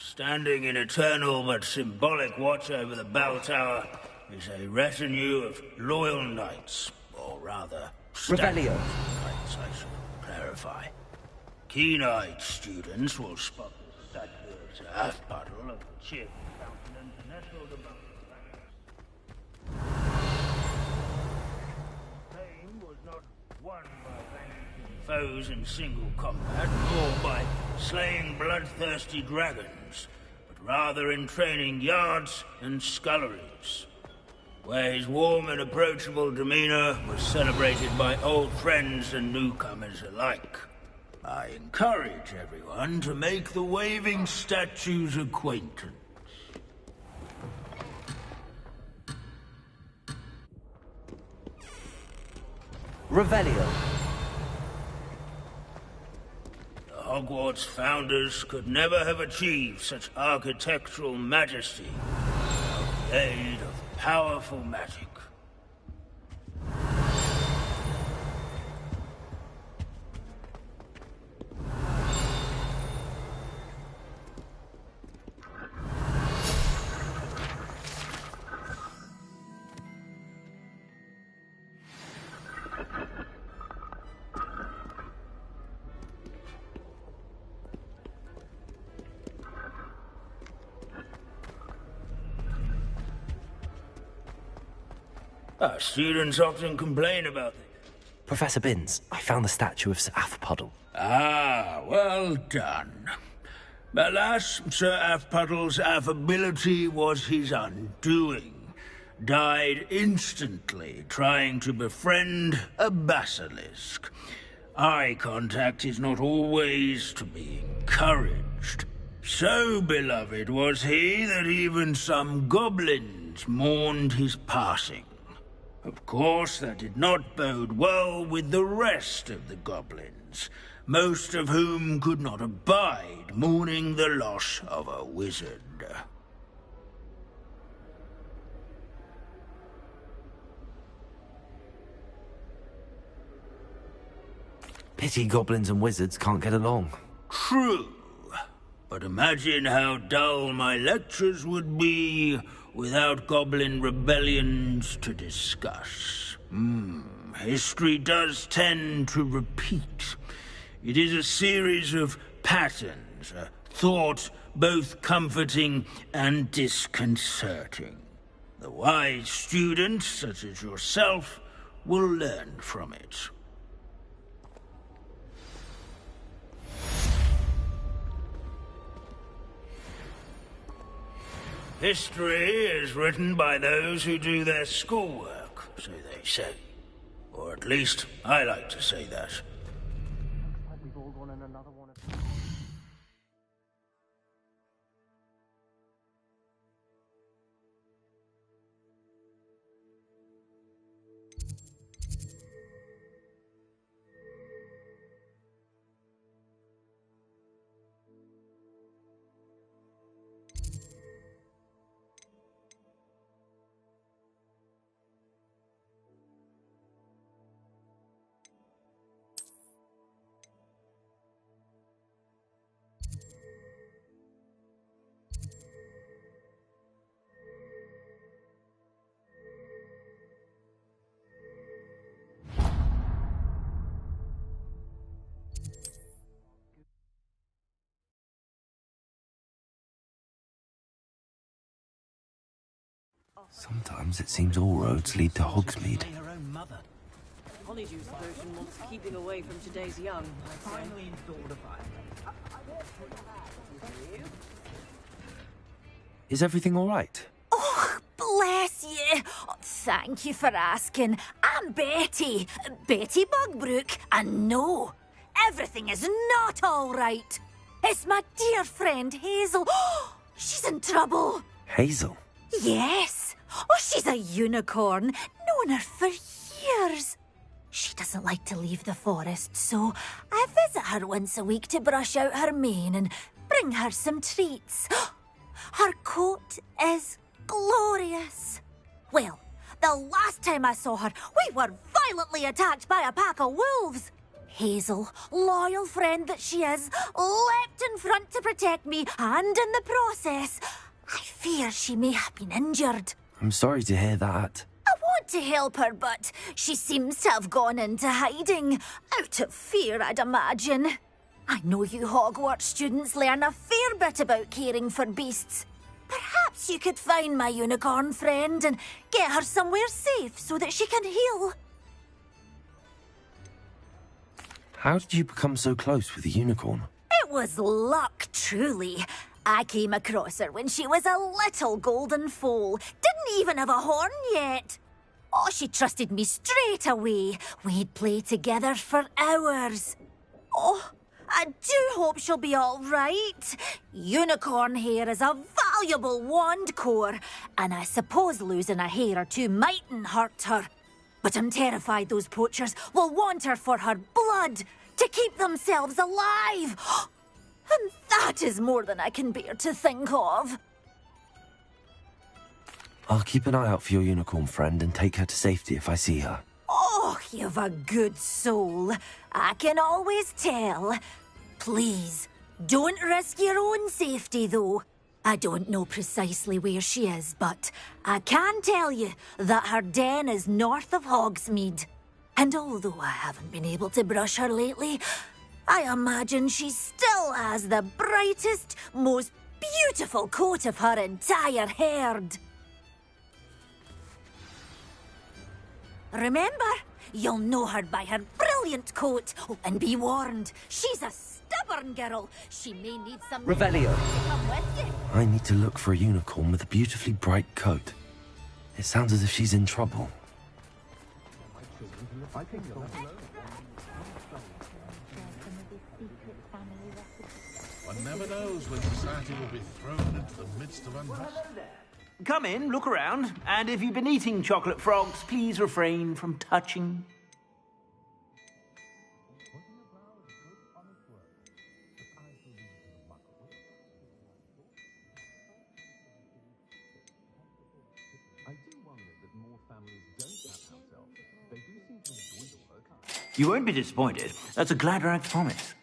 Standing in eternal but symbolic watch over the bell tower is a retinue of loyal knights, or rather, Revelio. knights, I should clarify. Keen-eyed students will spot the statue of half-puddle of the cheerful countenance nestled above the fame was not won by vanquishing foes in single combat, nor by slaying bloodthirsty dragons, but rather in training yards and sculleries, where his warm and approachable demeanor was celebrated by old friends and newcomers alike. I encourage everyone to make the waving statue's acquaintance. Revelio. The Hogwarts founders could never have achieved such architectural majesty without the aid of powerful magic. Our students often complain about it. Professor Binns, I found the statue of Sir Afpuddle. Ah, well done. Alas, Sir Afpuddle's affability was his undoing. Died instantly trying to befriend a basilisk. Eye contact is not always to be encouraged. So beloved was he that even some goblins mourned his passing. Of course, that did not bode well with the rest of the goblins, most of whom could not abide mourning the loss of a wizard. Pity goblins and wizards can't get along. True, but imagine how dull my lectures would be without goblin rebellions to discuss. History does tend to repeat. It is a series of patterns, a thought both comforting and disconcerting. The wise students, such as yourself, will learn from it. History is written by those who do their schoolwork, so they say. Or at least, I like to say that. Sometimes it seems all roads lead to Hogsmeade. Honeydew potion wants keeping away from today's young. Finally installed a fire. Is everything all right? Oh, bless you. Oh, thank you for asking. I'm Betty. Betty Bugbrook. And no, everything is not all right. It's my dear friend Hazel. Oh, she's in trouble. Hazel? Yes. Oh, she's a unicorn. Known her for years. She doesn't like to leave the forest, so I visit her once a week to brush out her mane and bring her some treats. Her coat is glorious. Well, the last time I saw her, we were violently attacked by a pack of wolves. Hazel, loyal friend that she is, leapt in front to protect me, and in the process, I fear she may have been injured. I'm sorry to hear that. I want to help her, but she seems to have gone into hiding. Out of fear, I'd imagine. I know you Hogwarts students learn a fair bit about caring for beasts. Perhaps you could find my unicorn friend and get her somewhere safe so that she can heal. How did you become so close with the unicorn? It was luck, truly. I came across her when she was a little golden foal. Didn't even have a horn yet. Oh, she trusted me straight away. We'd play together for hours. Oh, I do hope she'll be all right. Unicorn hair is a valuable wand core, and I suppose losing a hair or two mightn't hurt her. But I'm terrified those poachers will want her for her blood, to keep themselves alive. And that is more than I can bear to think of. I'll keep an eye out for your unicorn friend and take her to safety if I see her. Oh, you've a good soul. I can always tell. Please, don't risk your own safety, though. I don't know precisely where she is, but I can tell you that her den is north of Hogsmeade. And although I haven't been able to brush her lately, I imagine she still has the brightest, most beautiful coat of her entire herd. Remember, you'll know her by her brilliant coat. Oh, and be warned, she's a stubborn girl. She may need some... Revelio. to come with you. I need to look for a unicorn with a beautifully bright coat. It sounds as if she's in trouble. One never knows when society will be thrown into the midst of unrest. Come in, look around, and if you've been eating chocolate frogs, please refrain from touching. You won't be disappointed. That's a Gladrag's promise.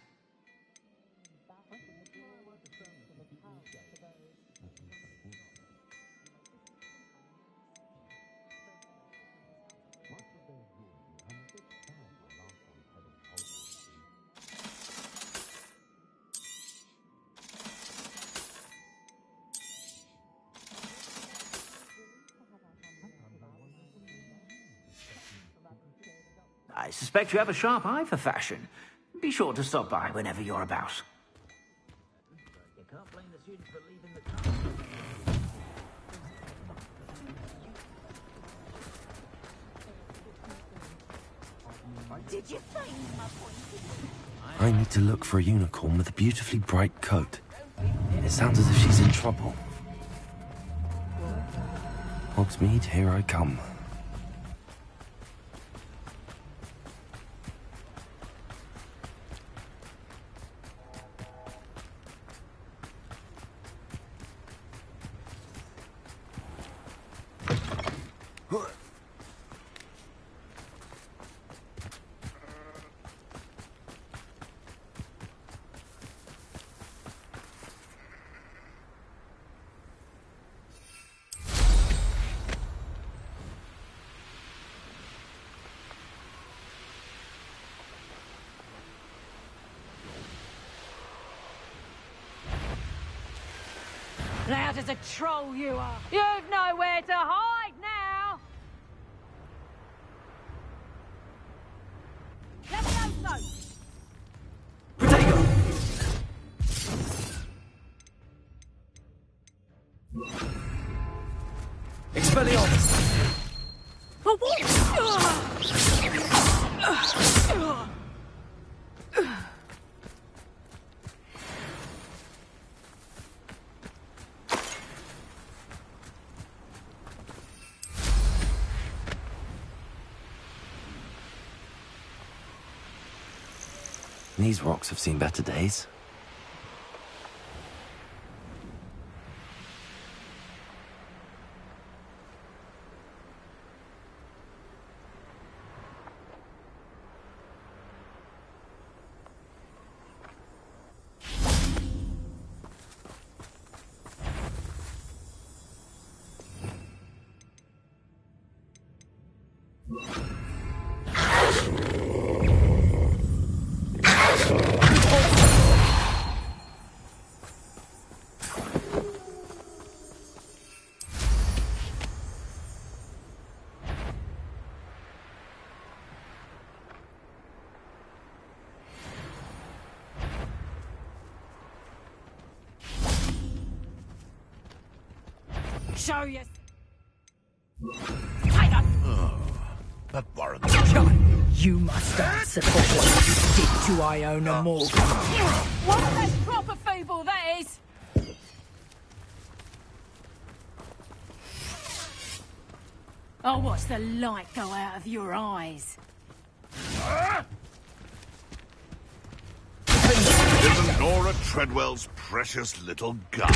I suspect you have a sharp eye for fashion. Be sure to stop by whenever you're about. You can't blame the students for leaving the car. Did you find my point? I need to look for a unicorn with a beautifully bright coat. It sounds as if she's in trouble. Hogsmeade, here I come. Loud as a troll you are. You've nowhere to hide now. Levioso! Protego! Expelliarmus! These rocks have seen better days. Show you. That warrant. John, you must answer for what you did to Iona Morgan. What a less proper fable that is! I'll watch the light go out of your eyes. Isn't Nora Treadwell's precious little gun?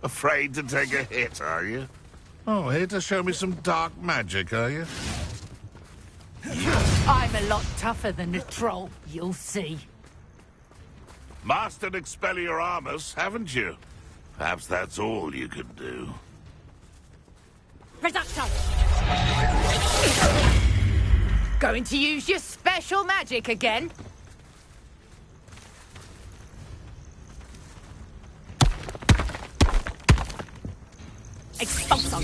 Afraid to take a hit, are you? Oh, here to show me some dark magic, are you? I'm a lot tougher than the troll, you'll see. Mastered Expelliarmus, haven't you? Perhaps that's all you can do. Reducto! Going to use your special magic again? Expulso!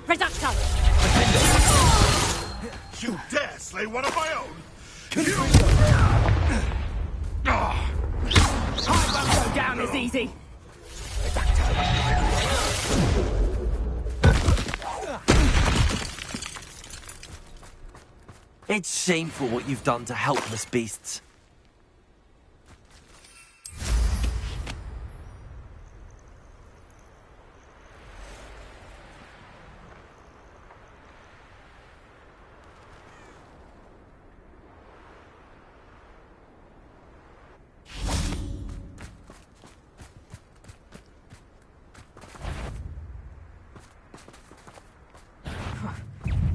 Reducto! You dare slay one of my own? I won't go down as easy. It's shameful what you've done to helpless beasts.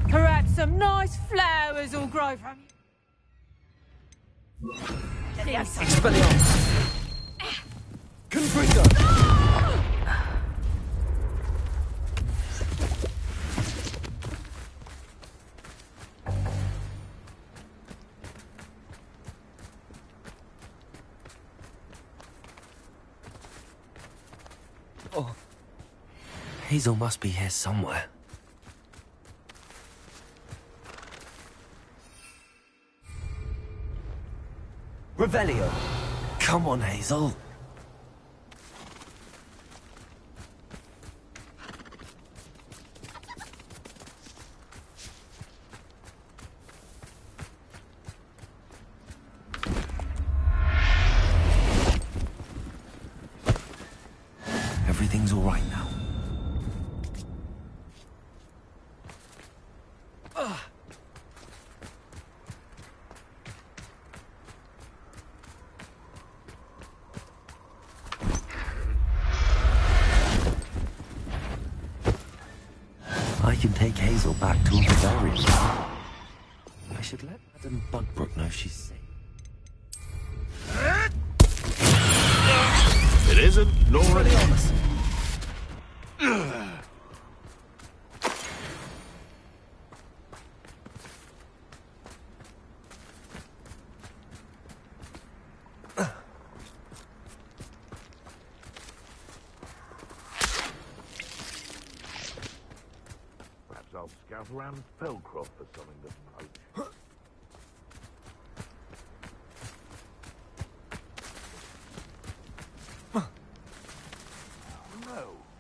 Perhaps some nice flowers will grow from you. Expelliarmus! Confringo! Oh. Hazel must be here somewhere. Revelio. Come on, Hazel. Everything's all right now. I can take Hazel back to a Bavarian. I should let Madame Budbrook know she's safe. It isn't Nora. Perhaps I'll scout around Felcroft for something to poach.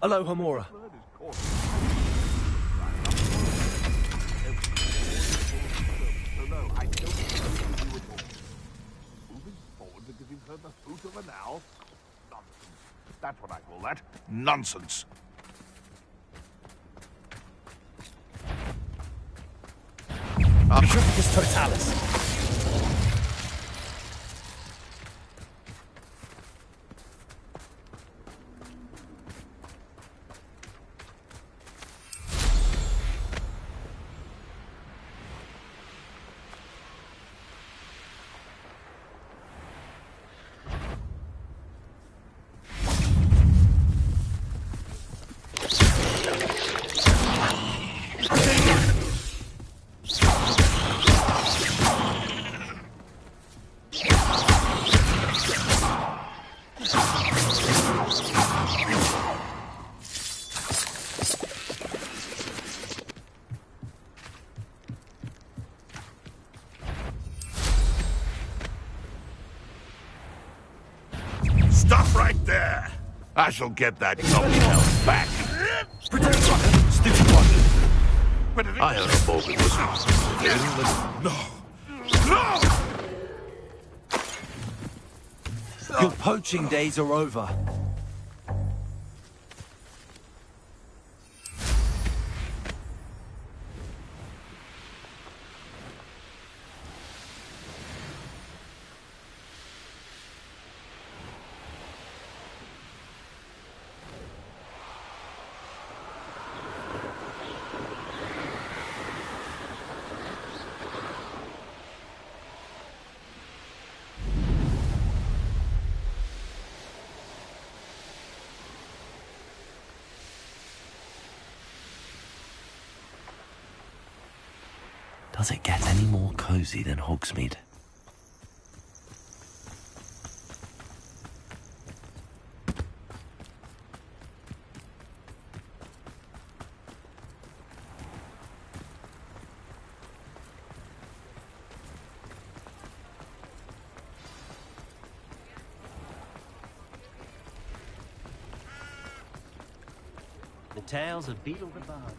Hello, Hamora. over now. Nonsense. That's what I call that. Nonsense. Petrificus totalis. Stop right there! I shall get that goblin elf back. Stupid one. I heard a bogus No! Your poaching days are over. Does it get any more cozy than Hogsmeade? The tales of Beetle the Bard.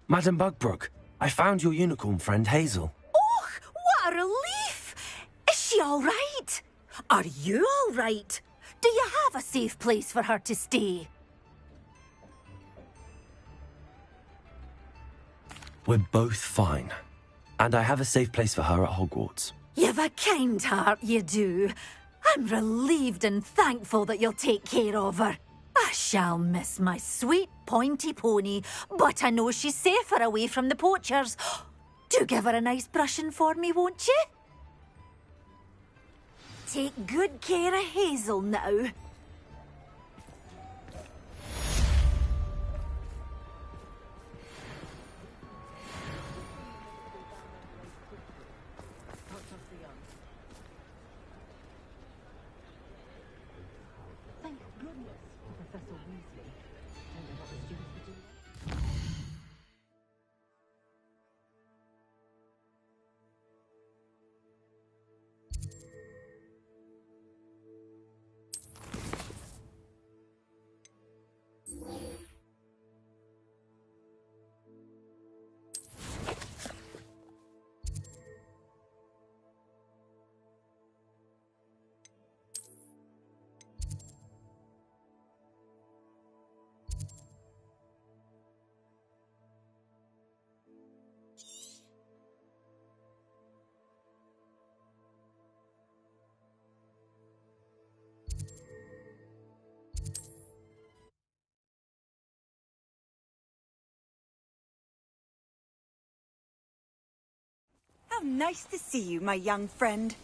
Madam Bugbrook, I found your unicorn friend Hazel. Oh, what a relief! Is she all right? Are you all right? Do you have a safe place for her to stay? We're both fine. And I have a safe place for her at Hogwarts. You've a kind heart, you do. I'm relieved and thankful that you'll take care of her. I shall miss my sweet pointy pony, but I know she's safer away from the poachers. Do give her a nice brushing for me, won't you? Take good care of Hazel now. How nice to see you, my young friend.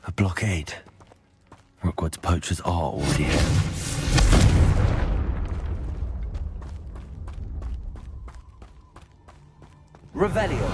A blockade. Rookwood's poachers are already here. Revelio.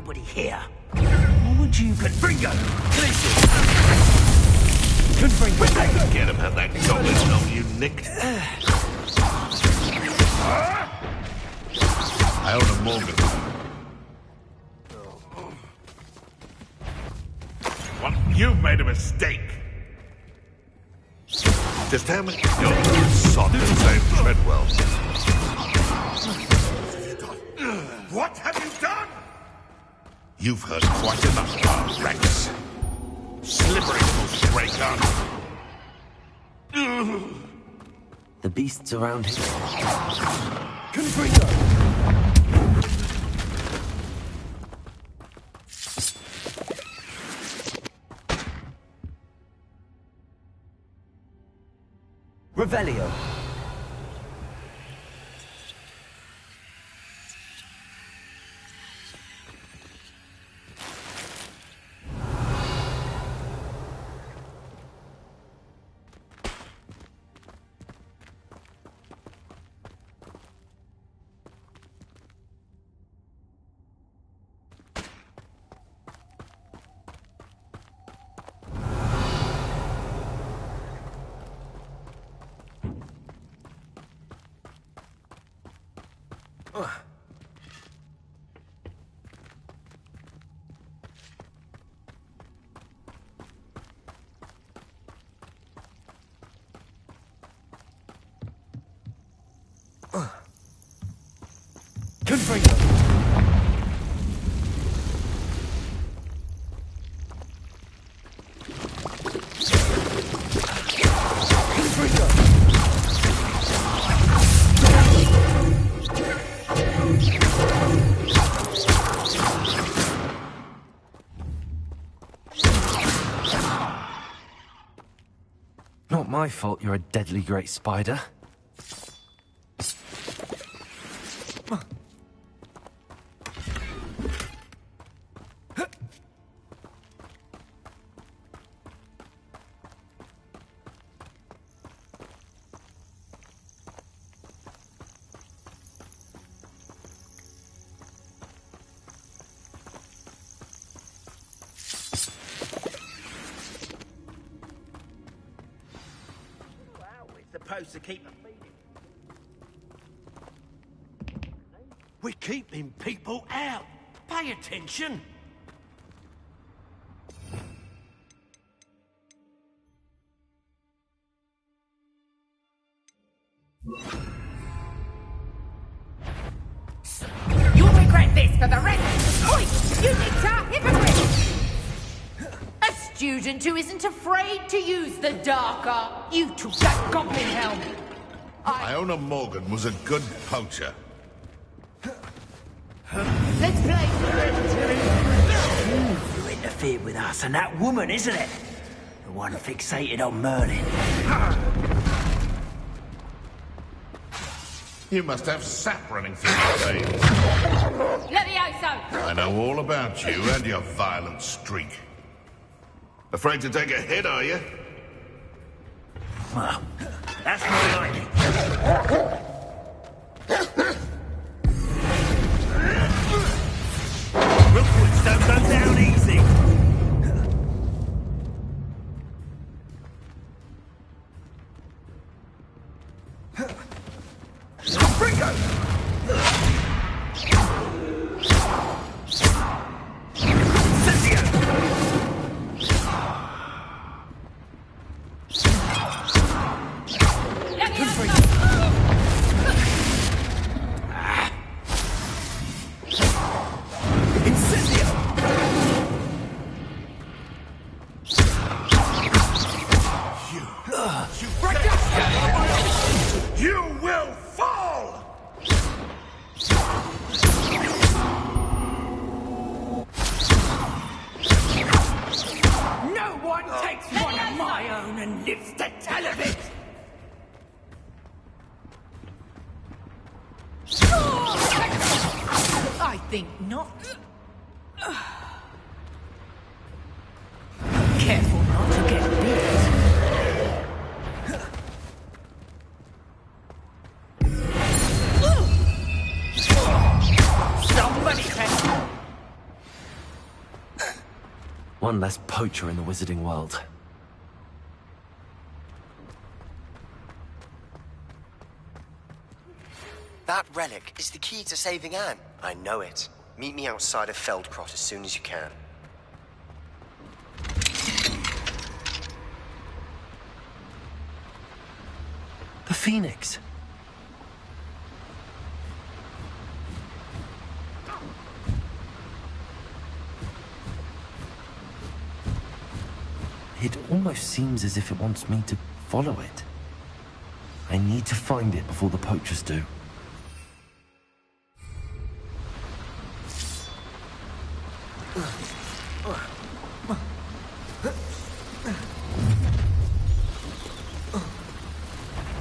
nobody here. What would you... Confringo! Listen! Confringo! Forget about that goblin knob you nicked. Iona Morgan. What? You've made a mistake. Just how many... You're sod to save Treadwell. What have you done? You've heard quite enough, Rex. Slippery little stray gun. The beasts around here. Confringo! Revelio. Confringo! Not my fault you're a deadly great spider. Supposed to keep them feeding. We're keeping people out. Pay attention. You'll regret this for the rest. Oi, you Nicktar, hypocrite! A student who isn't afraid to use the dark art. You took that goblin helm. Iona Morgan was a good poacher. Let's play. You interfered with us and that woman, isn't it? The one fixated on Merlin. You must have sap running through your veins. Levioso! I know all about you and your violent streak. Afraid to take a hit, are you? Well, that's more like it. Rookwoods don't go down easy. Confringo! You will fall! No one takes one of my own and lives to tell of it! I think not. Careful not to get bit. Somebody can... One less poacher in the wizarding world. That relic is the key to saving Anne. I know it. Meet me outside of Feldcrot as soon as you can. The Phoenix. It almost seems as if it wants me to follow it. I need to find it before the poachers do.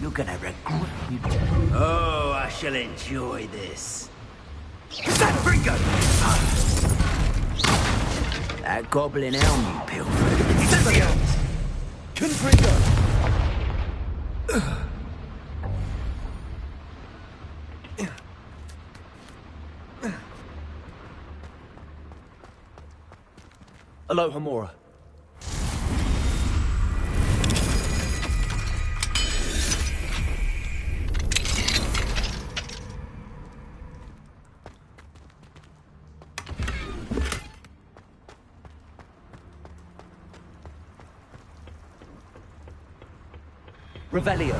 You're gonna regret you. Oh, I shall enjoy this. That Ringo! That goblin elm you pilfered. Excelsior! Confringo! Aloha Mora. Revelio.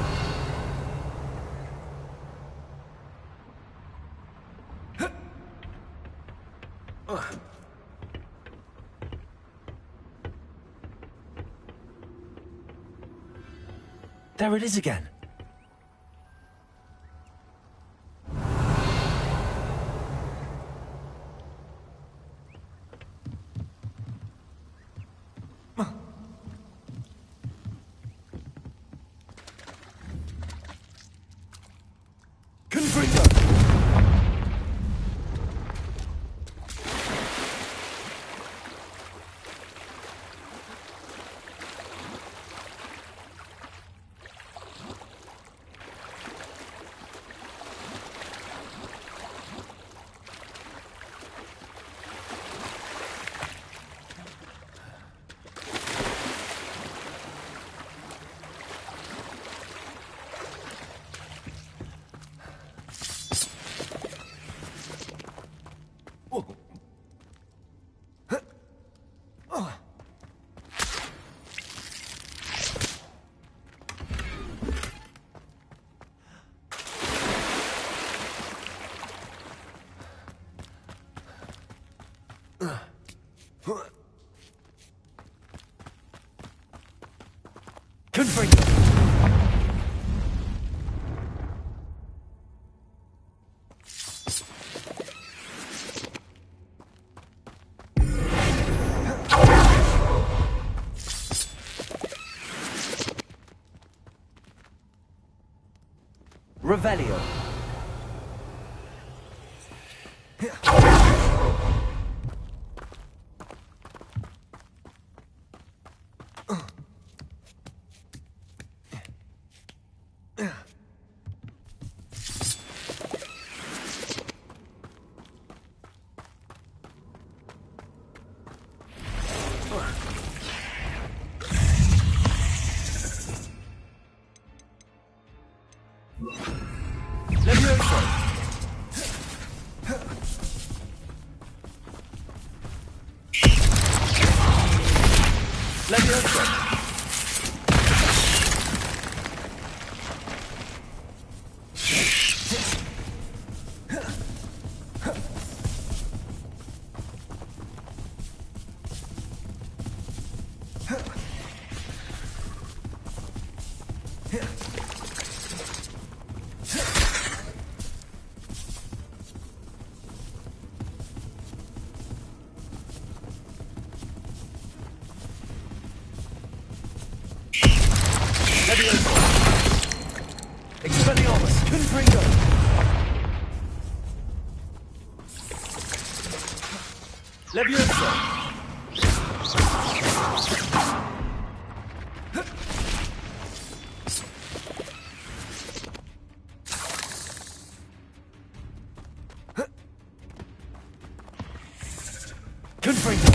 There it is again. Confringo! Confringo! Revelio. Expelliarmus, Confringo! Leviosa! Confringo!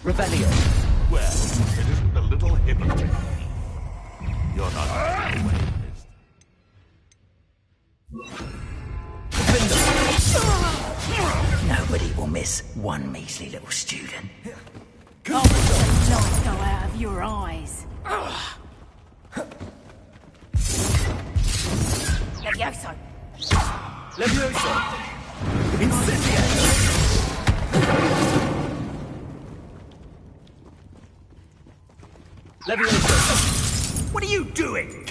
Revelio. Well, it isn't a little hypocrite. You're not getting away with this. Nobody will miss one measly little student. Oh, the light go out of your eyes. Levioso. Levioso! Incendiary! Levioso! What are you doing?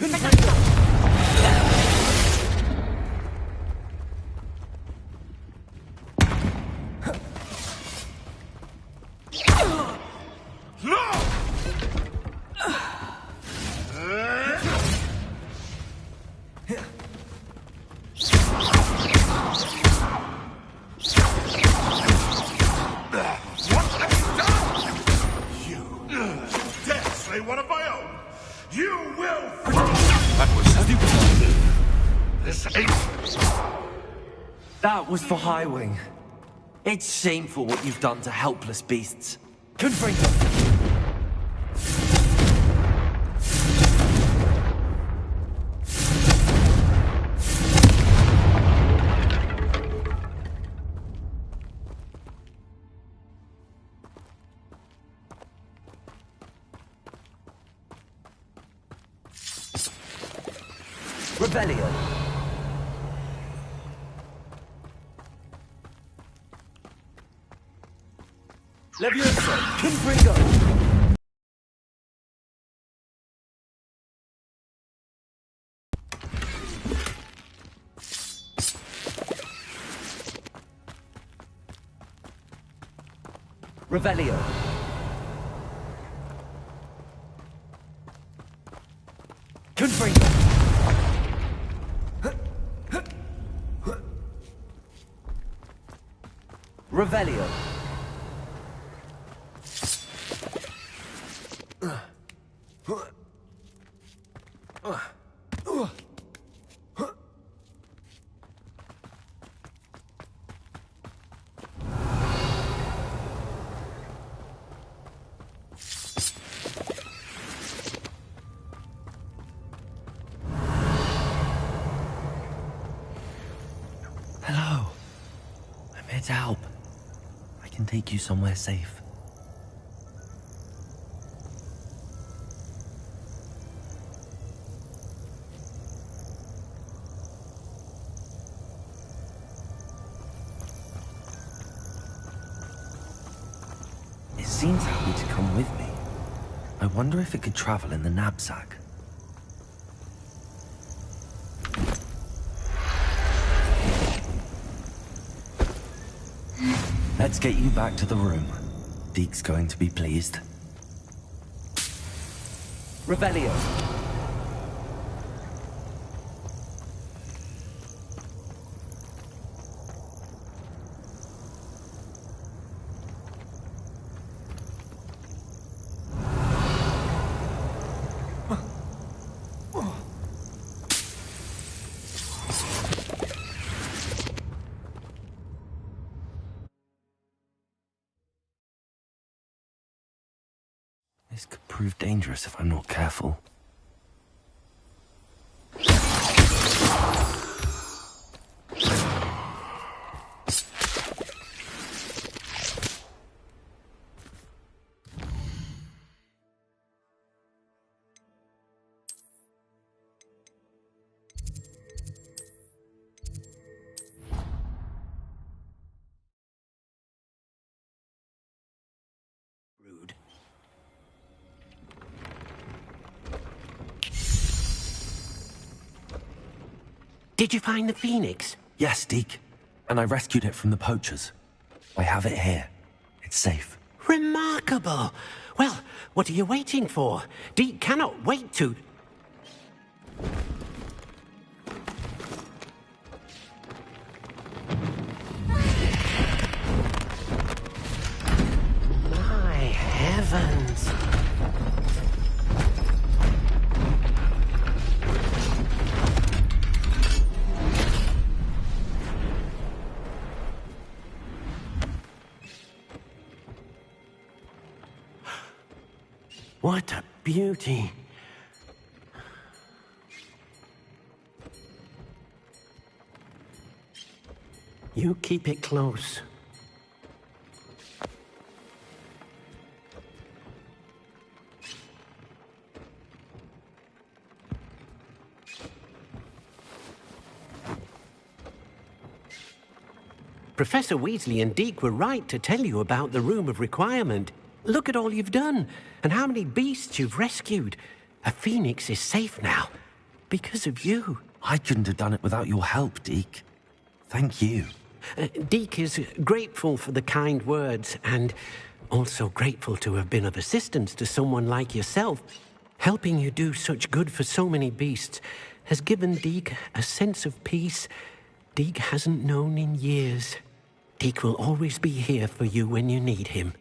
One of my own. You will. That was. This ain't. That was for Highwing. It's shameful what you've done to helpless beasts. Confringo! Revelio. Levioso. Confringo. Revelio. Confringo. Revelio. Hello. I'm here to help. I can take you somewhere safe. It seems happy to come with me. I wonder if it could travel in the knapsack. Let's get you back to the room. Deke's going to be pleased. Revelio. This could prove dangerous if I'm not careful. Rude. Did you find the Phoenix? Yes, Deke. And I rescued it from the poachers. I have it here. It's safe. Remarkable. Well, what are you waiting for? Deke cannot wait to... My heavens. What a beauty. You keep it close. Professor Weasley and Deke were right to tell you about the Room of Requirement. Look at all you've done, and how many beasts you've rescued. A phoenix is safe now, because of you. I couldn't have done it without your help, Deke. Thank you. Deke is grateful for the kind words, and also grateful to have been of assistance to someone like yourself. Helping you do such good for so many beasts has given Deke a sense of peace Deke hasn't known in years. Deke will always be here for you when you need him.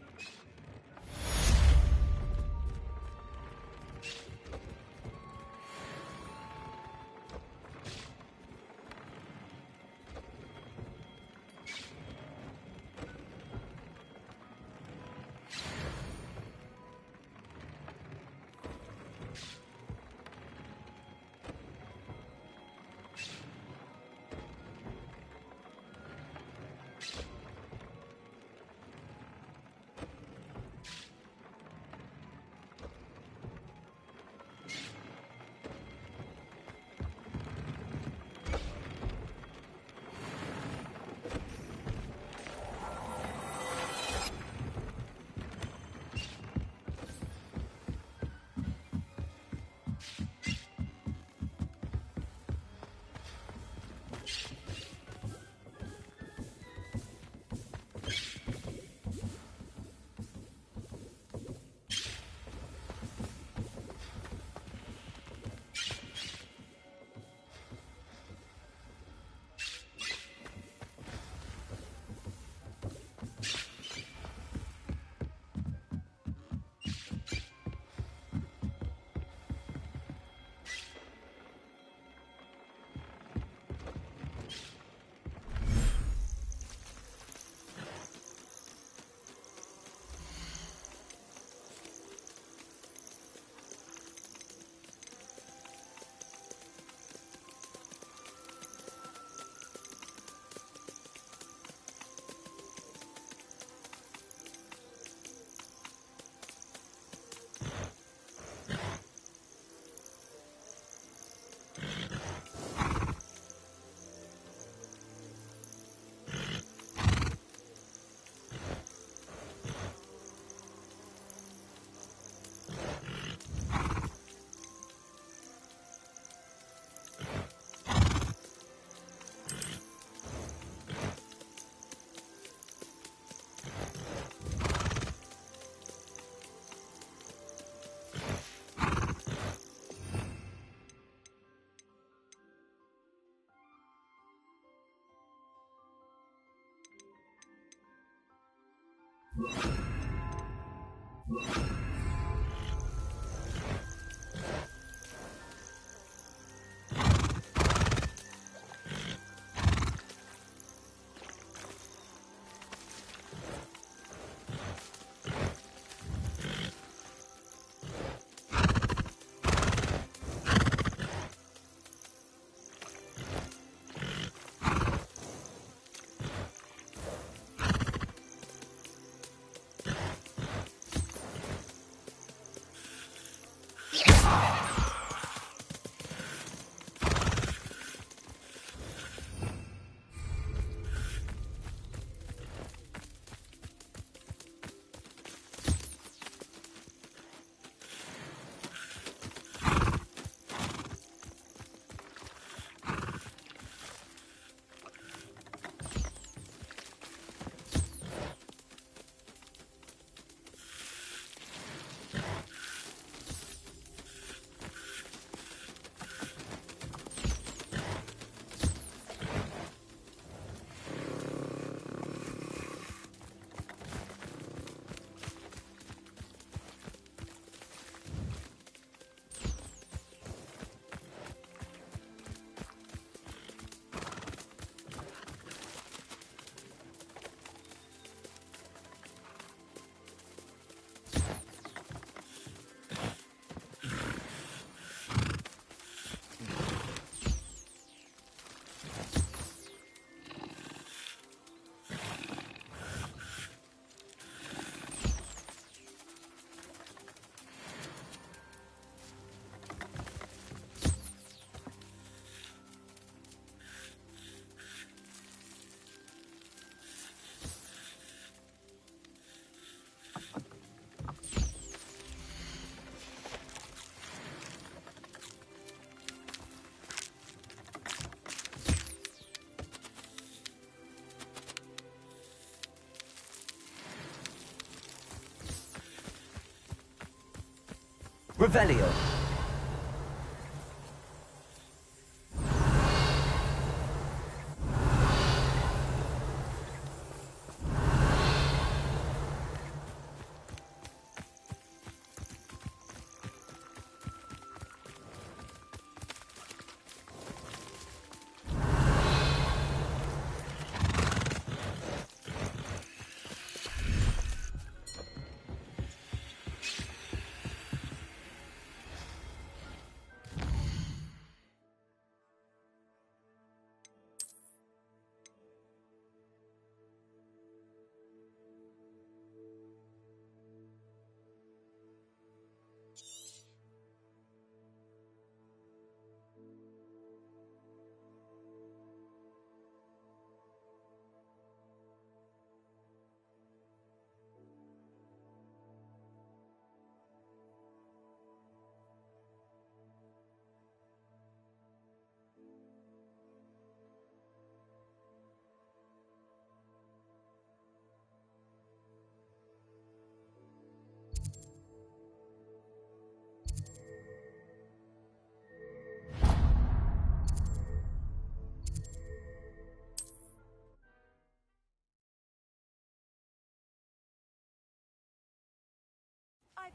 Revelio.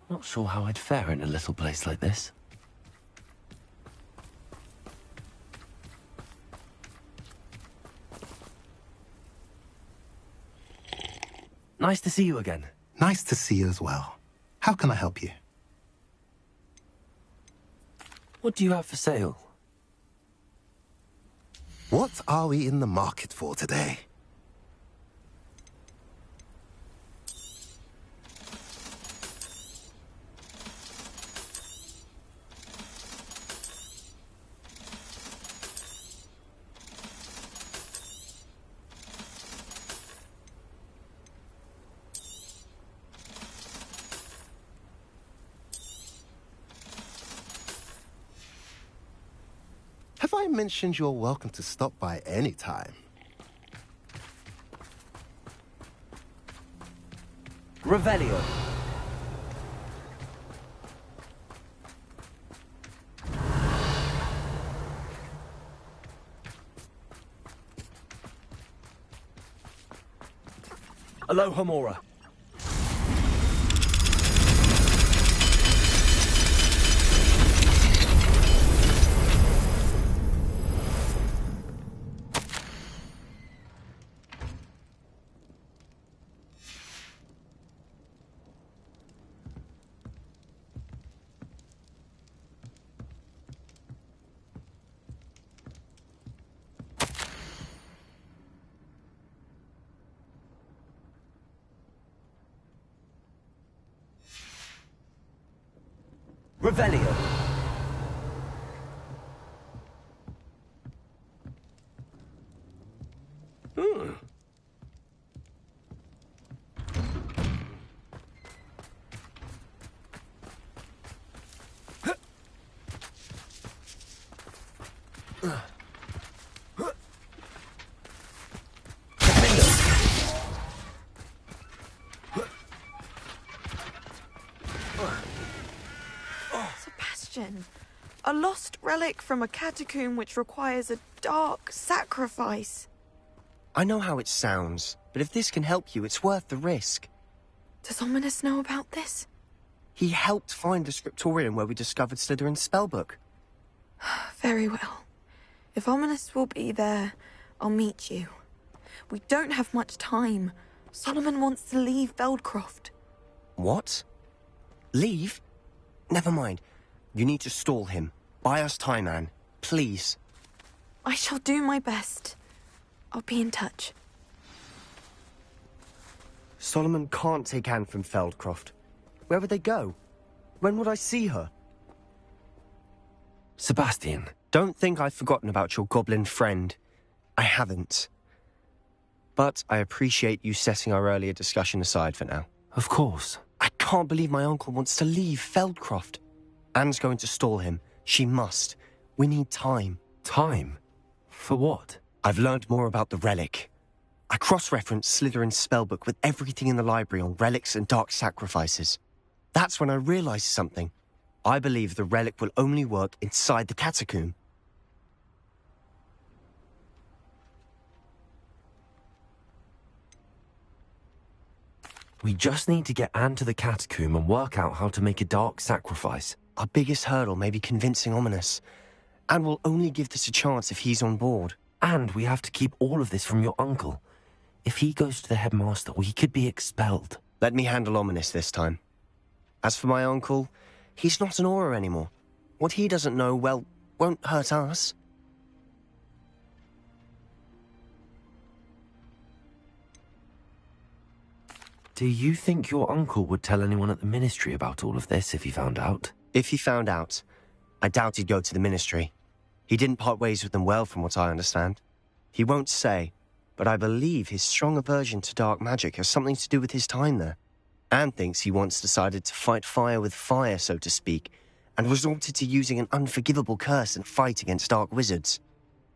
Not sure how I'd fare in a little place like this. Nice to see you again. Nice to see you as well. How can I help you? What do you have for sale? What are we in the market for today? Have I mentioned you're welcome to stop by any time? Revelio. Aloha Mora. Revelio. A lost relic from a catacomb which requires a dark sacrifice. I know how it sounds, but if this can help you, it's worth the risk. Does Ominous know about this? He helped find the scriptorium where we discovered Slytherin's spellbook. Very well. If Ominous will be there, I'll meet you. We don't have much time. Solomon wants to leave Feldcroft. What? Leave? Never mind. You need to stall him. Buy us time, Anne. Please. I shall do my best. I'll be in touch. Solomon can't take Anne from Feldcroft. Where would they go? When would I see her? Sebastian. Don't think I've forgotten about your goblin friend. I haven't. But I appreciate you setting our earlier discussion aside for now. Of course. I can't believe my uncle wants to leave Feldcroft. Anne's going to stall him. She must. We need time. Time? For what? I've learned more about the relic. I cross-referenced Slytherin's spellbook with everything in the library on relics and dark sacrifices. That's when I realized something. I believe the relic will only work inside the catacomb. We just need to get Anne to the catacomb and work out how to make a dark sacrifice. Our biggest hurdle may be convincing Ominous. And we'll only give this a chance if he's on board. And we have to keep all of this from your uncle. If he goes to the headmaster, we could be expelled. Let me handle Ominous this time. As for my uncle, he's not an Auror anymore. What he doesn't know, well, won't hurt us. Do you think your uncle would tell anyone at the Ministry about all of this if he found out? If he found out, I doubt he'd go to the Ministry. He didn't part ways with them well, from what I understand. He won't say, but I believe his strong aversion to dark magic has something to do with his time there. Anne thinks he once decided to fight fire with fire, so to speak, and resorted to using an unforgivable curse and fight against dark wizards.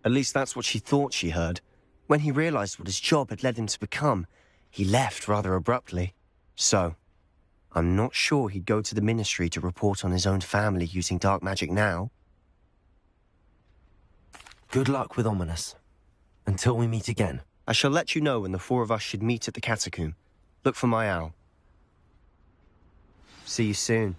At least that's what she thought she heard. When he realized what his job had led him to become, he left rather abruptly. So, I'm not sure he'd go to the Ministry to report on his own family using dark magic now. Good luck with Ominous. Until we meet again. I shall let you know when the four of us should meet at the catacomb. Look for my owl. See you soon.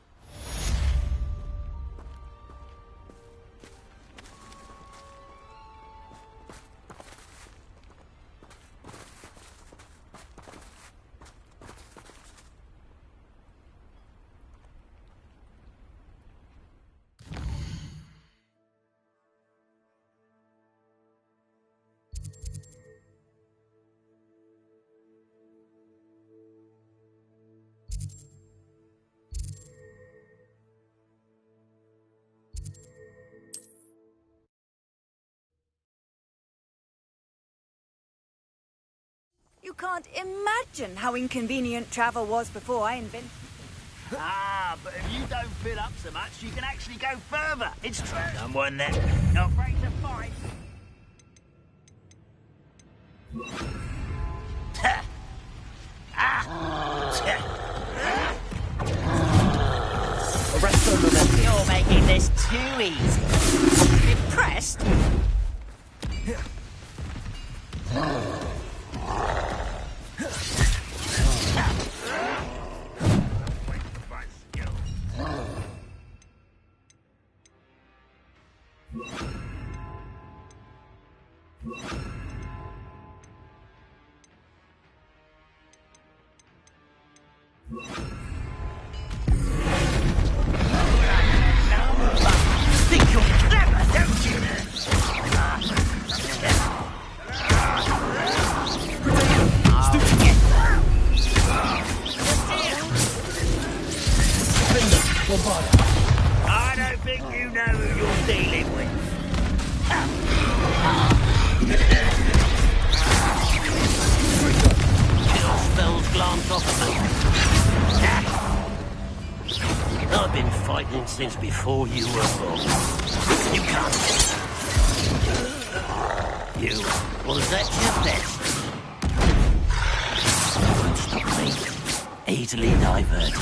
You can't imagine how inconvenient travel was before I invented... Ah, but if you don't fill up so much, you can actually go further. It's true. Someone there. Not afraid to fight. Arrest them. You're making this too easy. Impressed? Think you're clever, don't you? I don't think you know who you're dealing with. Your spells glance off of me. I've been fighting since before you were born. You can't. You, was that your best? Won't stop me. Easily diverted.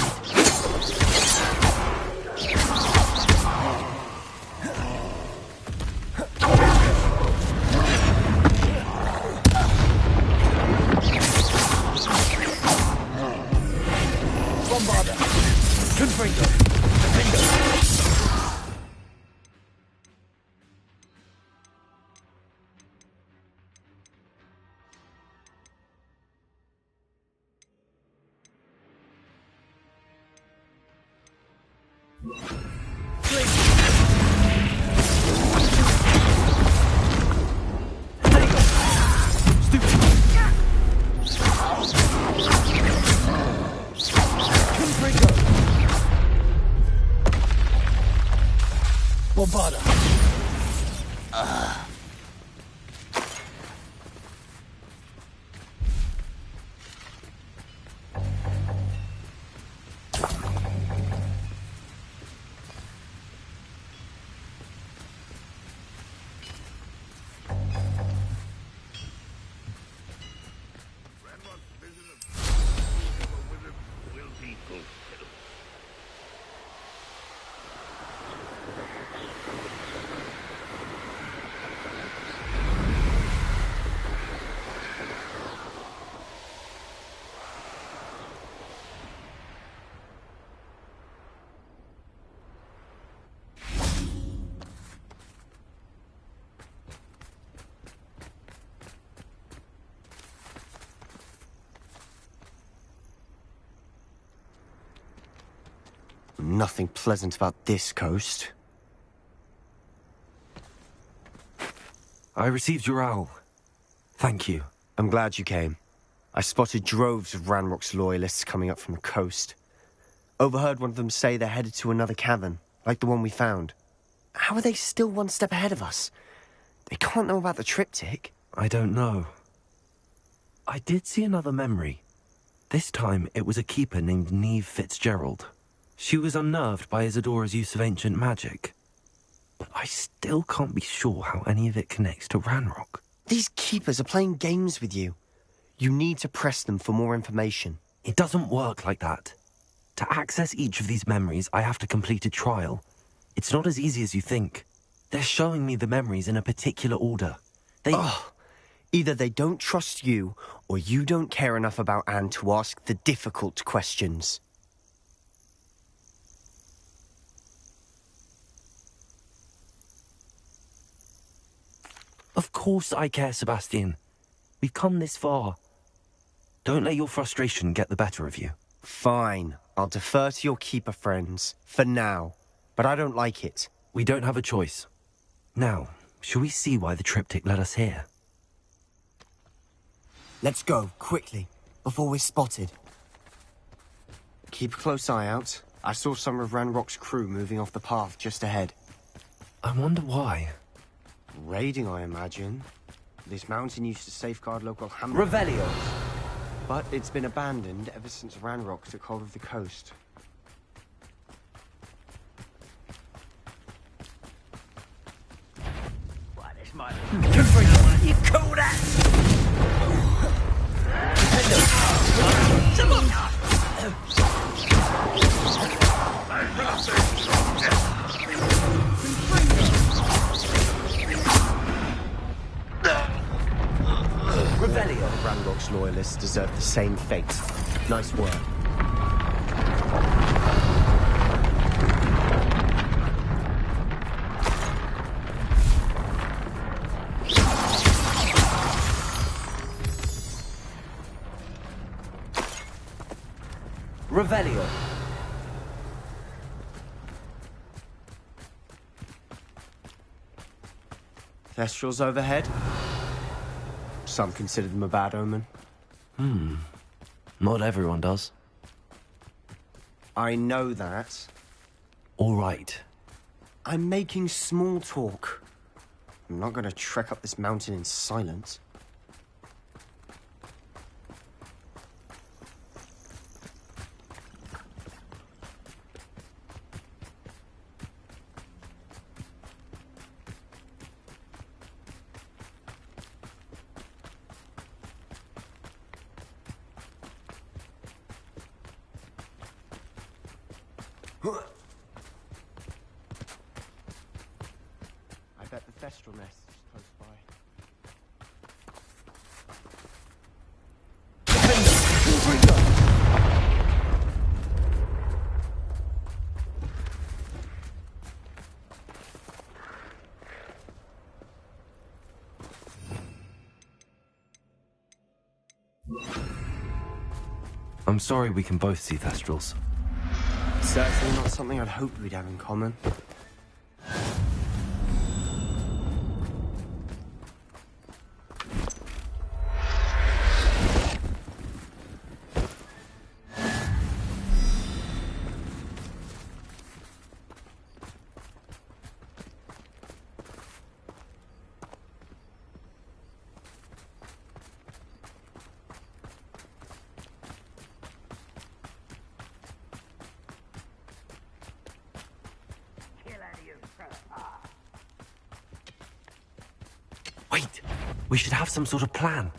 Nothing pleasant about this coast. I received your owl. Thank you. I'm glad you came. I spotted droves of Ranrock's loyalists coming up from the coast. Overheard one of them say they're headed to another cavern, like the one we found. How are they still one step ahead of us? They can't know about the triptych. I don't know. I did see another memory. This time, it was a keeper named Neve Fitzgerald. She was unnerved by Isadora's use of ancient magic. But I still can't be sure how any of it connects to Ranrock. These keepers are playing games with you. You need to press them for more information. It doesn't work like that. To access each of these memories, I have to complete a trial. It's not as easy as you think. They're showing me the memories in a particular order. Either they don't trust you, or you don't care enough about Anne to ask the difficult questions. Of course I care, Sebastian. We've come this far. Don't let your frustration get the better of you. Fine. I'll defer to your keeper friends, for now. But I don't like it. We don't have a choice. Now, shall we see why the triptych led us here? Let's go, quickly, before we're spotted. Keep a close eye out. I saw some of Ranrock's crew moving off the path just ahead. I wonder why. Raiding, I imagine. This mountain used to safeguard local Revelio. But it's been abandoned ever since Ranrock took hold of the coast. Why, this might be... You call that? Revelio. Ranrock's loyalists deserve the same fate. Nice work. Revelio. Thestrals overhead. Some consider them a bad omen. Not everyone does. I know that. All right. I'm making small talk. I'm not going to trek up this mountain in silence. I bet the Thestral nest is close by. I'm sorry we can both see Thestrals. Certainly not something I'd hoped we'd have in common. Wait! We should have some sort of plan.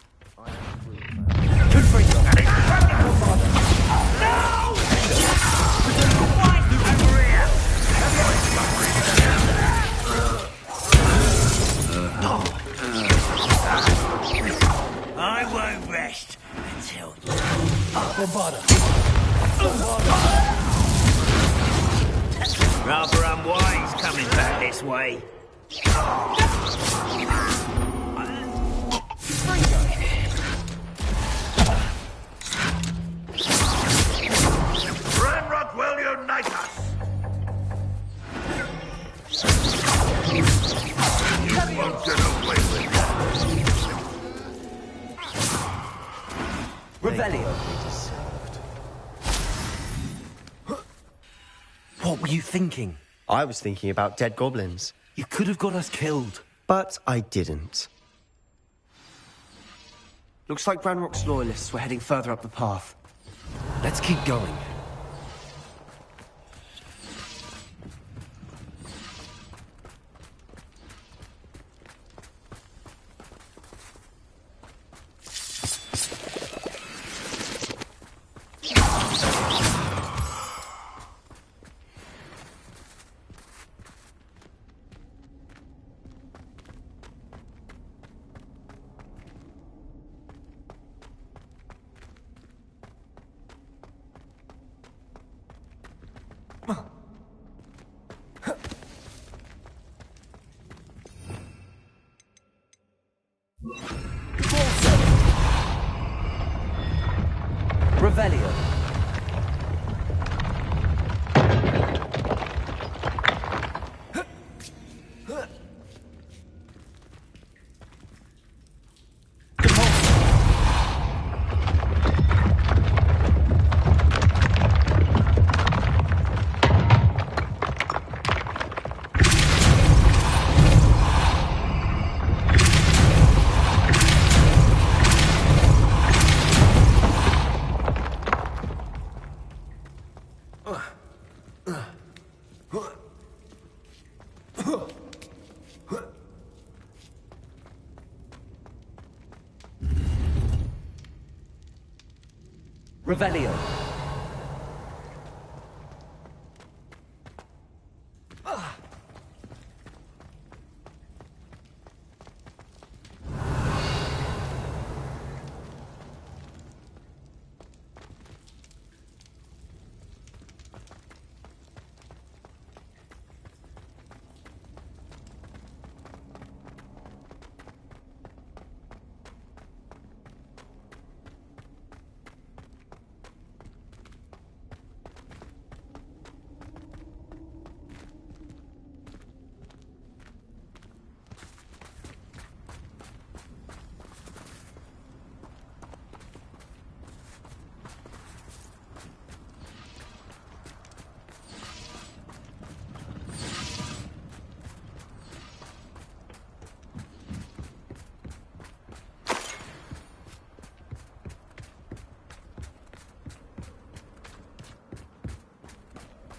I won't rest until rather unwise coming back this way. Ranrock will unite us! You won't get away with that. Revelio. What were you thinking? I was thinking about dead goblins. You could have got us killed. But I didn't. Looks like Ranrock's loyalists were heading further up the path. Let's keep going. Revelio. Revelio.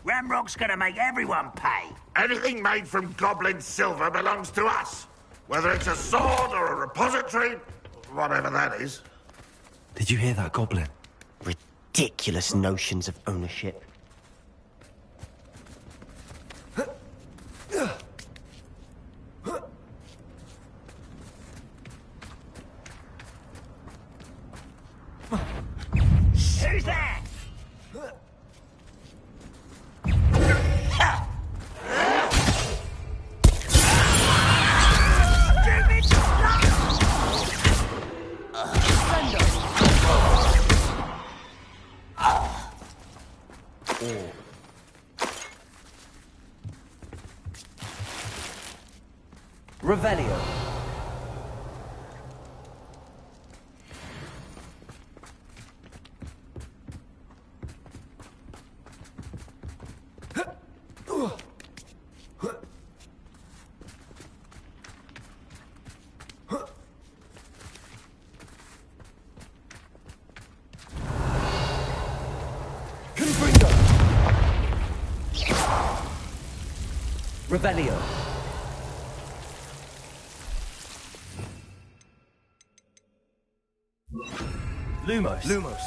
Ranrock's gonna make everyone pay. Anything made from goblin silver belongs to us. Whether it's a sword or a repository, whatever that is. Did you hear that, Goblin? Ridiculous notions of ownership. Who's that? Revelio. Revelio. Lumos.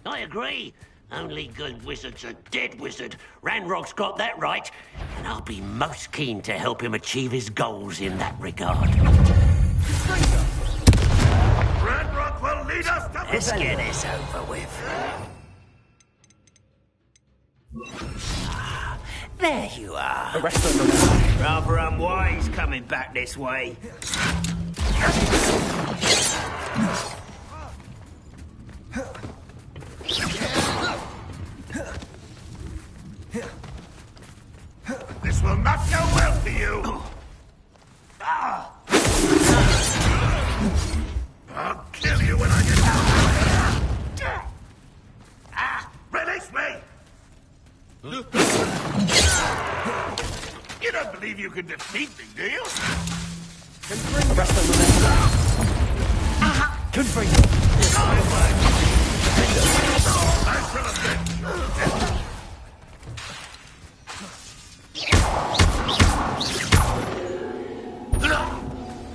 I agree. Only good wizard's a dead wizard. Ranrock's got that right, and I'll be most keen to help him achieve his goals in that regard. Ranrock will lead us to... Let's get this over with. There you are. Rather unwise coming back this way. This will not go well for you. I'll kill you when I get down. Release me! You don't believe you can defeat me, do you? I shall avenge your death.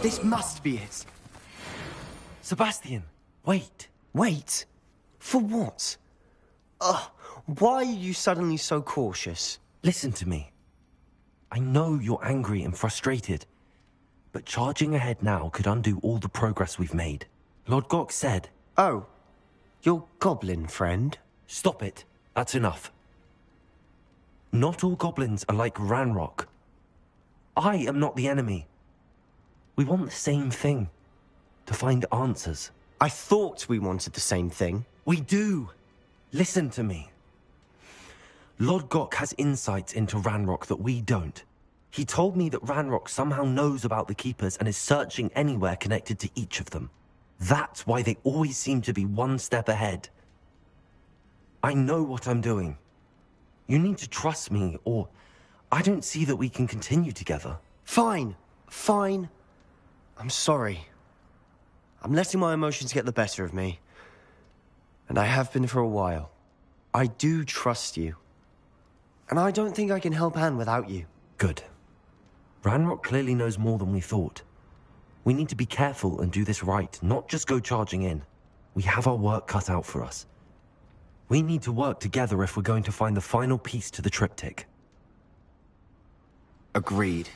This must be it. Sebastian, wait. Wait? For what? Why are you suddenly so cautious? Listen to me. I know you're angry and frustrated, but charging ahead now could undo all the progress we've made. Lord Gok said... Oh, your goblin friend? Stop it. That's enough. Not all goblins are like Ranrock. I am not the enemy. We want the same thing. To find answers. I thought we wanted the same thing. We do. Listen to me. Lord Gok has insights into Ranrock that we don't. He told me that Ranrock somehow knows about the Keepers and is searching anywhere connected to each of them. That's why they always seem to be one step ahead. I know what I'm doing. You need to trust me, or I don't see that we can continue together. Fine. Fine. I'm sorry. I'm letting my emotions get the better of me. And I have been for a while. I do trust you. And I don't think I can help Anne without you. Good. Ranrock clearly knows more than we thought. We need to be careful and do this right, not just go charging in. We have our work cut out for us. We need to work together if we're going to find the final piece to the triptych. Agreed.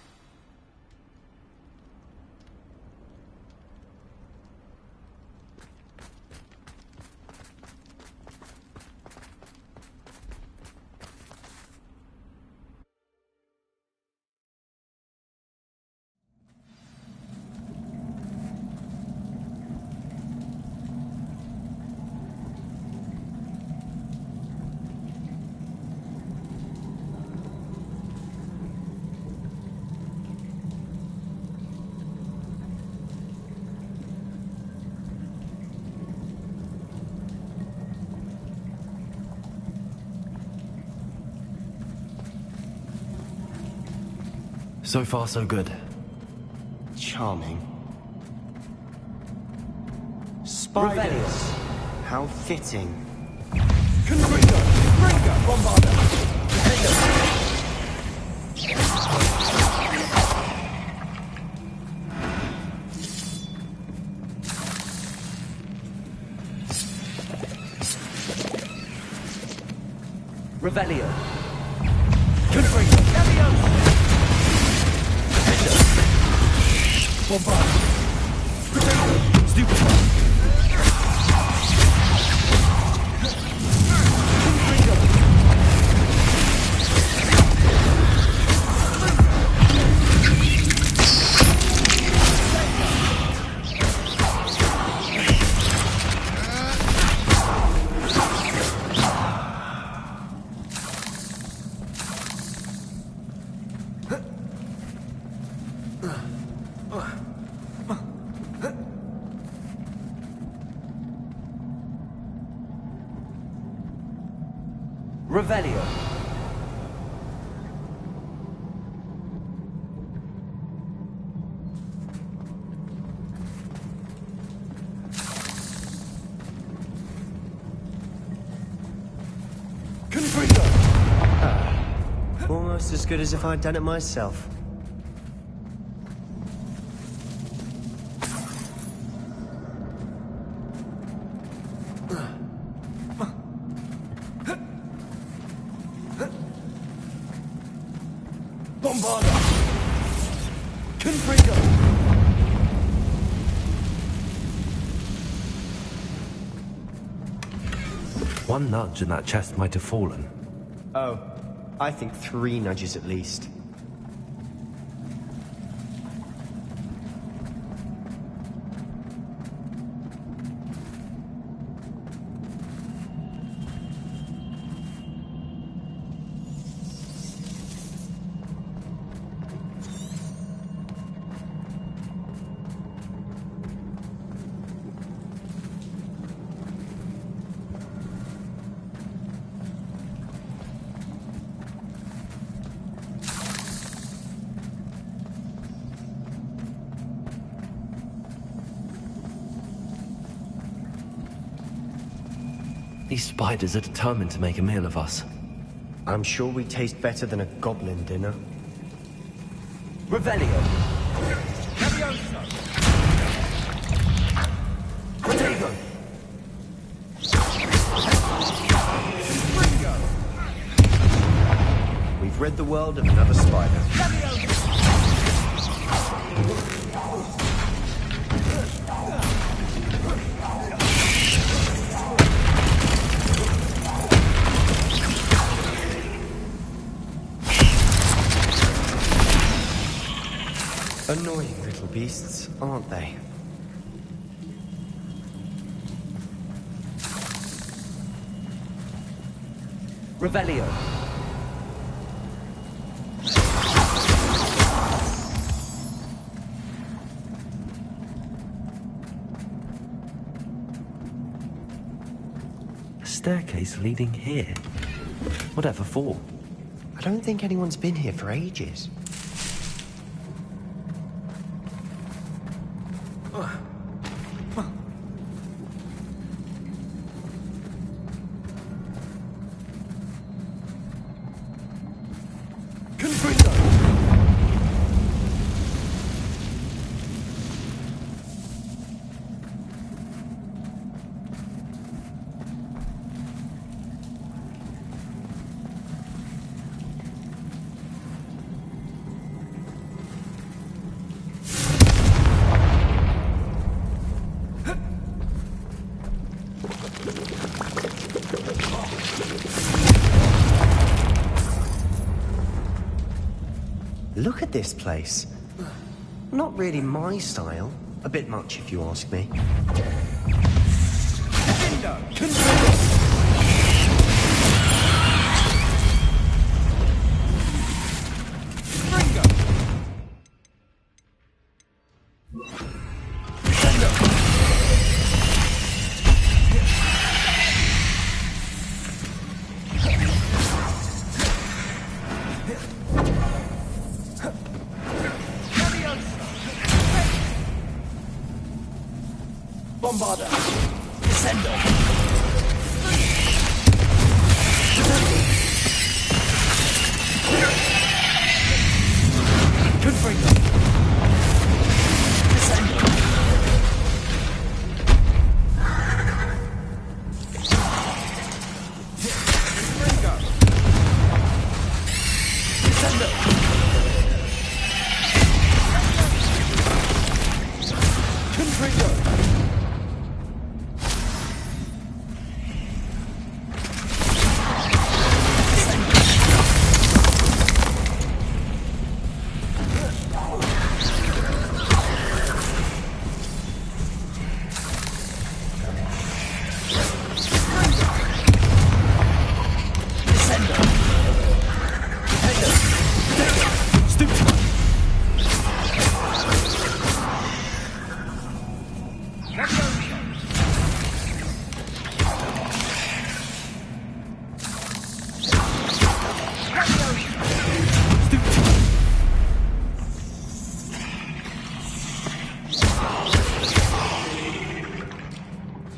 So far, so good. Charming. Spiders. How fitting. Revelio. Revelio. Almost as good as if I'd done it myself. Bombarda! Confringo! One nudge and that chest might have fallen. Oh, I think 3 nudges at least. These spiders are determined to make a meal of us. I'm sure we taste better than a goblin dinner. Revelio! Protego! We've rid the world of another spider. Annoying little beasts, aren't they? Revelio! A staircase leading here. Whatever for? I don't think anyone's been here for ages. Look at this place. Not really my style. A bit much, if you ask me. Bombarda! Descendo! Confringo! Descendo! Confringo! Descendo! Confringo!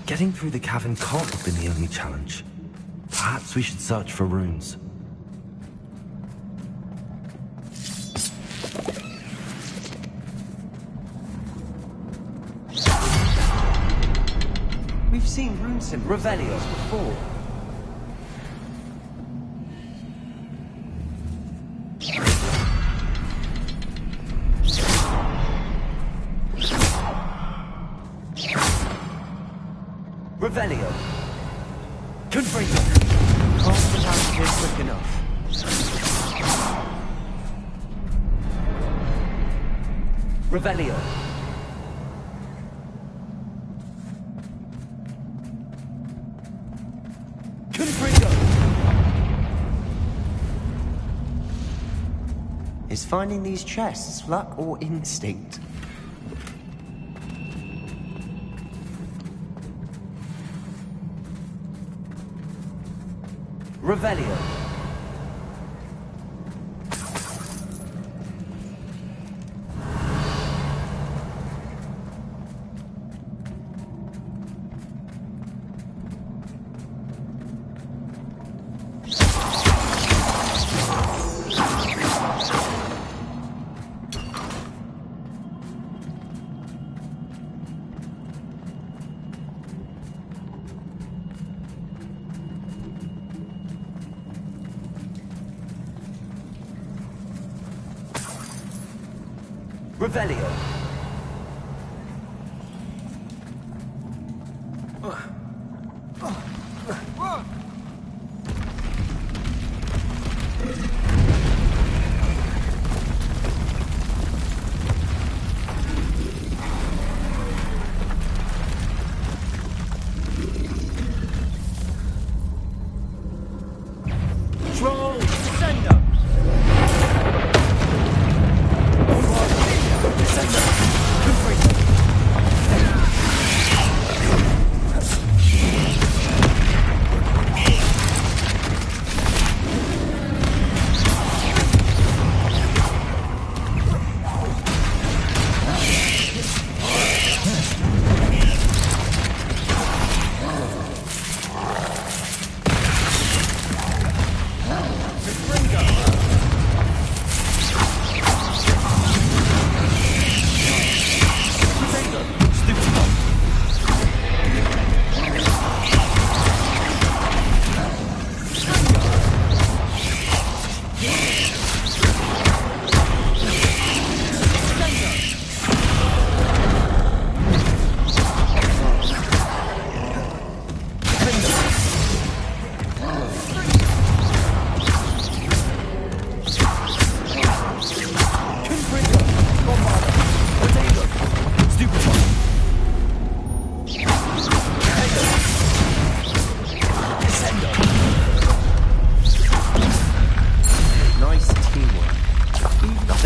Getting through the cavern can't have been the only challenge. Perhaps we should search for runes. We've seen rune symbols Revelio before. Revelio. Confringo. Can't get out of here quick enough. Revelio. Confringo. Is finding these chests luck or instinct? Revelio. Revelio. Troll Descender.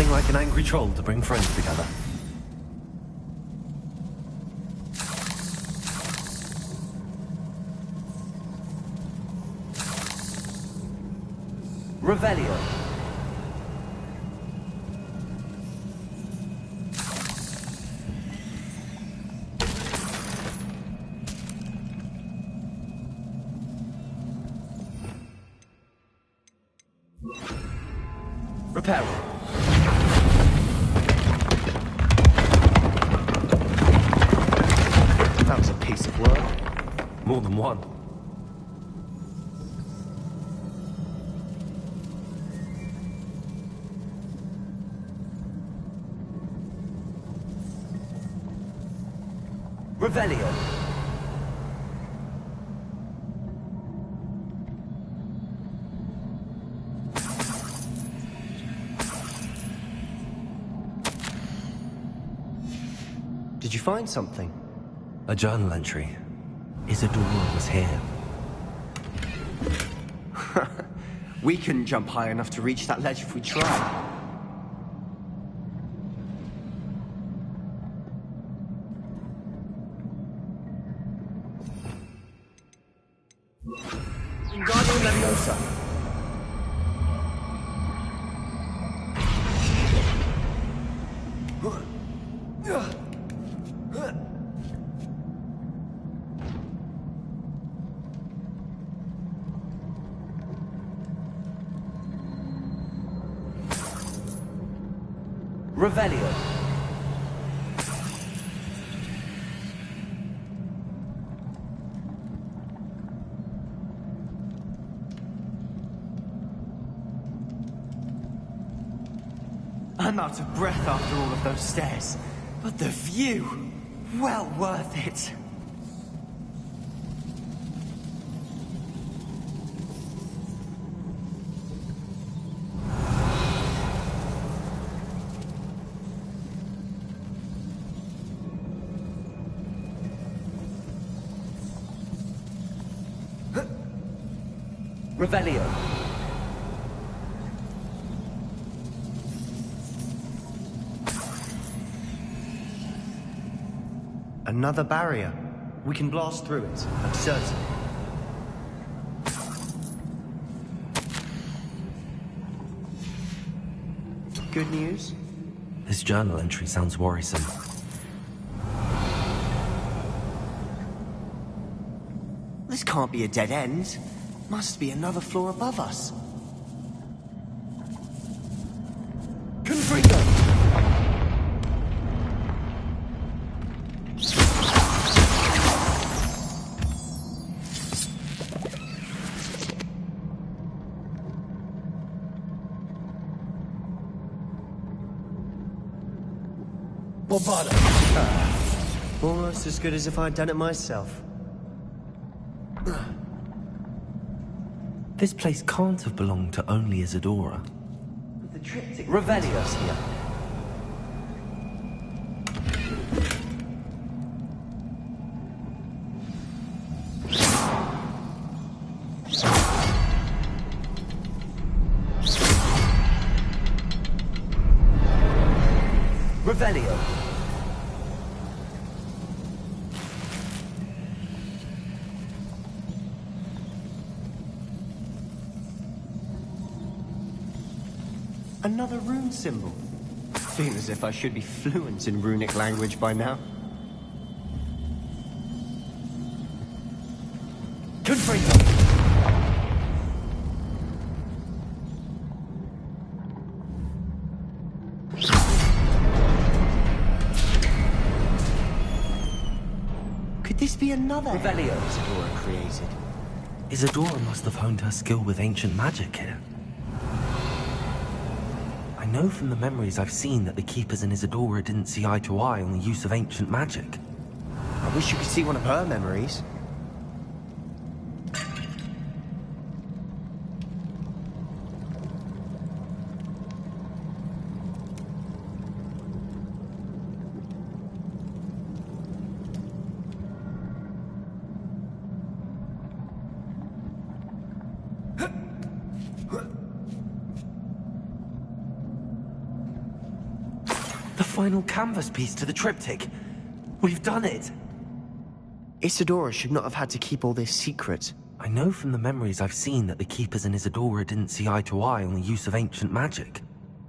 Like an angry troll to bring friends together. Revelio. Reparo. That was a piece of work. More than one. Revelio. Did you find something? A journal entry. Isadora was here. We couldn't jump high enough to reach that ledge if we tried. Wingardium Leviosa. Revelio. I'm out of breath after all of those stairs. But the view, well worth it. Revelio. Another barrier. We can blast through it, I'm certain. Good news? This journal entry sounds worrisome. This can't be a dead end. Must be another floor above us. Confringo! Almost as good as if I'd done it myself. This place can't have belonged to only Isadora. The triptych Revelio's here. Revelio. Another rune symbol. Feel as if I should be fluent in runic language by now. Confringo. Could this be another Revelio. Isadora created? Isadora must have honed her skill with ancient magic here. I know from the memories I've seen that the Keepers and Isadora didn't see eye to eye on the use of ancient magic. I wish you could see one of her memories. The final canvas piece to the triptych. We've done it! Isadora should not have had to keep all this secret. I know from the memories I've seen that the Keepers and Isadora didn't see eye to eye on the use of ancient magic.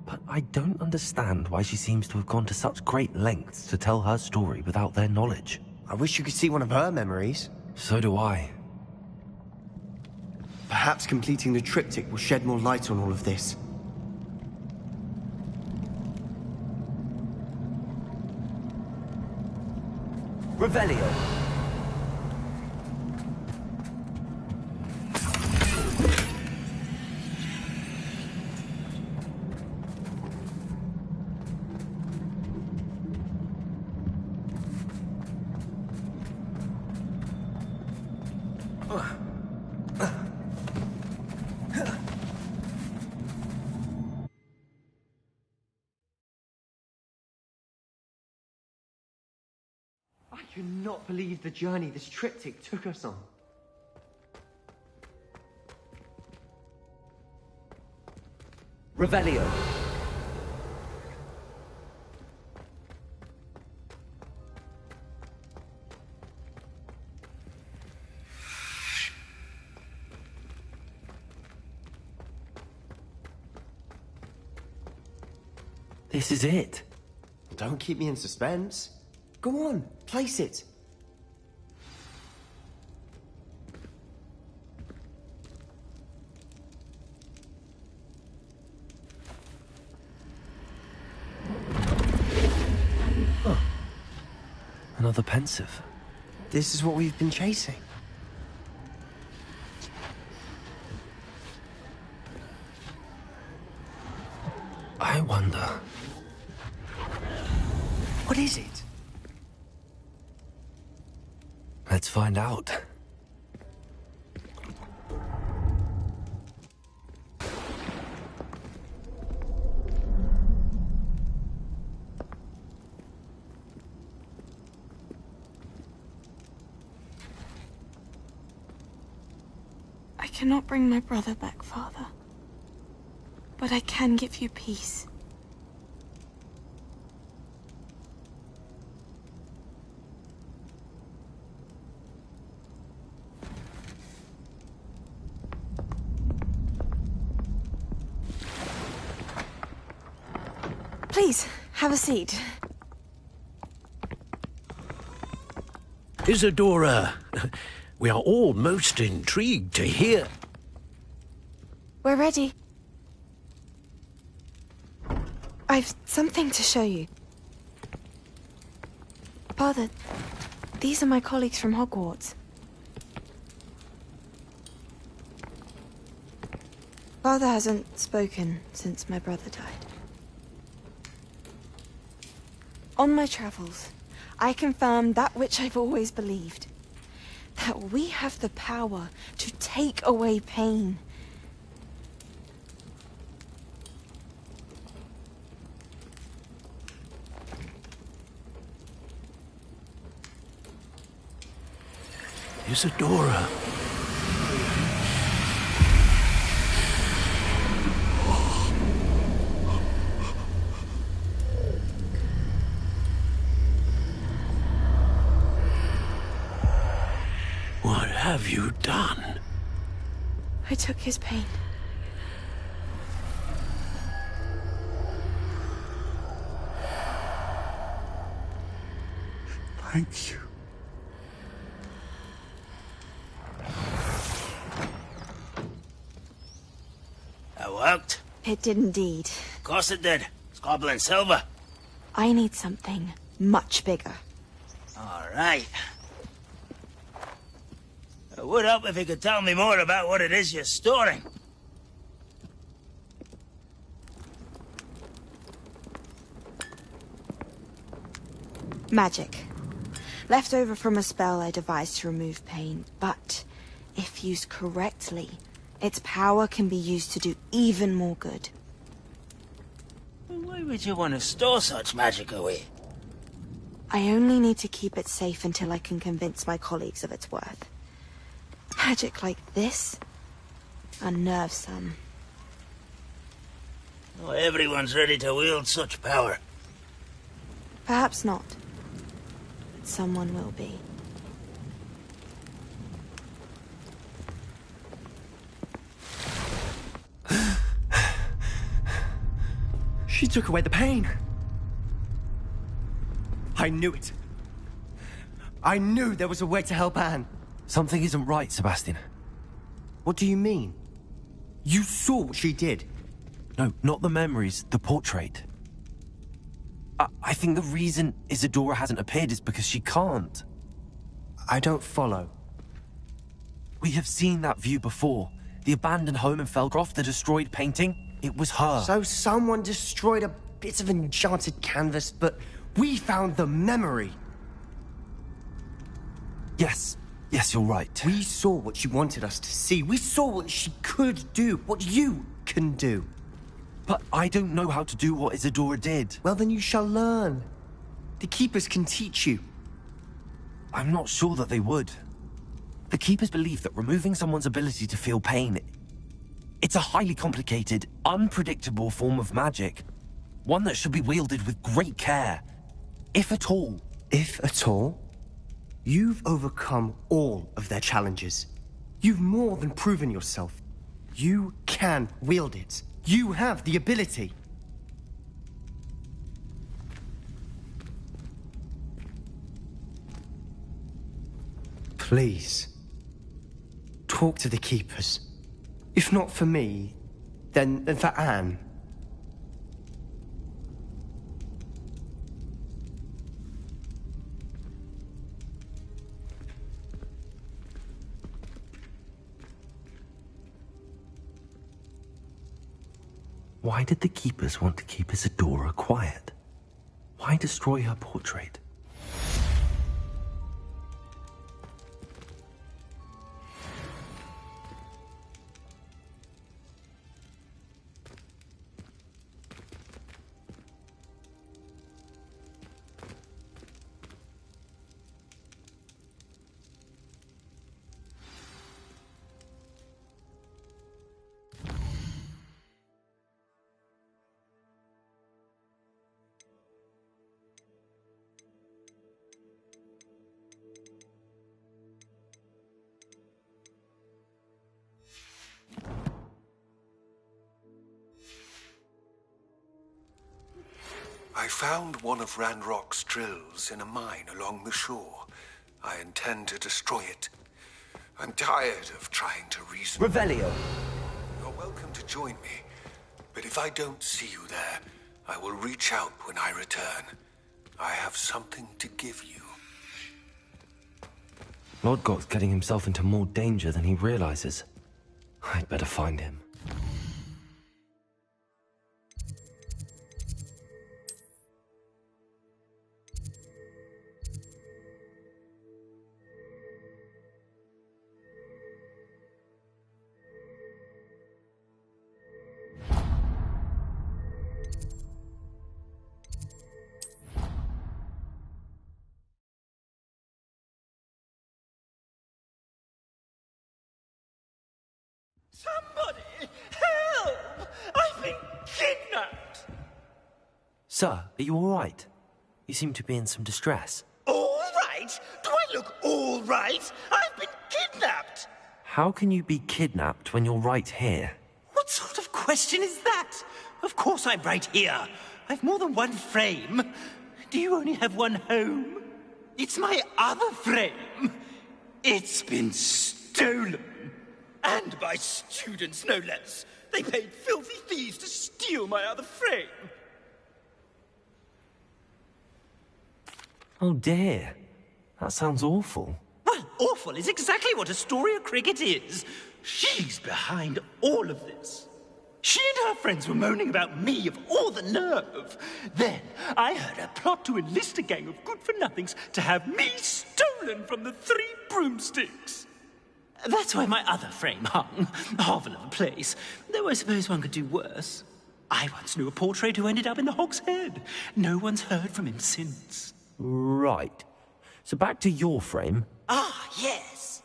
But I don't understand why she seems to have gone to such great lengths to tell her story without their knowledge. I wish you could see one of her memories. So do I. Perhaps completing the triptych will shed more light on all of this. Revelio. I cannot believe the journey this triptych took us on. Revelio. This is it. Don't keep me in suspense. Go on, place it. Another pensive. This is what we've been chasing. I wonder. What is it? Let's find out. cannot bring my brother back, Father. But I can give you peace. Please, have a seat. Isadora, we are all most intrigued to hear. We're ready. I've something to show you. Father, these are my colleagues from Hogwarts. Father hasn't spoken since my brother died. On my travels, I confirmed that which I've always believed. That we have the power to take away pain. Isadora. What have you done? I took his pain. Thank you. That worked? It did indeed. Of course it did. It's goblin silver. I need something much bigger. All right. It would help if you could tell me more about what it is you're storing. Magic. Left over from a spell I devised to remove pain, but if used correctly, its power can be used to do even more good. Why would you want to store such magic away? I only need to keep it safe until I can convince my colleagues of its worth. Magic like this unnerves some. Not everyone's ready to wield such power. Perhaps not. But someone will be. She took away the pain. I knew it. I knew there was a way to help Anne. Something isn't right, Sebastian. What do you mean? You saw what she did. No, not the memories, the portrait. I think the reason Isadora hasn't appeared is because she can't. I don't follow. We have seen that view before. The abandoned home in Felgroth, the destroyed painting. It was her. So someone destroyed a bit of enchanted canvas, but we found the memory. Yes. Yes, you're right. We saw what she wanted us to see. We saw what she could do, what you can do. But I don't know how to do what Isadora did. Well, then you shall learn. The Keepers can teach you. I'm not sure that they would. The Keepers believe that removing someone's ability to feel pain, it's a highly complicated, unpredictable form of magic. One that should be wielded with great care. If at all. If at all? You've overcome all of their challenges. You've more than proven yourself. You can wield it. You have the ability. Please, talk to the Keepers. If not for me, then for Anne. Why did the Keepers want to keep Isadora quiet? Why destroy her portrait? found one of Ranrock's drills in a mine along the shore. I intend to destroy it. I'm tired of trying to reason. Revelio. You're welcome to join me, but if I don't see you there, I will reach out when I return. I have something to give you. Lord Goth's getting himself into more danger than he realizes. I'd better find him. Somebody! Help! I've been kidnapped! Sir, are you all right? You seem to be in some distress. All right? Do I look all right? I've been kidnapped! How can you be kidnapped when you're right here? What sort of question is that? Of course I'm right here. I've more than one frame. Do you only have one home? It's my other frame. It's been stolen. And by students, no less. They paid filthy thieves to steal my other frame. Oh dear. That sounds awful. Well, awful is exactly what Astoria Cricket is. She's behind all of this. She and her friends were moaning about me of all the nerve. Then I heard her plot to enlist a gang of good-for-nothings to have me stolen from the Three Broomsticks. That's where my other frame hung. A hovel of a place. Though I suppose one could do worse. I once knew a portrait who ended up in the Hog's Head. No one's heard from him since. Right. So back to your frame. Ah, yes.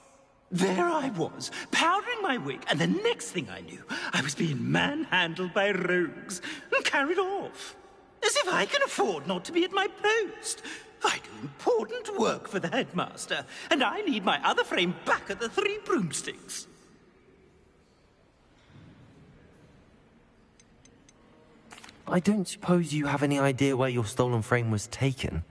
There I was, powdering my wig, and the next thing I knew, I was being manhandled by rogues and carried off. As if I can afford not to be at my post. I do important work for the headmaster, and I need my other frame back at the Three Broomsticks. I don't suppose you have any idea where your stolen frame was taken.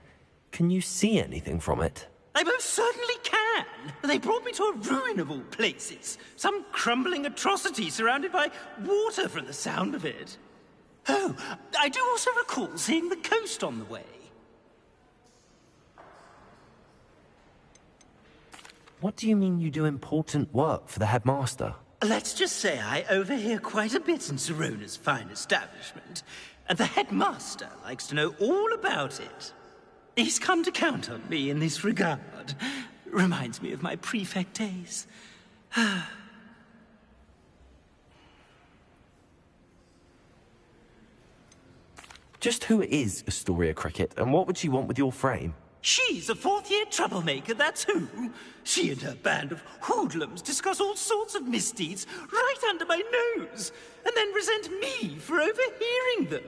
Can you see anything from it? I most certainly can. They brought me to a ruin of all places. Some crumbling atrocity surrounded by water from the sound of it. Oh, I do also recall seeing the coast on the way. What do you mean you do important work for the headmaster? Let's just say I overhear quite a bit in Serona's fine establishment, and the headmaster likes to know all about it. He's come to count on me in this regard. Reminds me of my prefect days. Just who is Astoria Cricket, and what would she want with your frame? She's a fourth-year troublemaker, that's who. She and her band of hoodlums discuss all sorts of misdeeds right under my nose, and then resent me for overhearing them.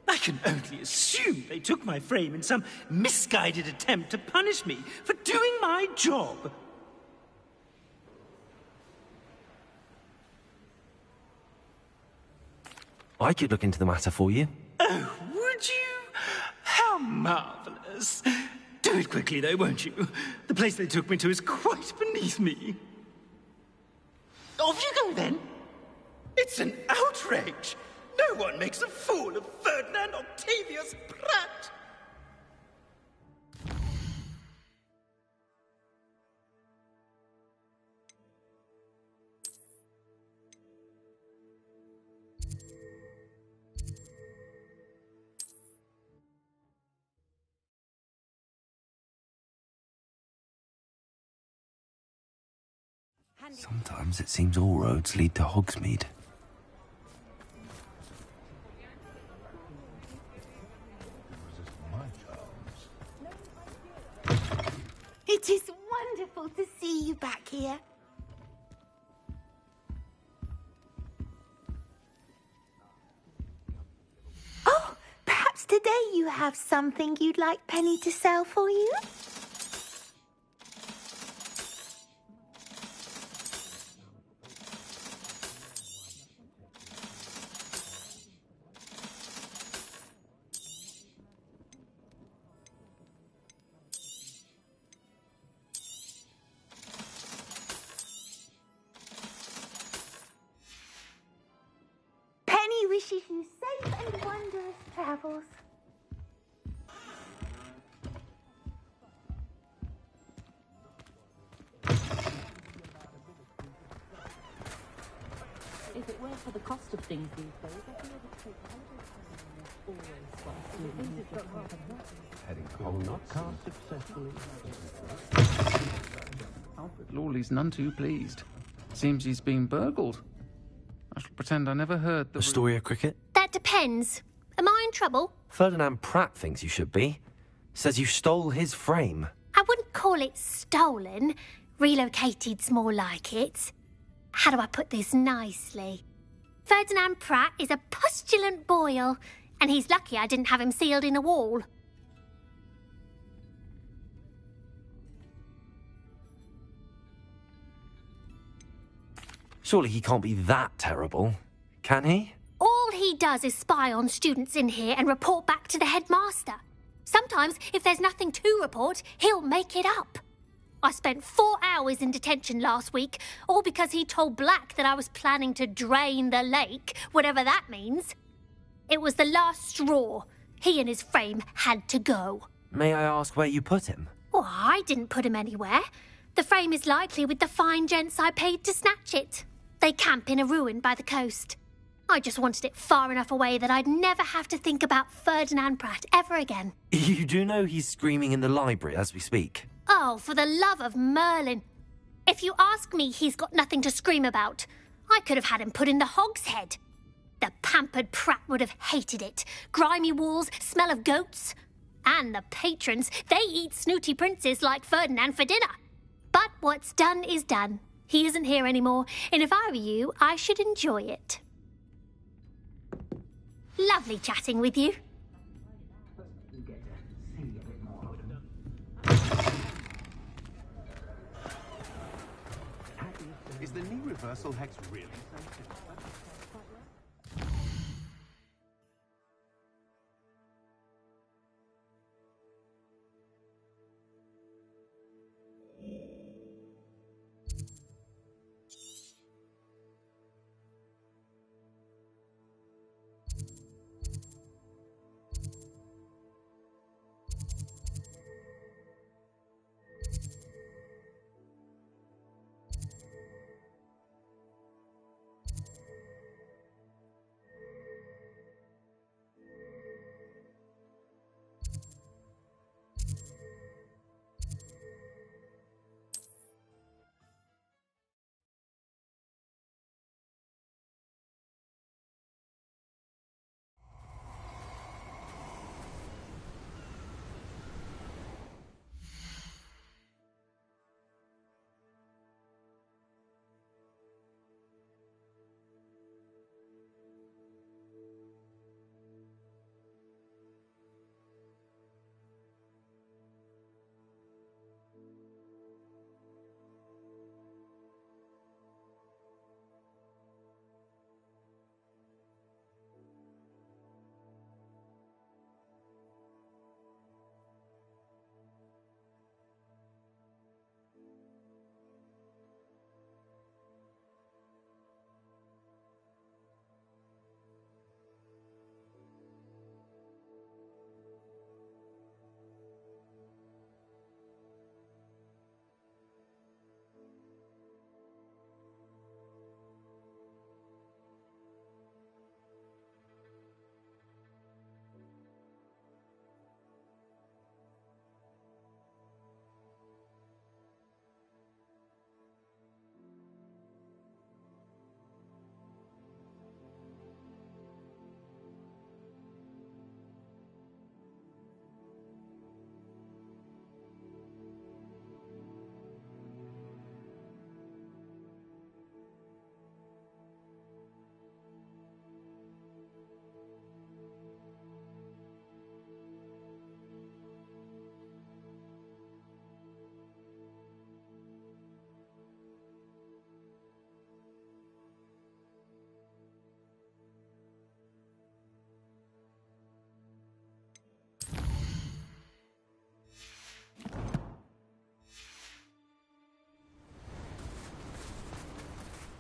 I can only assume they took my frame in some misguided attempt to punish me for doing my job. I could look into the matter for you. Oh, would you? How marvelous. Do it quickly, though, won't you? The place they took me to is quite beneath me. Off you go, then. It's an outrage. No one makes a fool of Ferdinand Octavius Pratt. Sometimes it seems all roads lead to Hogsmeade. It is wonderful to see you back here. Oh, perhaps today you have something you'd like Penny to sell for you? wishes you safe and wondrous travels. If it weren't for the cost of things these days, I'd be able to take holiday time Heading always not cast successfully. Alfred Lawley's none too pleased. Seems he's been burgled. I shall pretend I never heard the... Astoria Cricket? That depends. Am I in trouble? Ferdinand Pratt thinks you should be. Says you stole his frame. I wouldn't call it stolen. Relocated's more like it. How do I put this nicely? Ferdinand Pratt is a postulant boil, and he's lucky I didn't have him sealed in a wall. Surely he can't be that terrible, can he? All he does is spy on students in here and report back to the headmaster. Sometimes, if there's nothing to report, he'll make it up. I spent 4 hours in detention last week, all because he told Black that I was planning to drain the lake, whatever that means. It was the last straw. He and his frame had to go. May I ask where you put him? Well, I didn't put him anywhere. The frame is likely with the fine gents I paid to snatch it. They camp in a ruin by the coast. I just wanted it far enough away that I'd never have to think about Ferdinand Pratt ever again. You do know he's screaming in the library as we speak. Oh, for the love of Merlin. If you ask me, he's got nothing to scream about. I could have had him put in the hogshead. The pampered Pratt would have hated it. Grimy walls, smell of goats. And the patrons, they eat snooty princes like Ferdinand for dinner. But what's done is done. He isn't here anymore, and if I were you, I should enjoy it. Lovely chatting with you. Is the knee reversal hex really?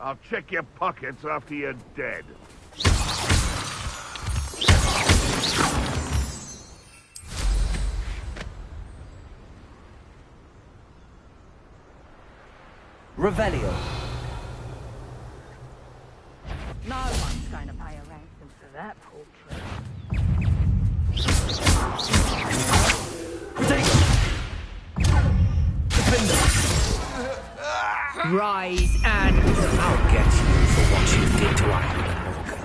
I'll check your pockets after you're dead. Revelio. No one's going to pay a ransom for that portrait. Rise and... I'll get you for what you did to Iona Morgan.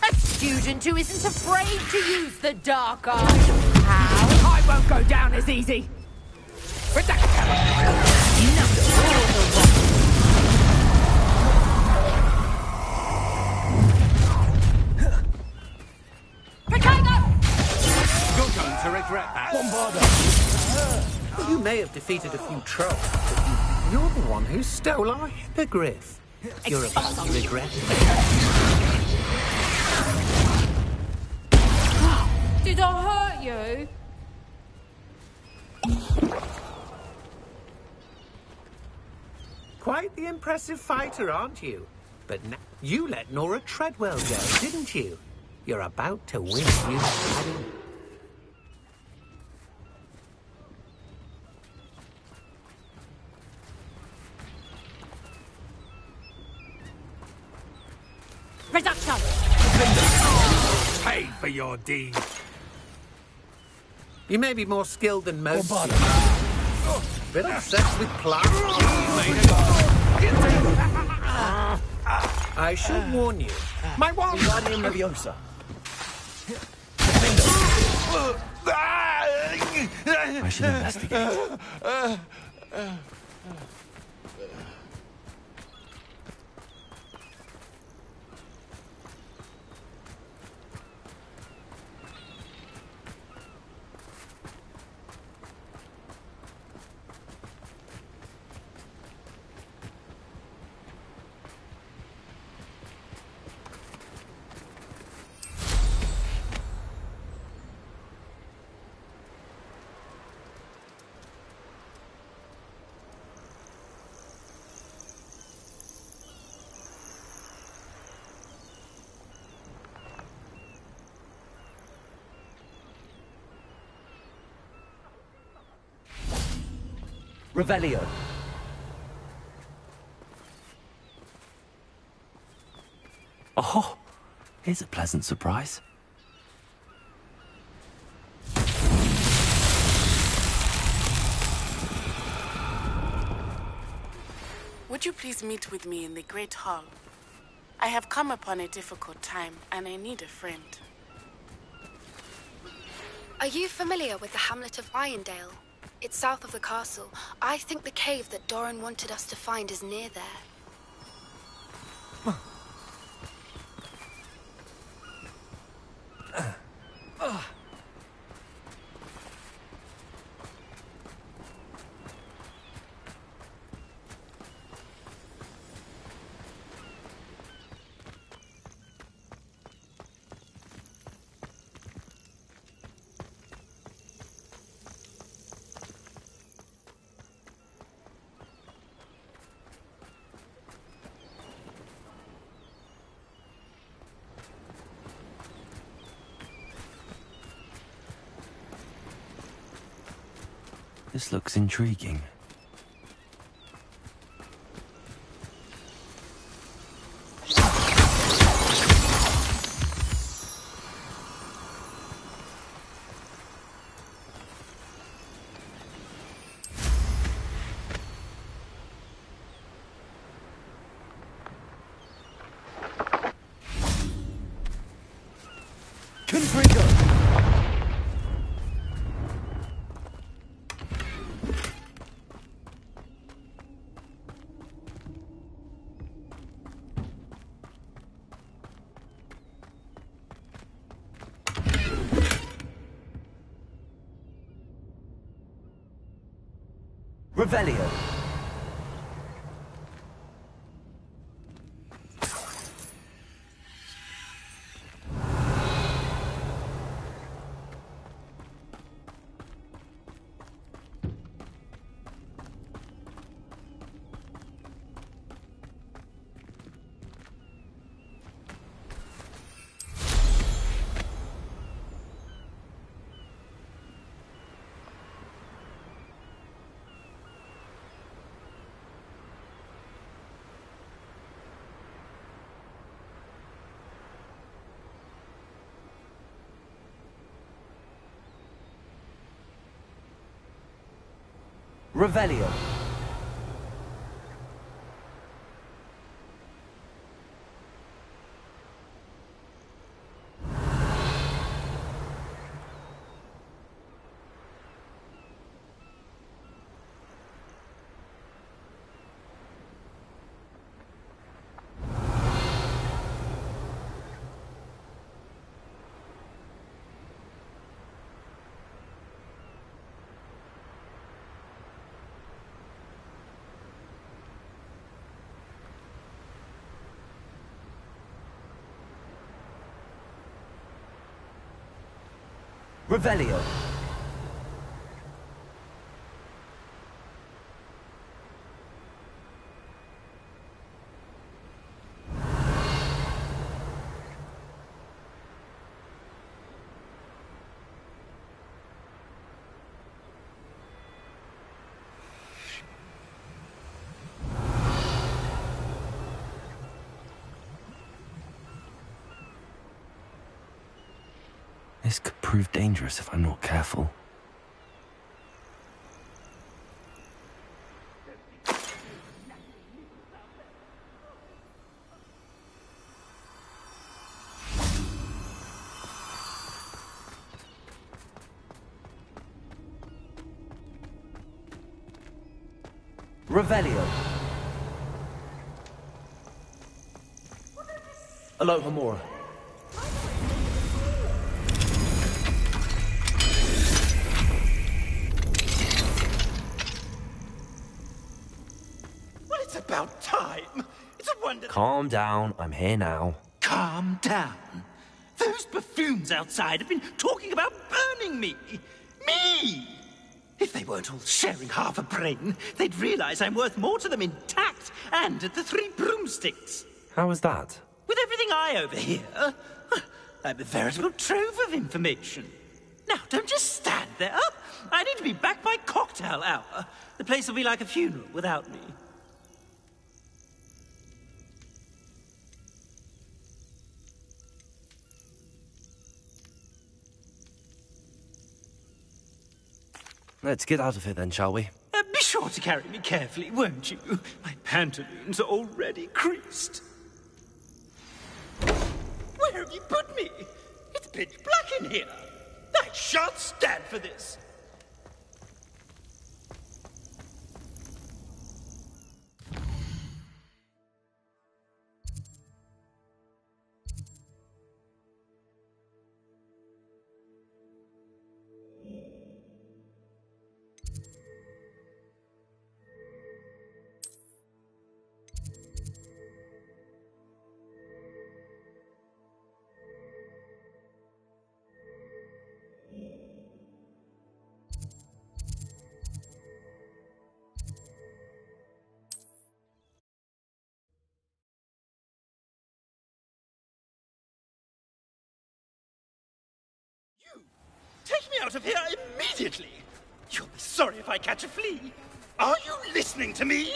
A student who isn't afraid to use the dark art. How? I won't go down as easy. You're going to regret that. You may have defeated a few trolls, but you're the one who stole our hippogriff. You're about to regret it. Did I hurt you? Quite the impressive fighter, aren't you? But now you let Nora Treadwell go, didn't you? You're about to win a new title. Reduction! Pay for your deed. You may be more skilled than most. Bit obsessed with plants. I should warn you. My wand! Wingardium Leviosa. I should investigate. Revelio. Oh, here's a pleasant surprise. Would you please meet with me in the Great Hall? I have come upon a difficult time, and I need a friend. Are you familiar with the hamlet of Irondale? It's south of the castle. I think the cave that Doran wanted us to find is near there. This looks intriguing. Revelio. Revelio. Revelio. This could prove dangerous if I'm not careful. Revelio. Hello, Hamura. Well, it's about time. It's a wonder... Calm down, I'm here now. Calm down. Those buffoons outside have been talking about burning me. Me! If they weren't all sharing half a brain, they'd realize I'm worth more to them intact and at the 3 broomsticks. How was that? With everything I overhear, I'm a veritable trove of information. Now, don't just stand there. I need to be back by cocktail hour. The place will be like a funeral without me. Let's get out of here then, shall we? Be sure to carry me carefully, won't you? My pantaloons are already creased. Where have you put me? It's pitch black in here. I shan't stand for this. Take me out of here immediately! You'll be sorry if I catch a flea. Are you listening to me?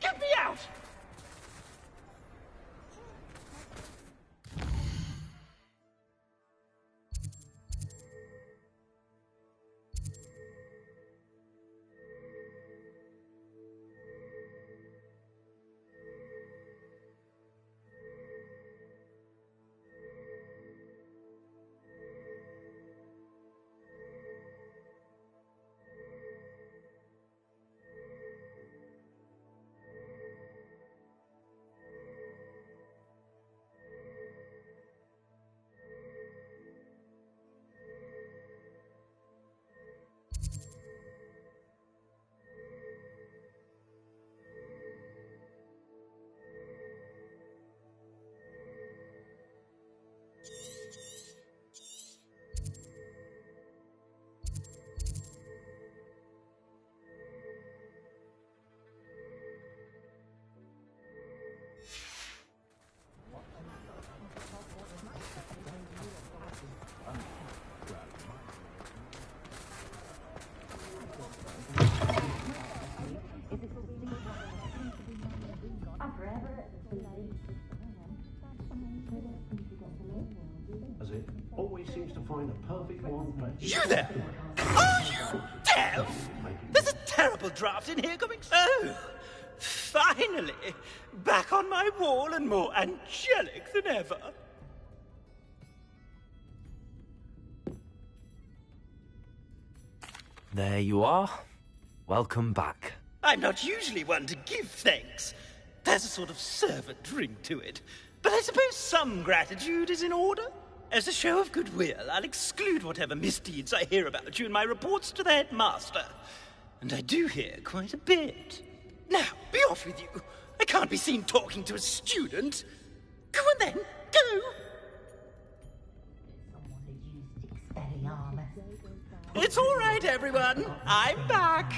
Get me out! As it always seems to find a perfect one. You there! Are you deaf? There's a terrible draft in here coming. Oh, finally! Back on my wall and more angelic than ever. There you are. Welcome back. I'm not usually one to give thanks. There's a sort of servant ring to it. But I suppose some gratitude is in order. As a show of goodwill, I'll exclude whatever misdeeds I hear about you in my reports to the headmaster. And I do hear quite a bit. Now, be off with you. I can't be seen talking to a student. Go on then, go! It's all right, everyone. I'm back.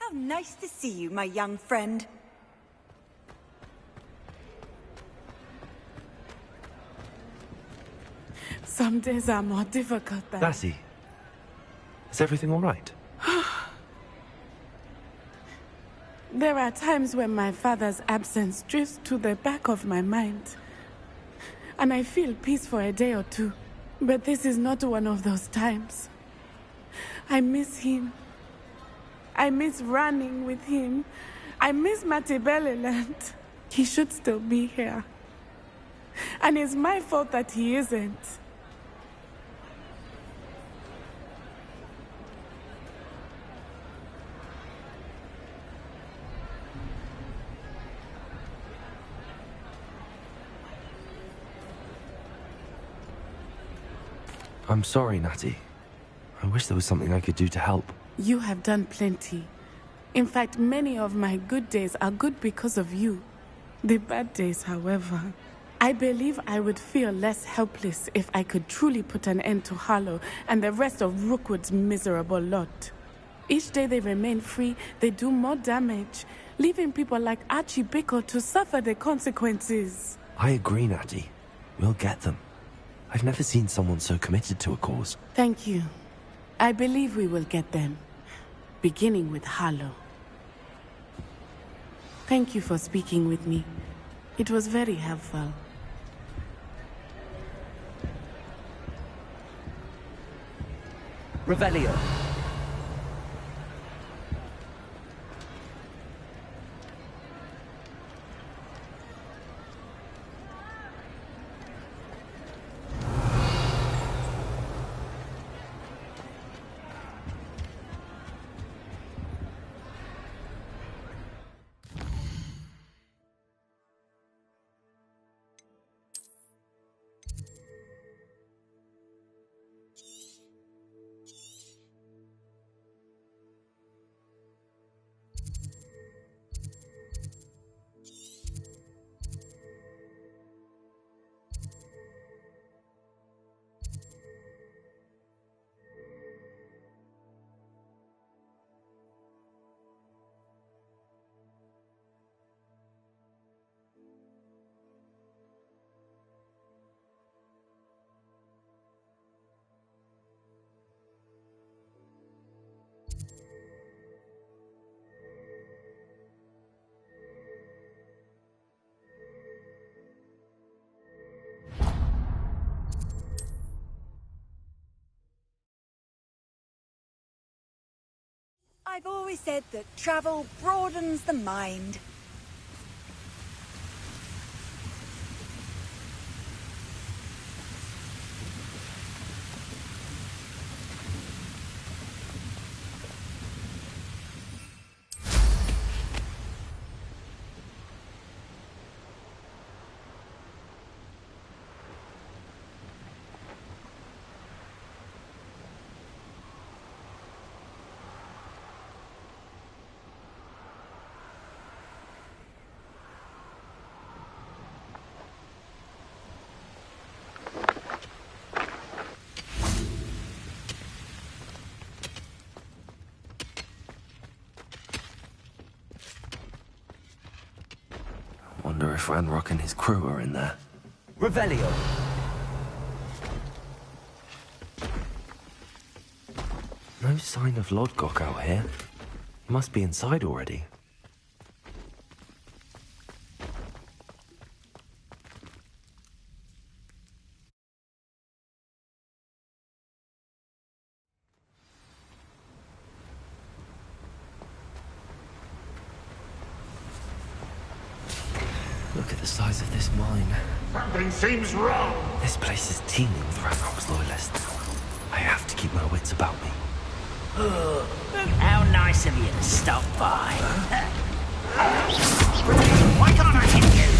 How nice to see you, my young friend. Some days are more difficult than... Lassie, is everything all right? There are times when my father's absence drifts to the back of my mind. And I feel peace for a day or two. But this is not one of those times. I miss him. I miss running with him. I miss Matibeleland. He should still be here. And it's my fault that he isn't. I'm sorry, Natty. I wish there was something I could do to help. You have done plenty. In fact, many of my good days are good because of you. The bad days, however, I believe I would feel less helpless if I could truly put an end to Harlow and the rest of Rookwood's miserable lot. Each day they remain free, they do more damage, leaving people like Archie Bickle to suffer the consequences. I agree, Natty. We'll get them. I've never seen someone so committed to a cause. Thank you. I believe we will get them, beginning with Harlow. Thank you for speaking with me. It was very helpful. Revelio. I've always said that travel broadens the mind. wonder if Ranrock and his crew are in there. Revelio. No sign of Lodgok out here. He must be inside already. Look at the size of this mine. Something seems wrong. This place is teeming with Ranrock's loyalists. I have to keep my wits about me. How nice of you to stop by. Why can't I hit you?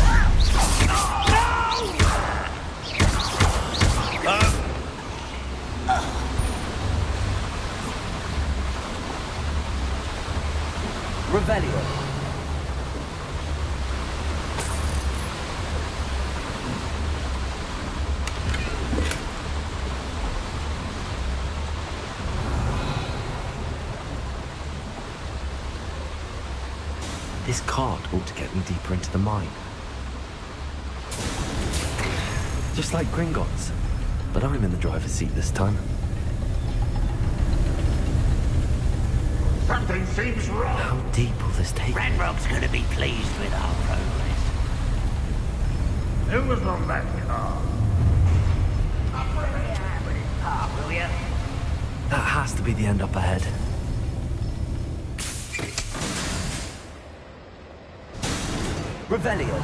Revelio. This cart ought to get me deeper into the mine. Just like Gringotts, but I'm in the driver's seat this time. Something seems wrong. How deep will this take? Ranrock's gonna be pleased with our progress. Who was on that car? Up where they are with his park, will you? That has to be the end up ahead. Revelio.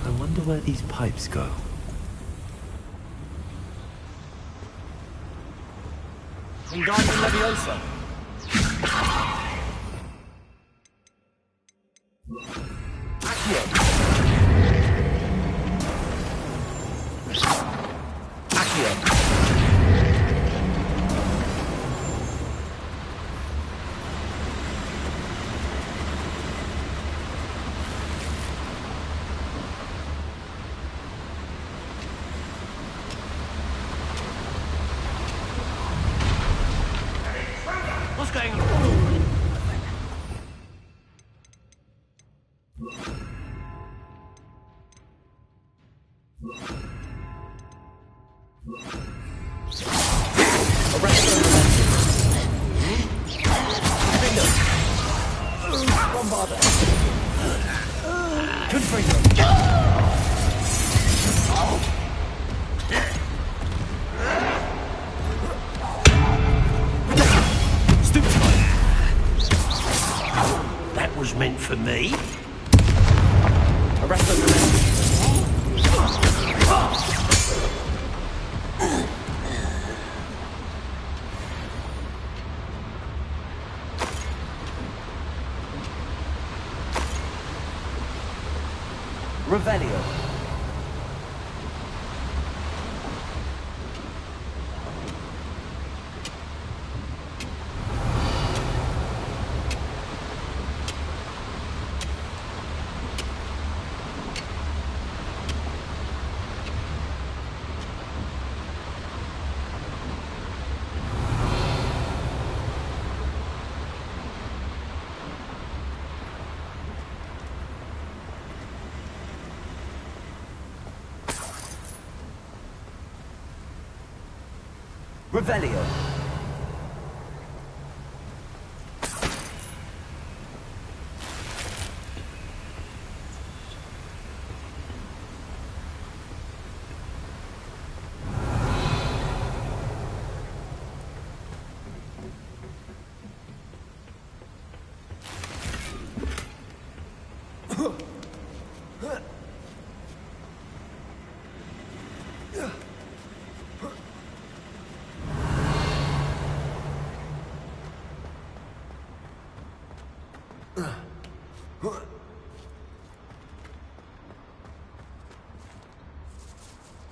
I wonder where these pipes go. Wingardium Leviosa. Accio. Accio. What's going on? That was meant for me. Revelio. Revelio.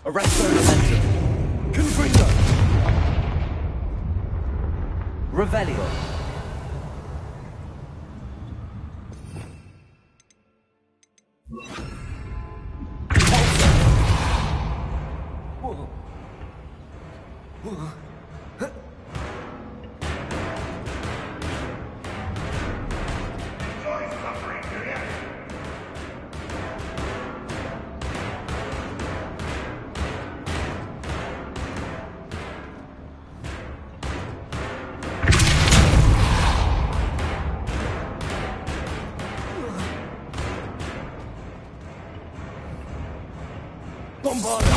Arresto momentum. Confringo. Revelio. Bombarda.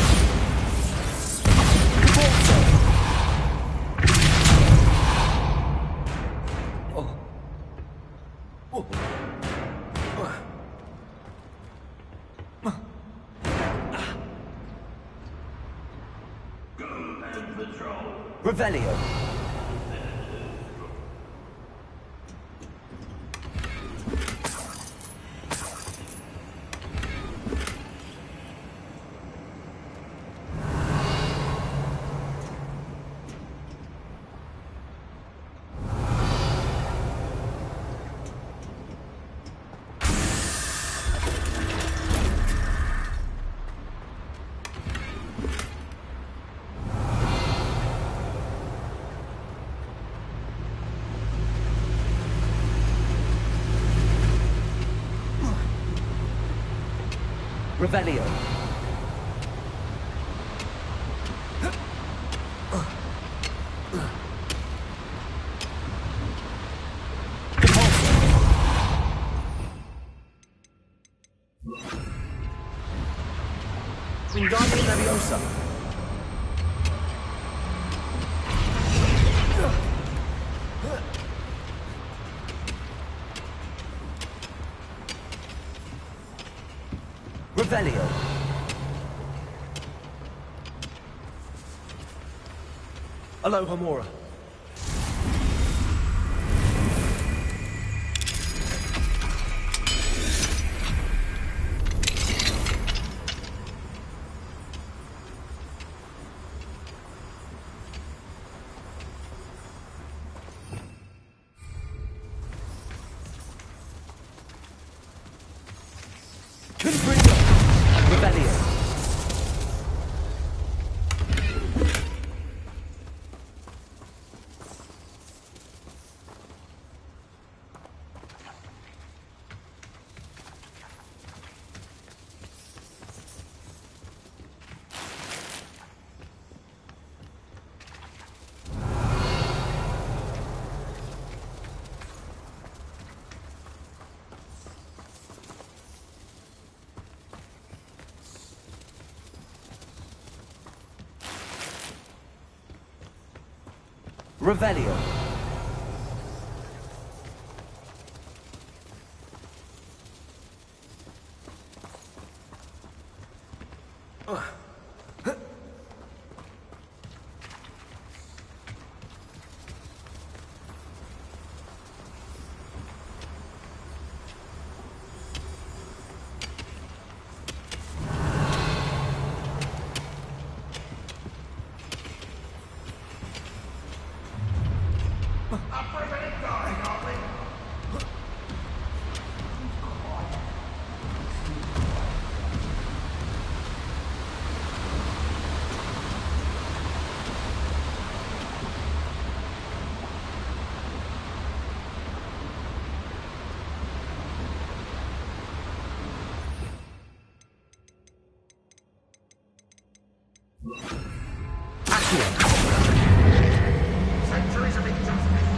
Revelio. Revelio. Wingardium Leviosa. Revelio. Aloha Mora. Confringo. Revelio. Revelio. Centuries of injustice.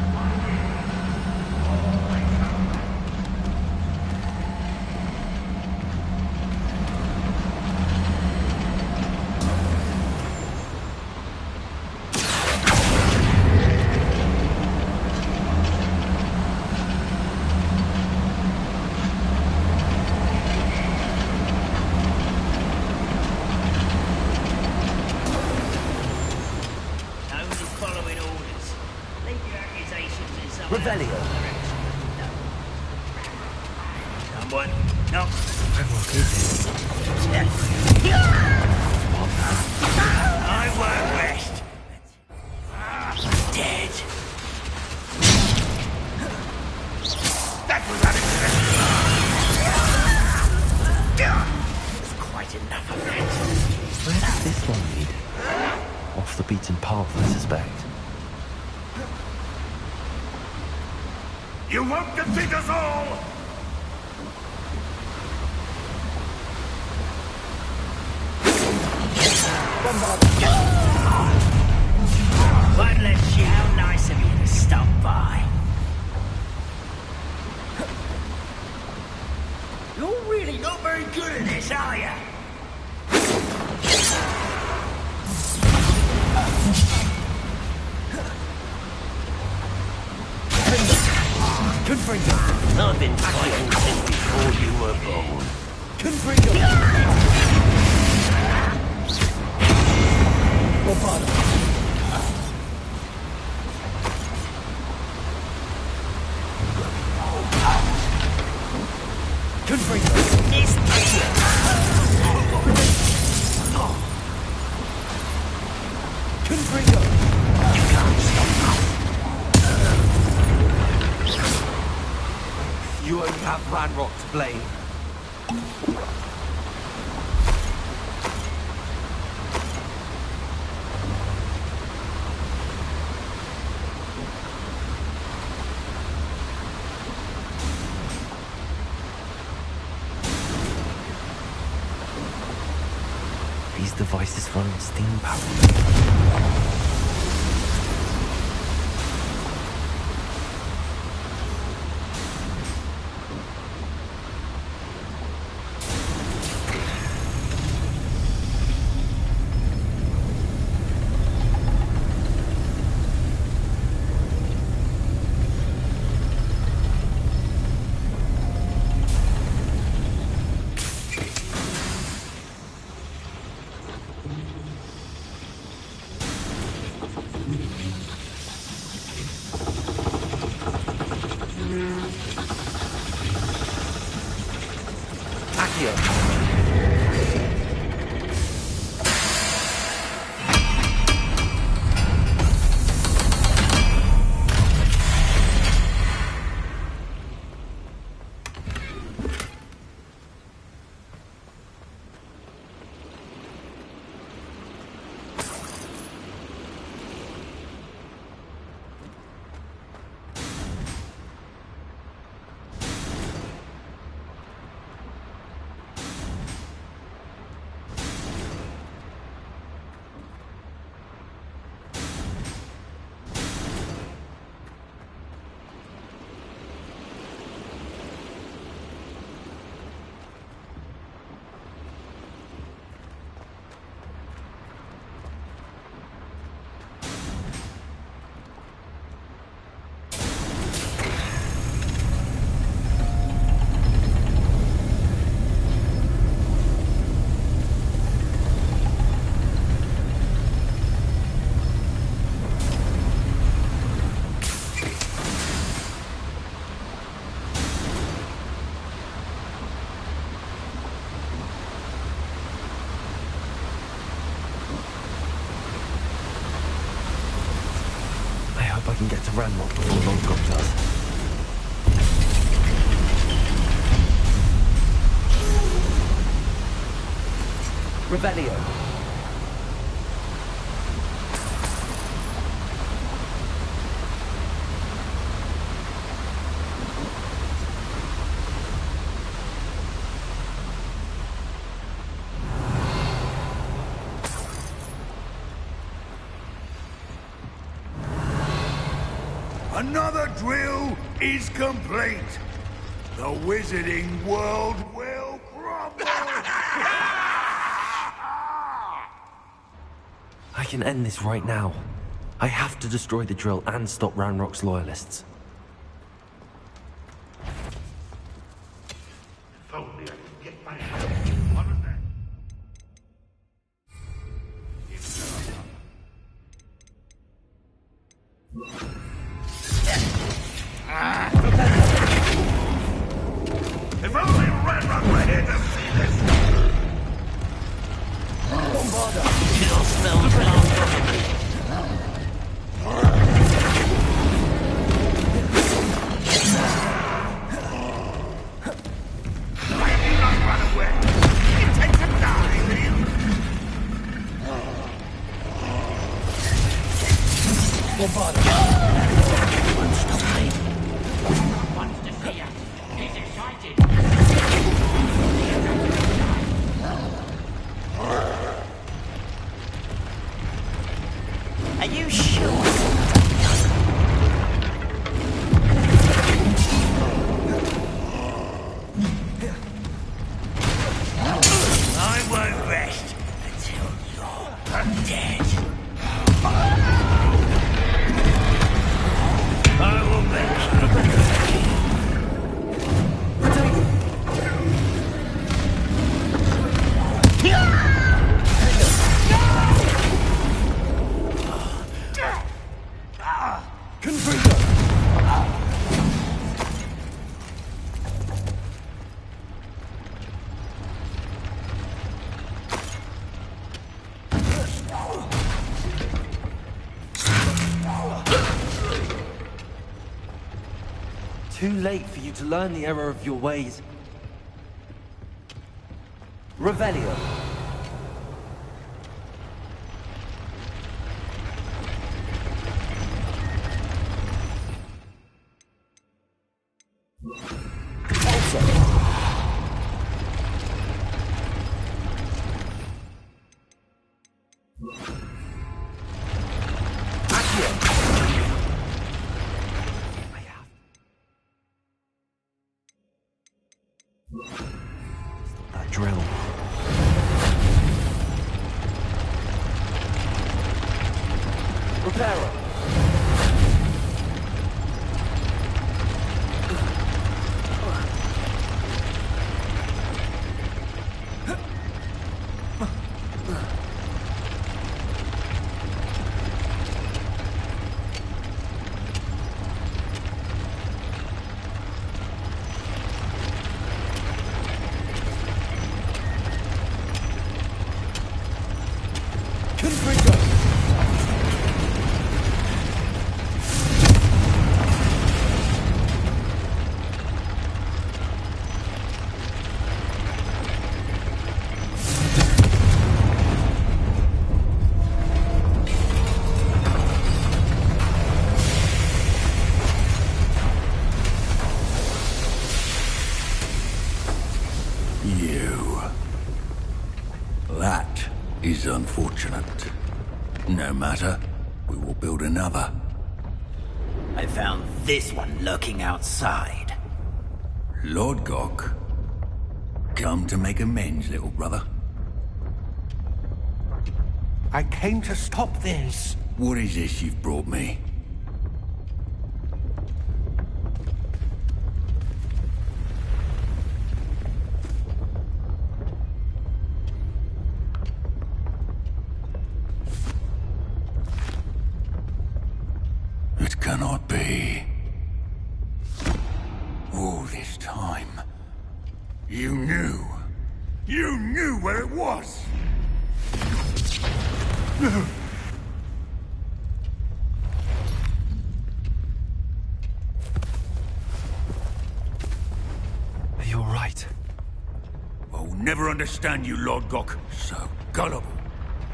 Revelio. Someone? No. I will keep it. I won't rest. Dead. That was unexpected. There's quite enough of that. Where does this one lead? Off the beaten path, I suspect. You won't defeat us all! Won't let you. How nice of you to stop by. You're really not very good at this, are you? Confringo. I've been fighting since before you were born. Confringo. Bravado. Confringo. This thing. Confringo. You can't stop us. You only have Ranrock to blame. These devices run on steam power. I can get to Ranrock before Lodgok does. Revelio. Another drill is complete. The wizarding world will crumble. I can end this right now. I have to destroy the drill and stop Ranrock's loyalists. If only I could get my hands on one of them. If only Ranrock were here to see this! Bombarda! Are you sure? I won't rest until you're dead. I will make Too late for you to learn the error of your ways. Revelio. That drill. Reparo. That is unfortunate. No matter, we will build another. I found this one lurking outside. Lord Gok, come to make amends, little brother. I came to stop this. What is this you've brought me? It cannot be. All this time, you knew. You knew where it was! You're right. I'll never understand you, Lord Gok. So gullible.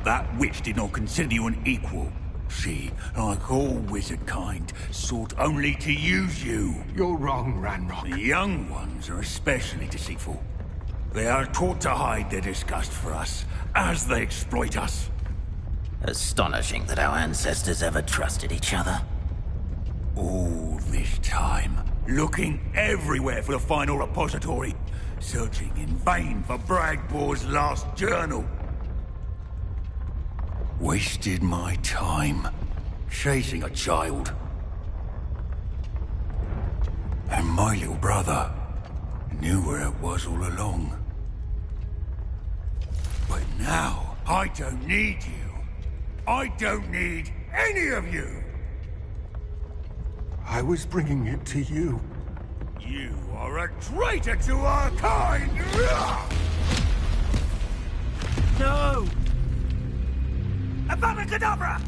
That witch did not consider you an equal. She, like all wizard kind, sought only to use you. You're wrong, Ranrock. The young ones are especially deceitful. They are taught to hide their disgust for us, as they exploit us. Astonishing that our ancestors ever trusted each other. All this time, looking everywhere for the final repository, searching in vain for Bragbor's last journal. Wasted my time, chasing a child. And my little brother knew where it was all along. But now, I don't need you. I don't need any of you. I was bringing it to you. You are a traitor to our kind! No! Abracadabra!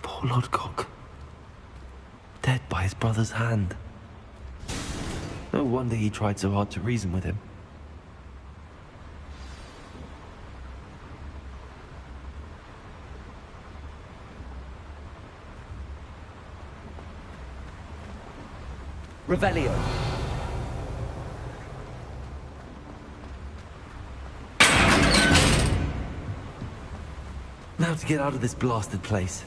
Poor Lodgok. Dead by his brother's hand. No wonder he tried so hard to reason with him. Revelio. Now to get out of this blasted place.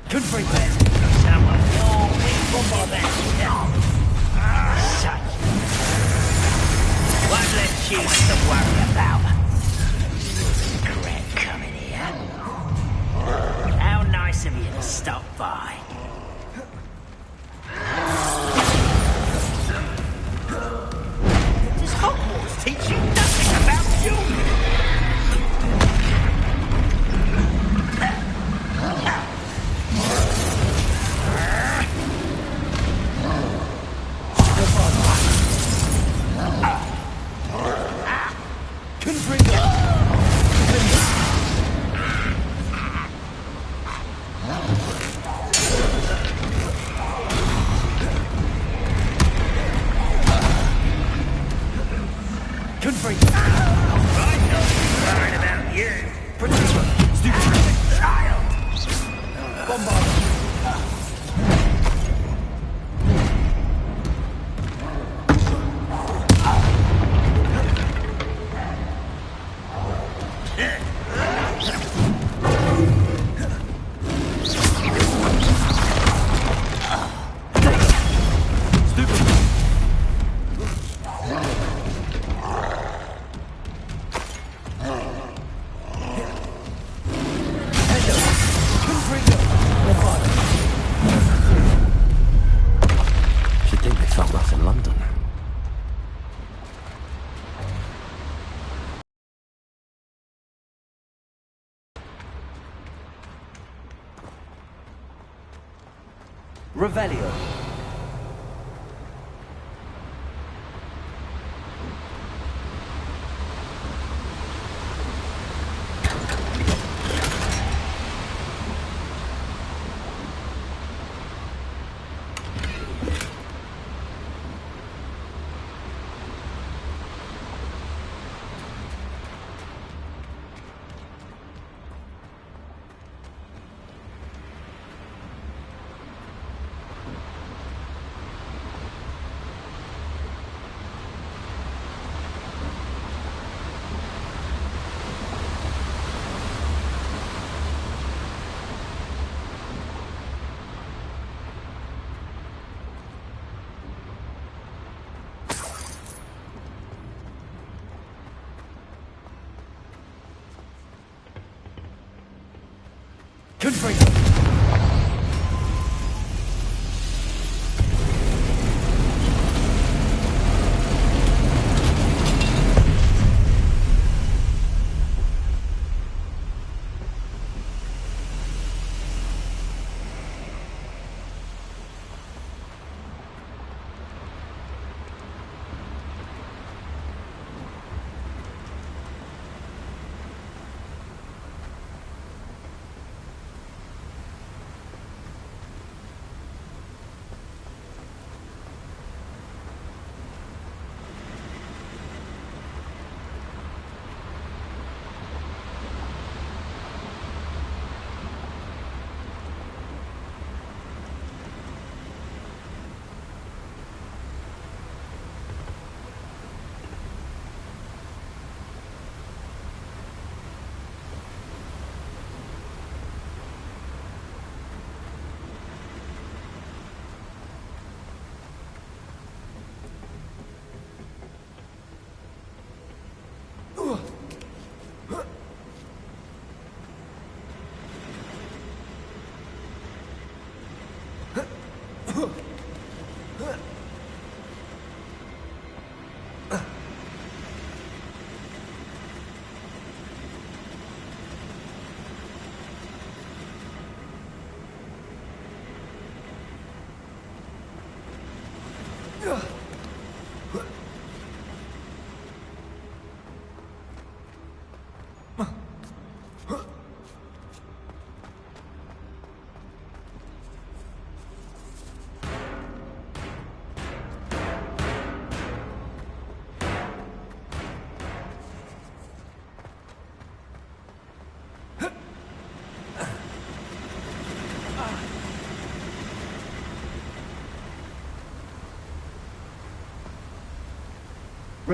Confringo. Someone more for that. Such. One less chief to worry about. Regret coming here. How nice of you to stop by. Does Hogwarts teach you nothing about children? Revelio. Confringo.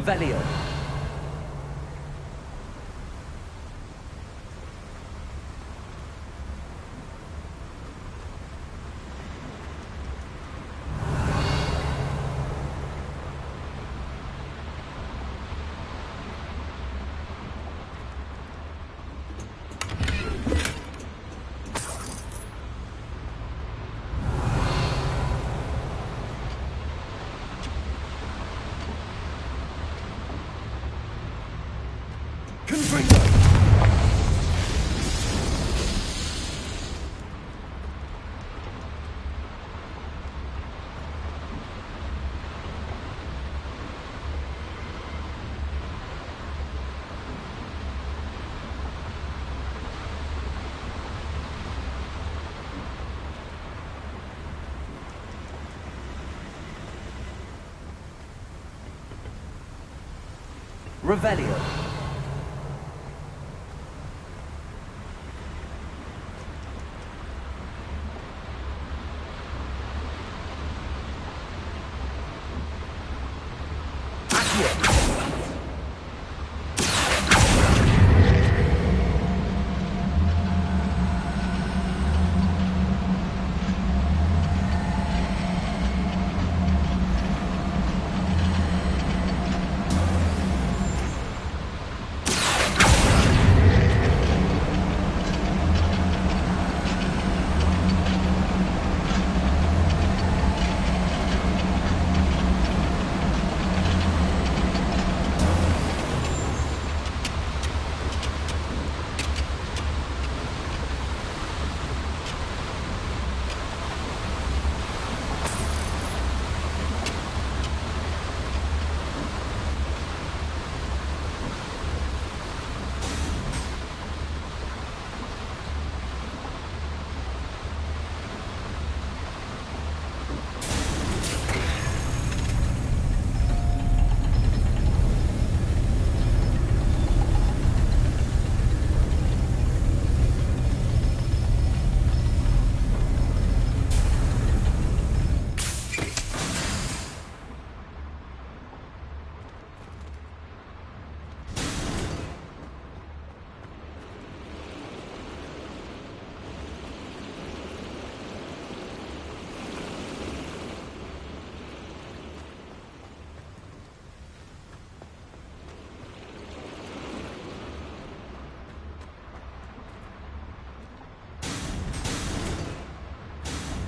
Revelio. Revelio.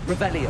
Revelio.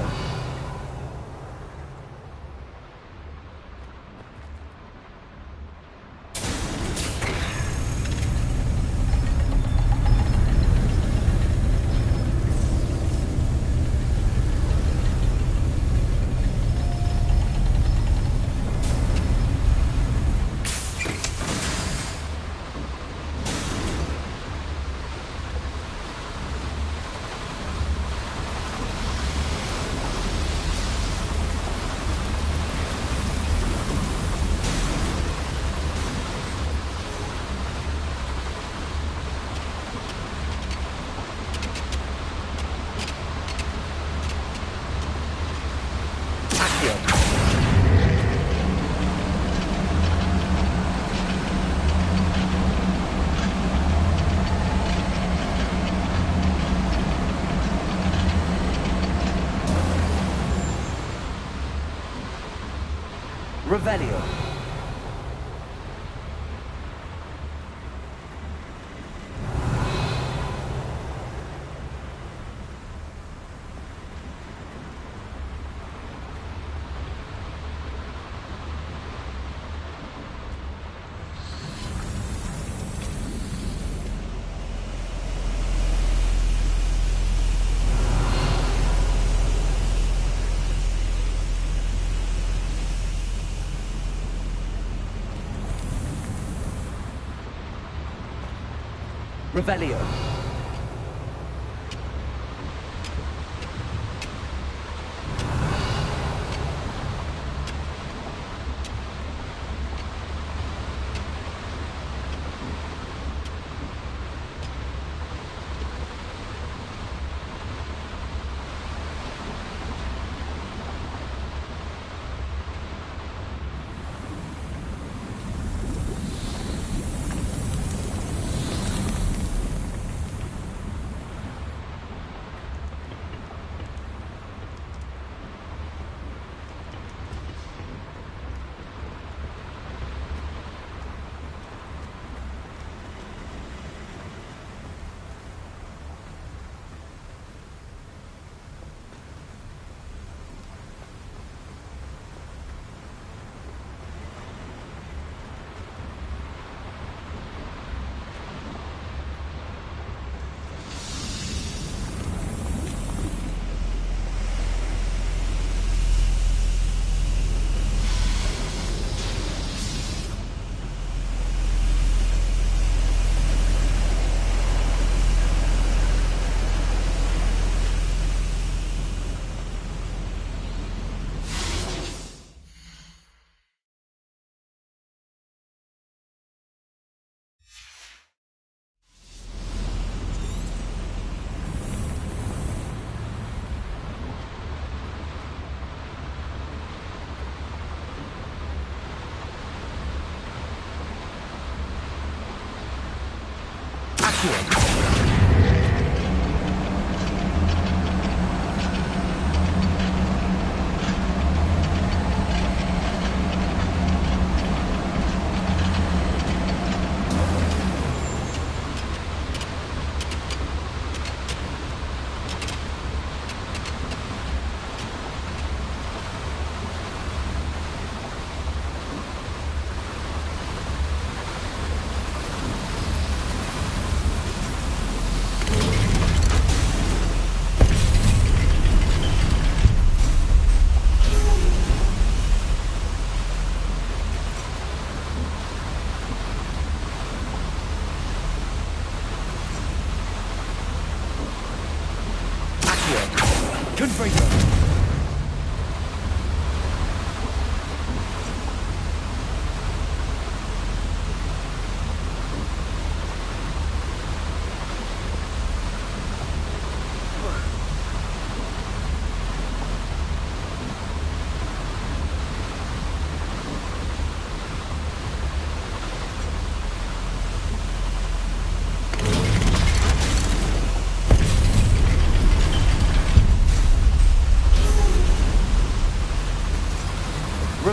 Revelio. Revelio.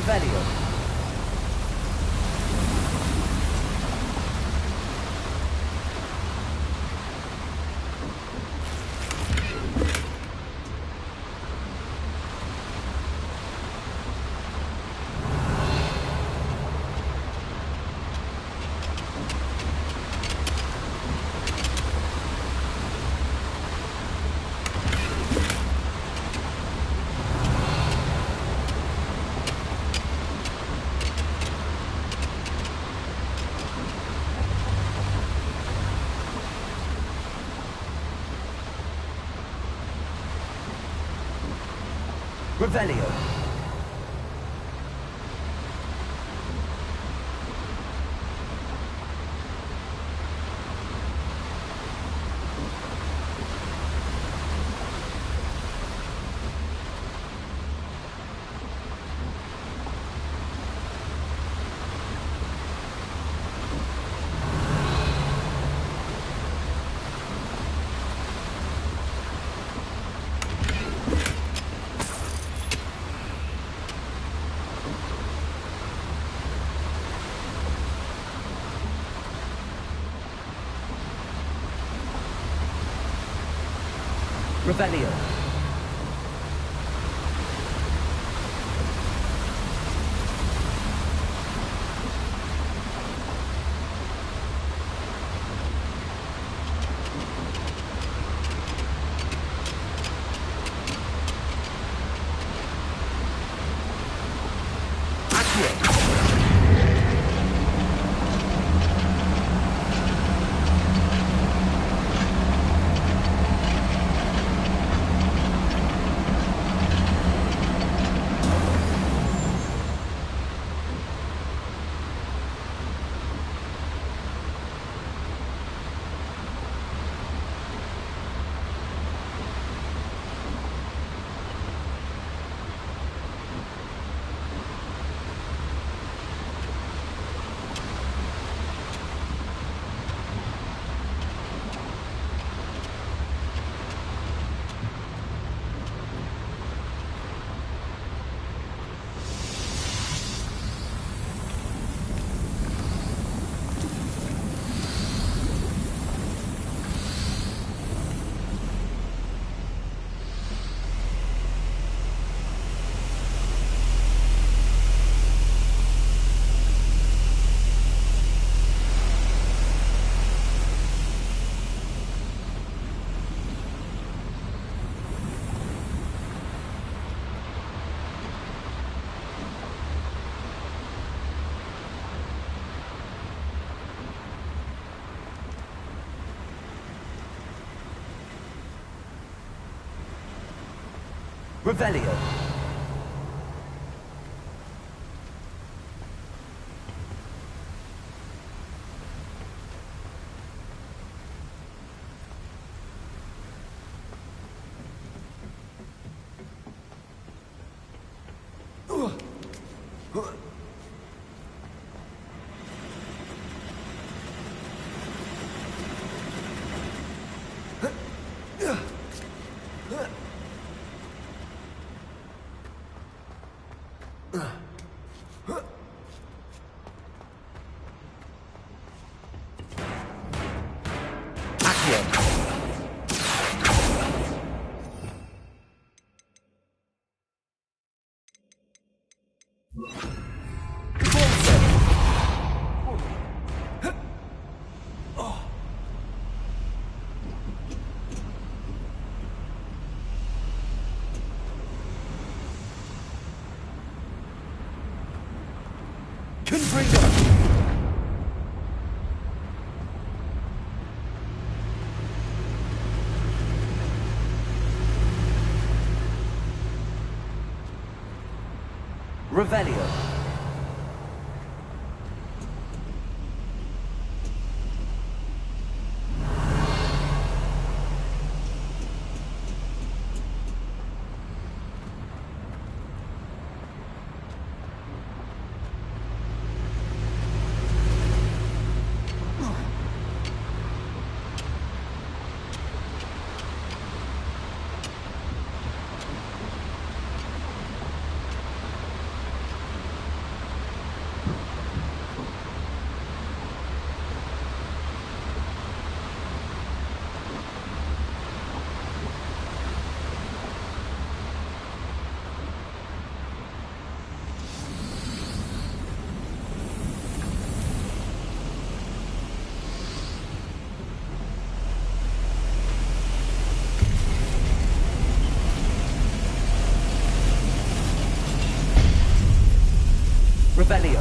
Revelio. Revelio. Revelio. Revelio. Revelio. Revelio.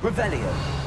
Revelio.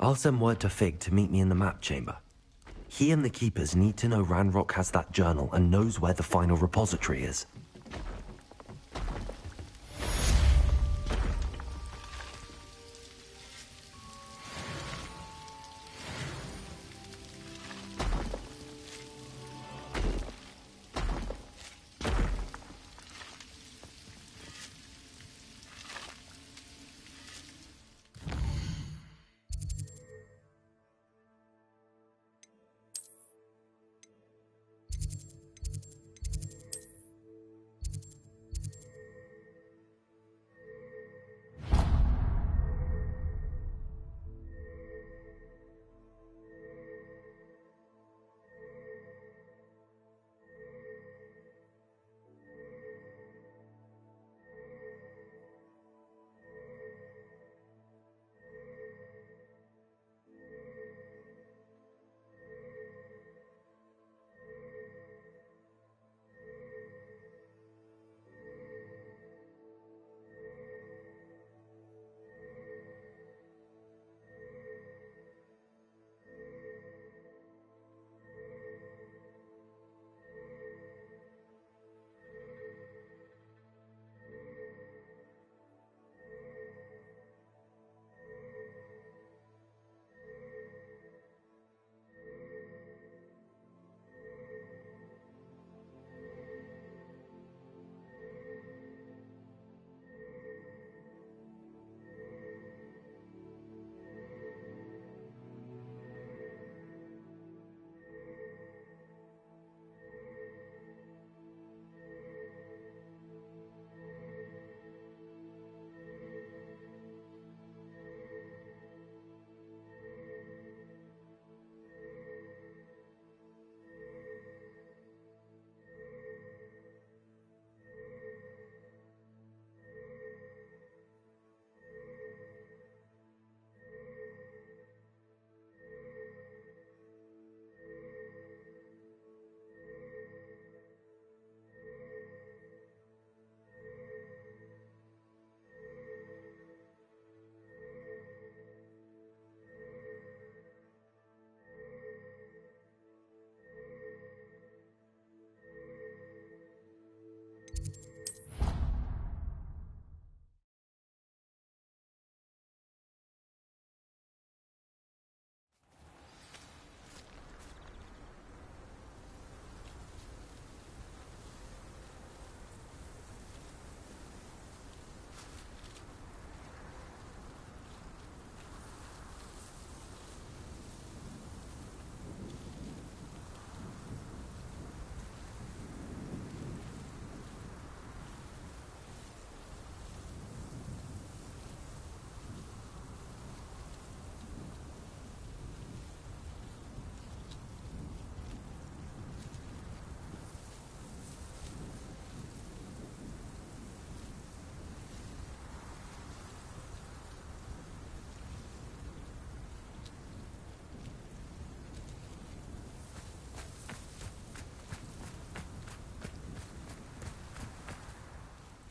I'll send word to Fig to meet me in the map chamber. He and the Keepers need to know Ranrock has that journal and knows where the final repository is.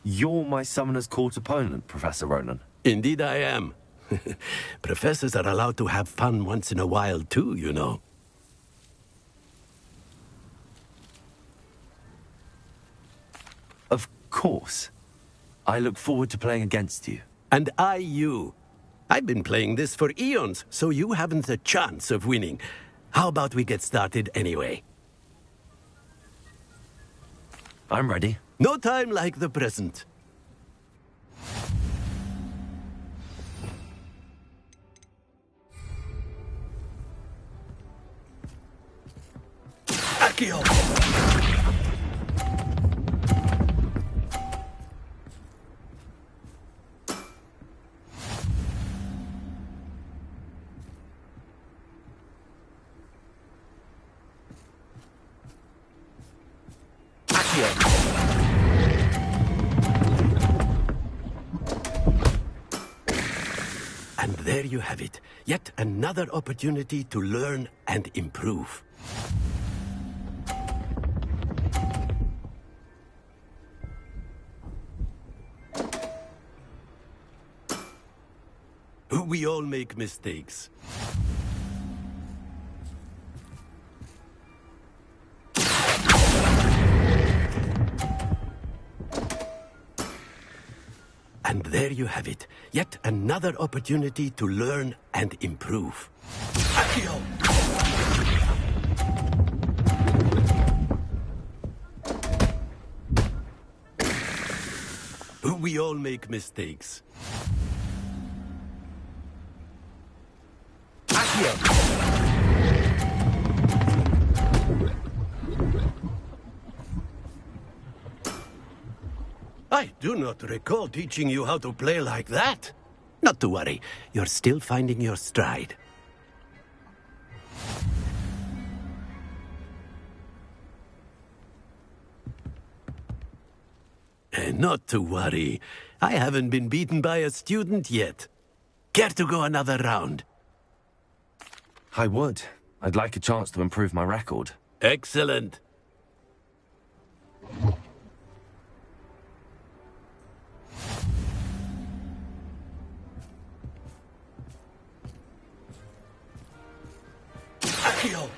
You're my Summoner's Court opponent, Professor Ronan. Indeed I am. Professors are allowed to have fun once in a while too, you know. Of course. I look forward to playing against you. And I you. I've been playing this for eons, so you haven't a chance of winning. How about we get started anyway? I'm ready. No time like the present. Accio! And there you have it. Yet another opportunity to learn and improve. We all make mistakes. And there you have it. Yet another opportunity to learn and improve. Accio! We all make mistakes. I do not recall teaching you how to play like that. Not to worry, you're still finding your stride. Not to worry, I haven't been beaten by a student yet. Care to go another round? I would. I'd like a chance to improve my record. Excellent. Accio!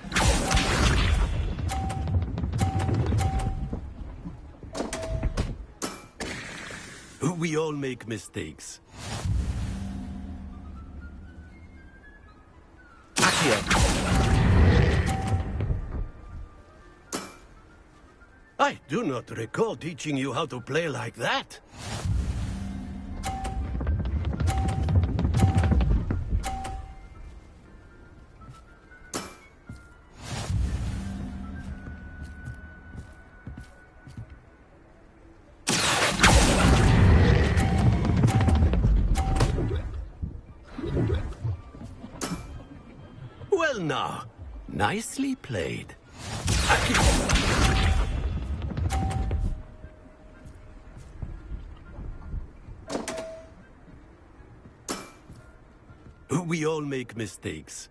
We all make mistakes. I do not recall teaching you how to play like that. Well now, nicely played. We all make mistakes.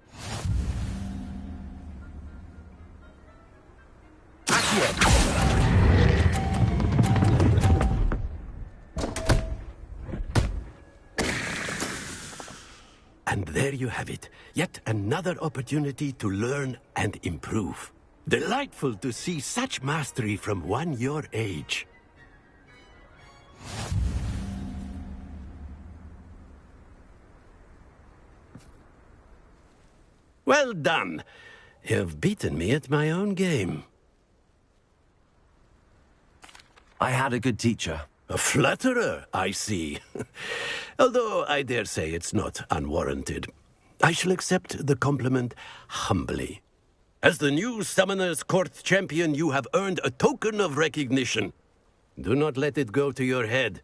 And there you have it. Yet another opportunity to learn and improve. Delightful to see such mastery from one your age. Well done. You've beaten me at my own game. I had a good teacher. A flatterer, I see. Although I dare say it's not unwarranted. I shall accept the compliment humbly. As the new Summoner's Court champion, you have earned a token of recognition. Do not let it go to your head.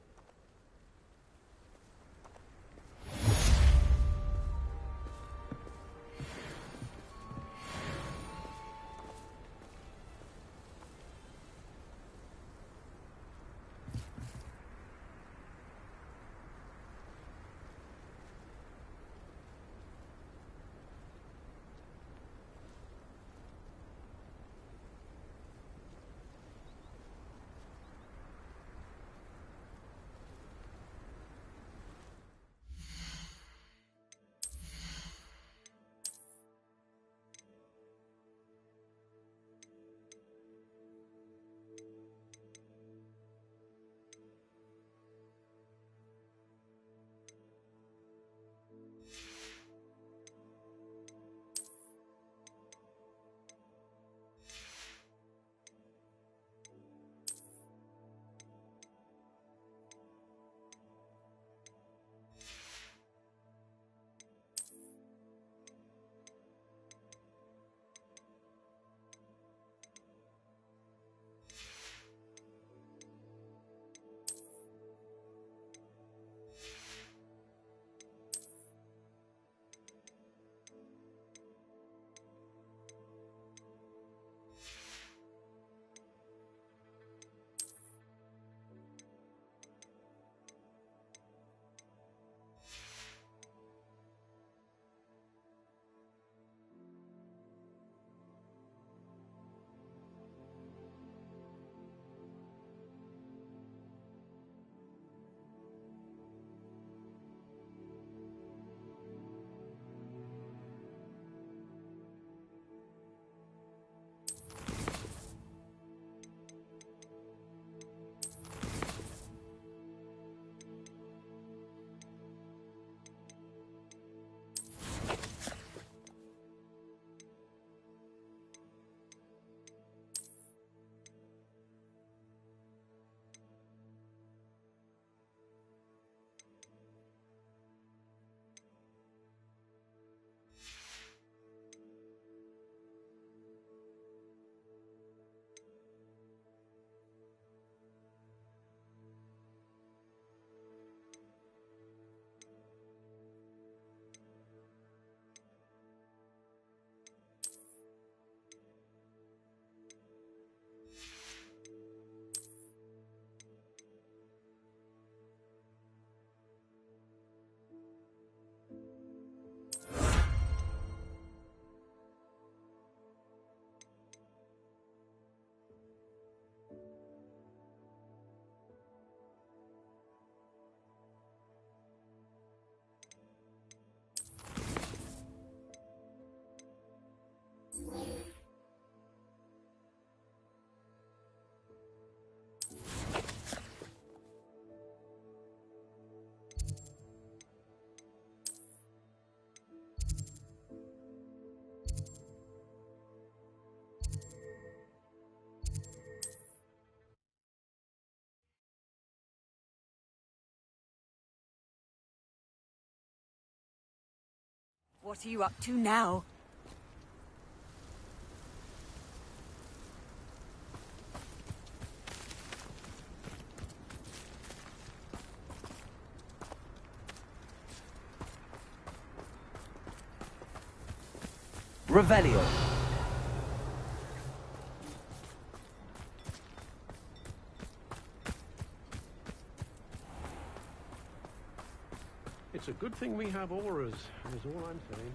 What are you up to now? Revelio. It's a good thing we have auras, is all I'm saying.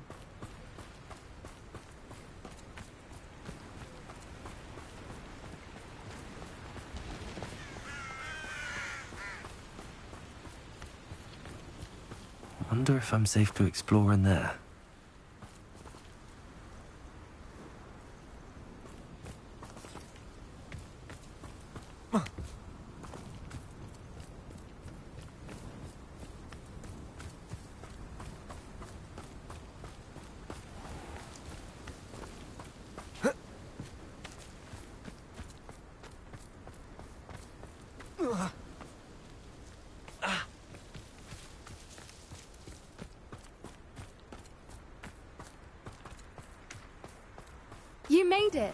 Wonder if I'm safe to explore in there. You made it.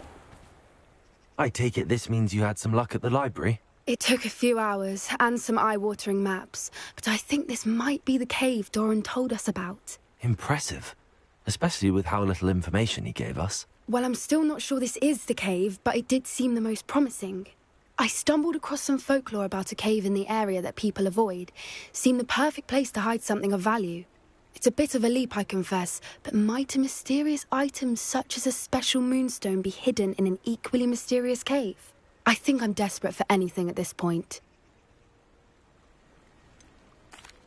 I take it this means you had some luck at the library? It took a few hours and some eye-watering maps, but I think this might be the cave Doran told us about. Impressive. Especially with how little information he gave us. Well, I'm still not sure this is the cave, but it did seem the most promising. I stumbled across some folklore about a cave in the area that people avoid. Seemed the perfect place to hide something of value. It's a bit of a leap, I confess, but might a mysterious item such as a special moonstone be hidden in an equally mysterious cave? I think I'm desperate for anything at this point.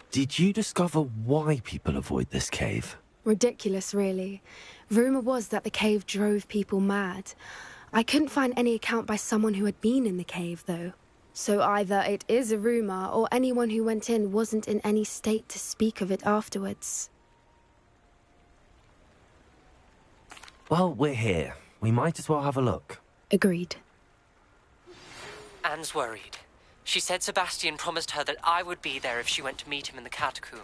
Did you discover why people avoid this cave? Ridiculous, really. Rumour was that the cave drove people mad. I couldn't find any account by someone who had been in the cave, though. So either it is a rumour, or anyone who went in wasn't in any state to speak of it afterwards. Well, we're here. We might as well have a look. Agreed. Anne's worried. She said Sebastian promised her that I would be there if she went to meet him in the catacomb.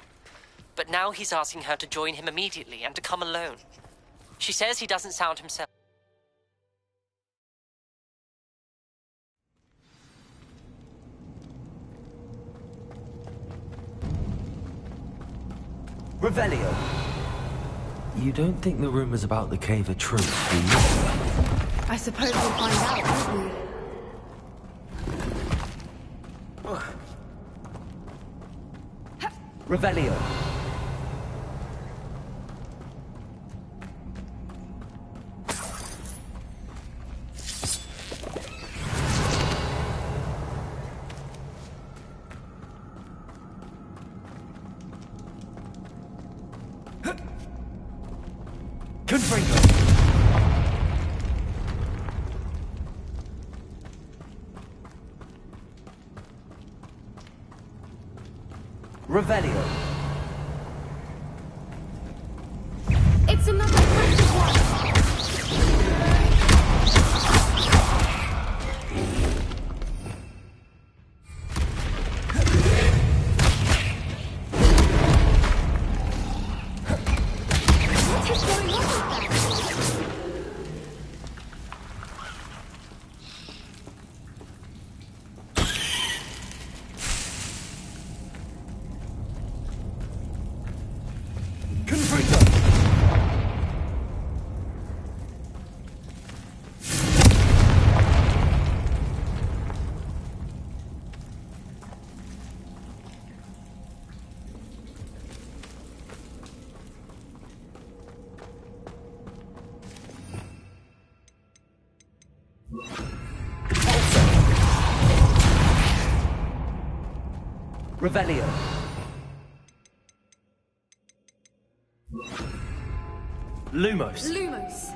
But now he's asking her to join him immediately and to come alone. She says he doesn't sound himself. Revelio. You don't think the rumours about the cave are true, do you? I suppose we'll find out, won't we? Revelio. Confringo. Revelio. It's another precious one! What is going on with that? Revelio. Lumos. Lumos.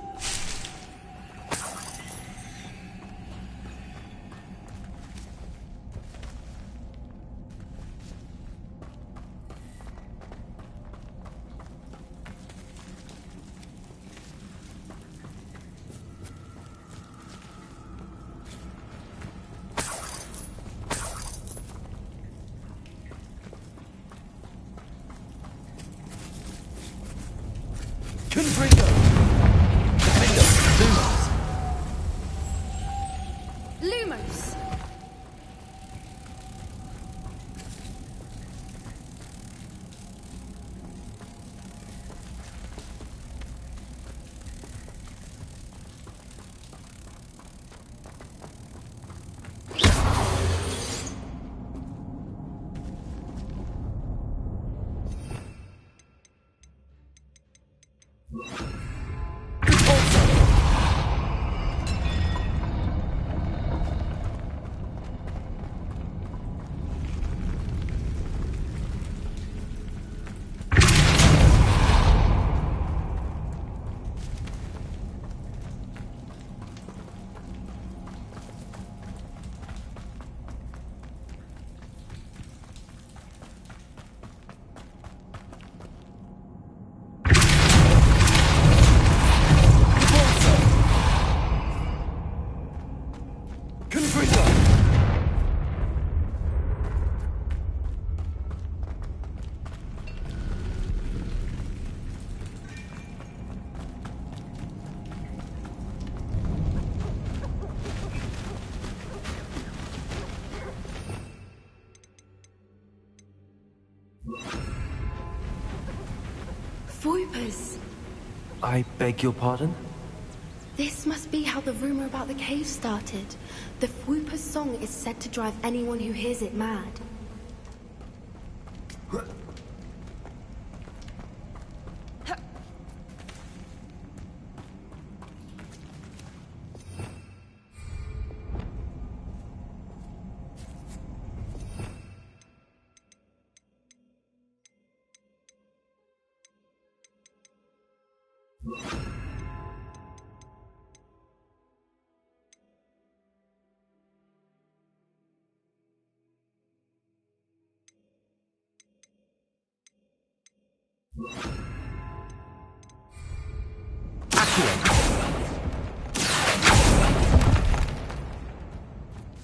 Voipers! I beg your pardon? This must be how the rumor about the cave started. The Whooper's song is said to drive anyone who hears it mad.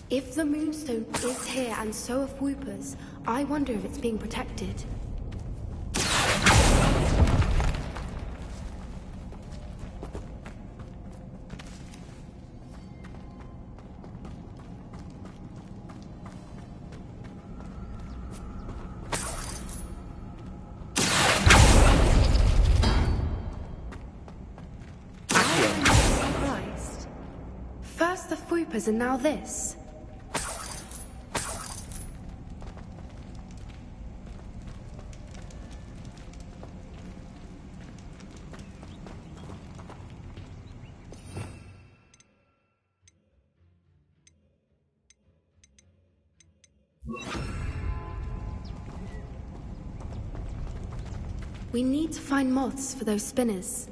If the Moonstone is here and so are Whoopers, I wonder if it's being protected. Surprised. First the Whoopers and now this. We need to find moths for those spinners.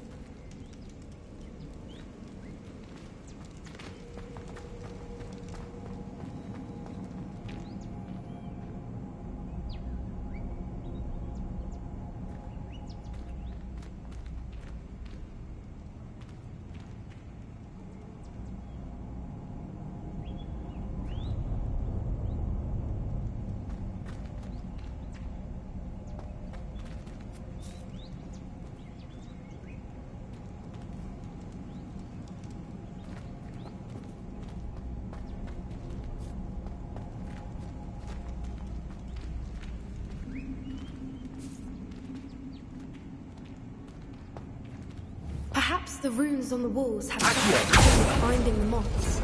Perhaps the runes on the walls have something to do with finding the moths.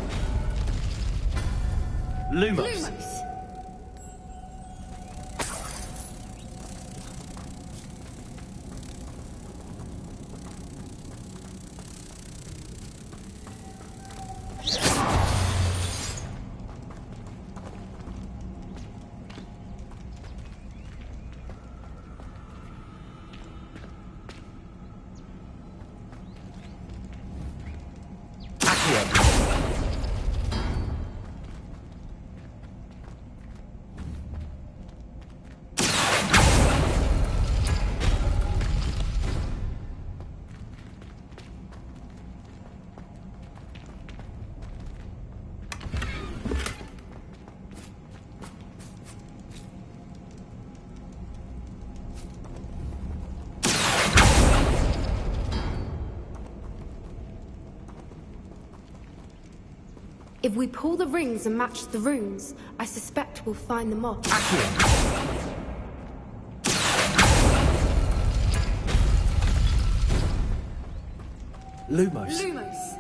Lumos. If we pull the rings and match the runes, I suspect we'll find the moths. Lumos. Lumos.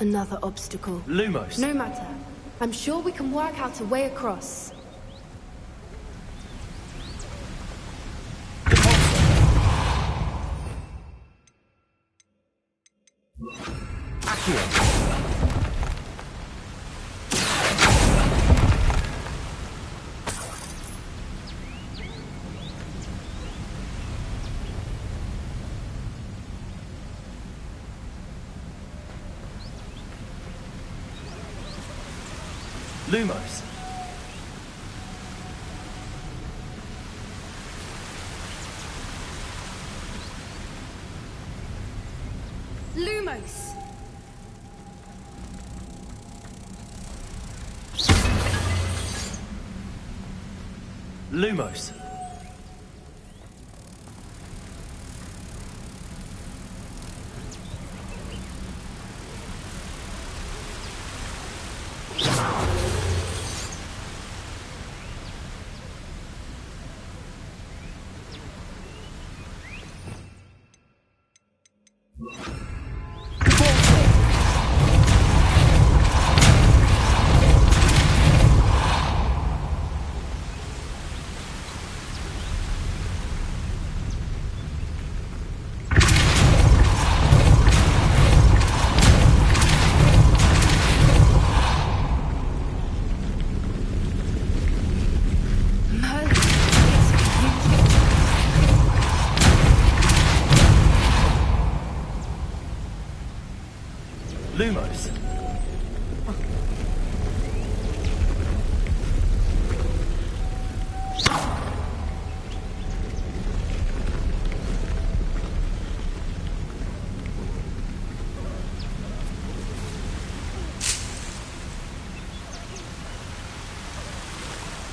Another obstacle. Lumos. No matter. I'm sure we can work out a way across. Lumos. Lumos! Lumos. Lumos.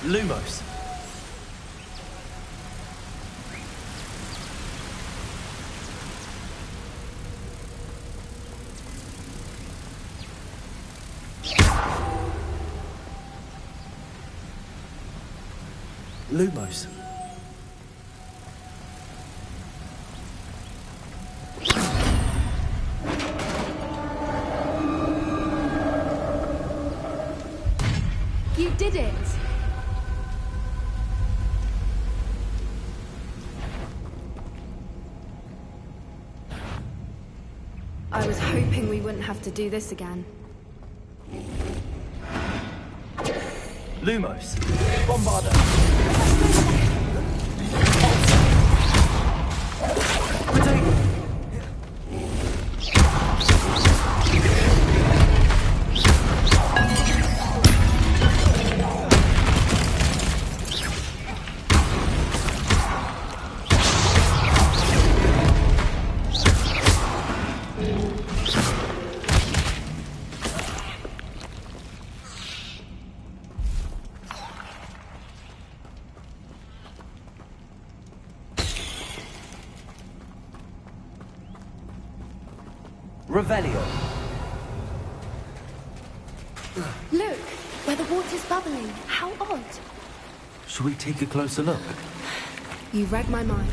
Lumos. Lumos. You did it! I was hoping we wouldn't have to do this again. Lumos. Bombarder. Revelio. Look, where the water's bubbling. How odd. Shall we take a closer look? You read my mind.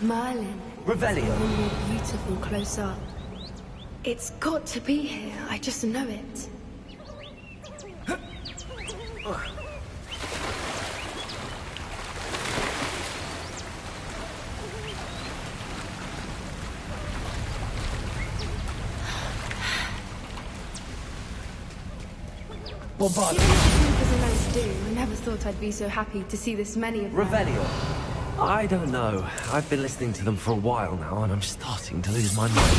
Merlin. Revelio. Even more beautiful close up. It's got to be here. I just know it. Bombarder. It was a nice do. I never thought I'd be so happy to see this many of them. Revelio. I don't know. I've been listening to them for a while now, and I'm starting to lose my mind.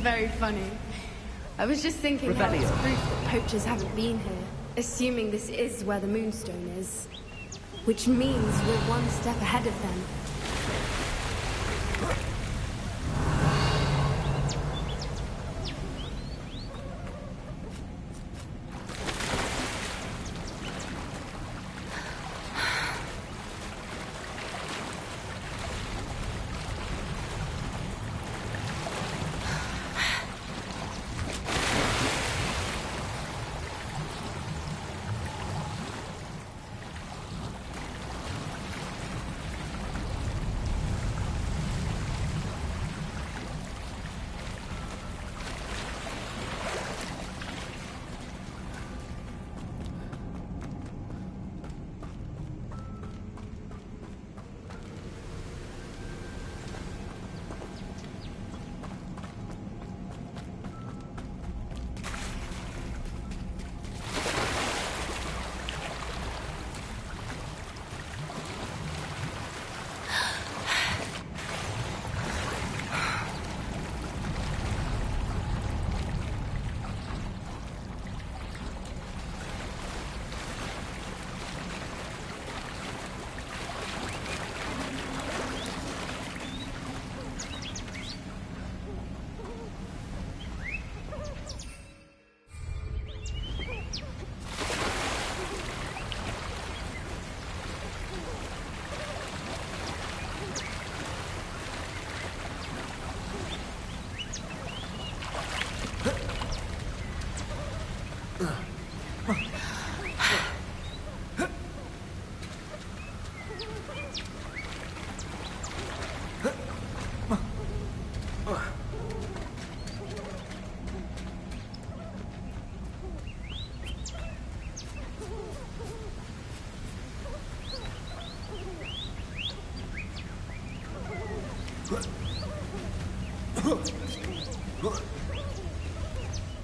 Very funny. I was just thinking how it's proof that poachers haven't been here, assuming this is where the Moonstone is. Which means we're one step ahead of them.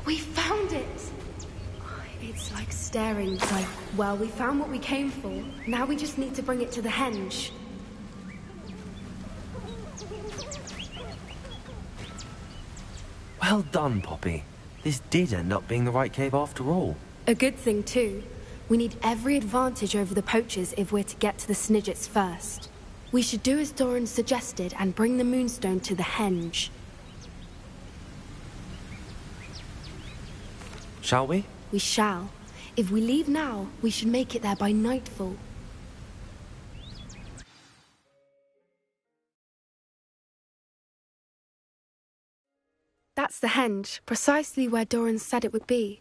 We found it! It's like staring, like, well, we found what we came for. Now we just need to bring it to the henge. Well done, Poppy. This did end up being the right cave after all. A good thing, too. We need every advantage over the poachers if we're to get to the Snidgets first. We should do as Doran suggested and bring the Moonstone to the henge. Shall we? We shall. If we leave now, we should make it there by nightfall. That's the henge, precisely where Doran said it would be.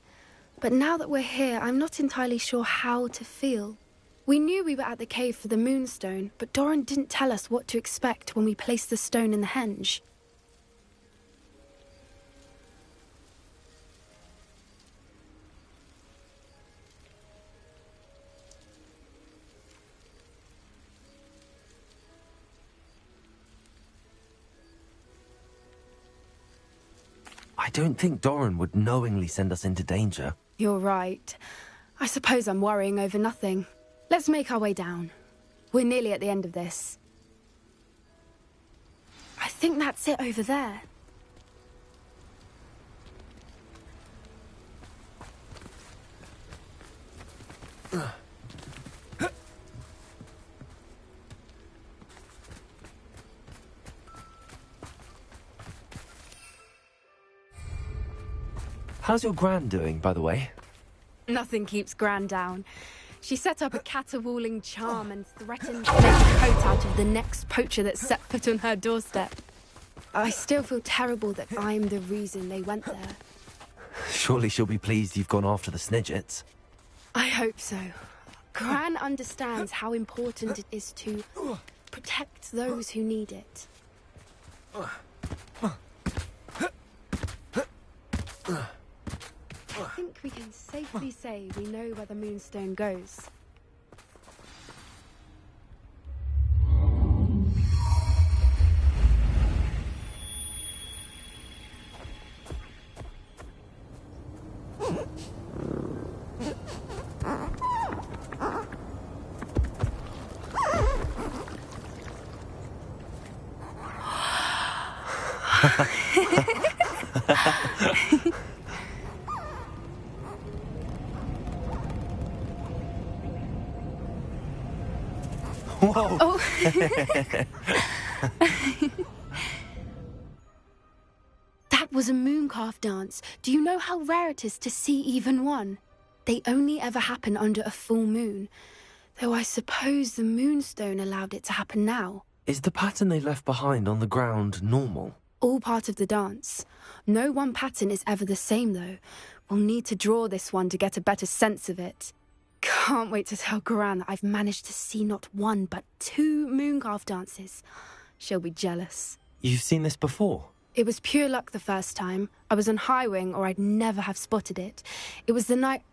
But now that we're here, I'm not entirely sure how to feel. We knew we were at the cave for the Moonstone, but Doran didn't tell us what to expect when we placed the stone in the henge. I don't think Doran would knowingly send us into danger. You're right. I suppose I'm worrying over nothing. Let's make our way down. We're nearly at the end of this. I think that's it over there. How's your Gran doing, by the way? Nothing keeps Gran down. She set up a caterwauling charm and threatened to make a coat out of the next poacher that set foot on her doorstep. I still feel terrible that I'm the reason they went there. Surely she'll be pleased you've gone after the Snidgets. I hope so. Gran understands how important it is to protect those who need it. I think we can safely say we know where the Moonstone goes. Whoa! Oh. That was a mooncalf dance. Do you know how rare it is to see even one? They only ever happen under a full moon. Though I suppose the Moonstone allowed it to happen now. Is the pattern they left behind on the ground normal? All part of the dance. No one pattern is ever the same, though. We'll need to draw this one to get a better sense of it. Can't wait to tell Gran that I've managed to see not one, but 2 mooncalf dances. She'll be jealous. You've seen this before? It was pure luck the first time. I was on Highwing, or I'd never have spotted it. It was the night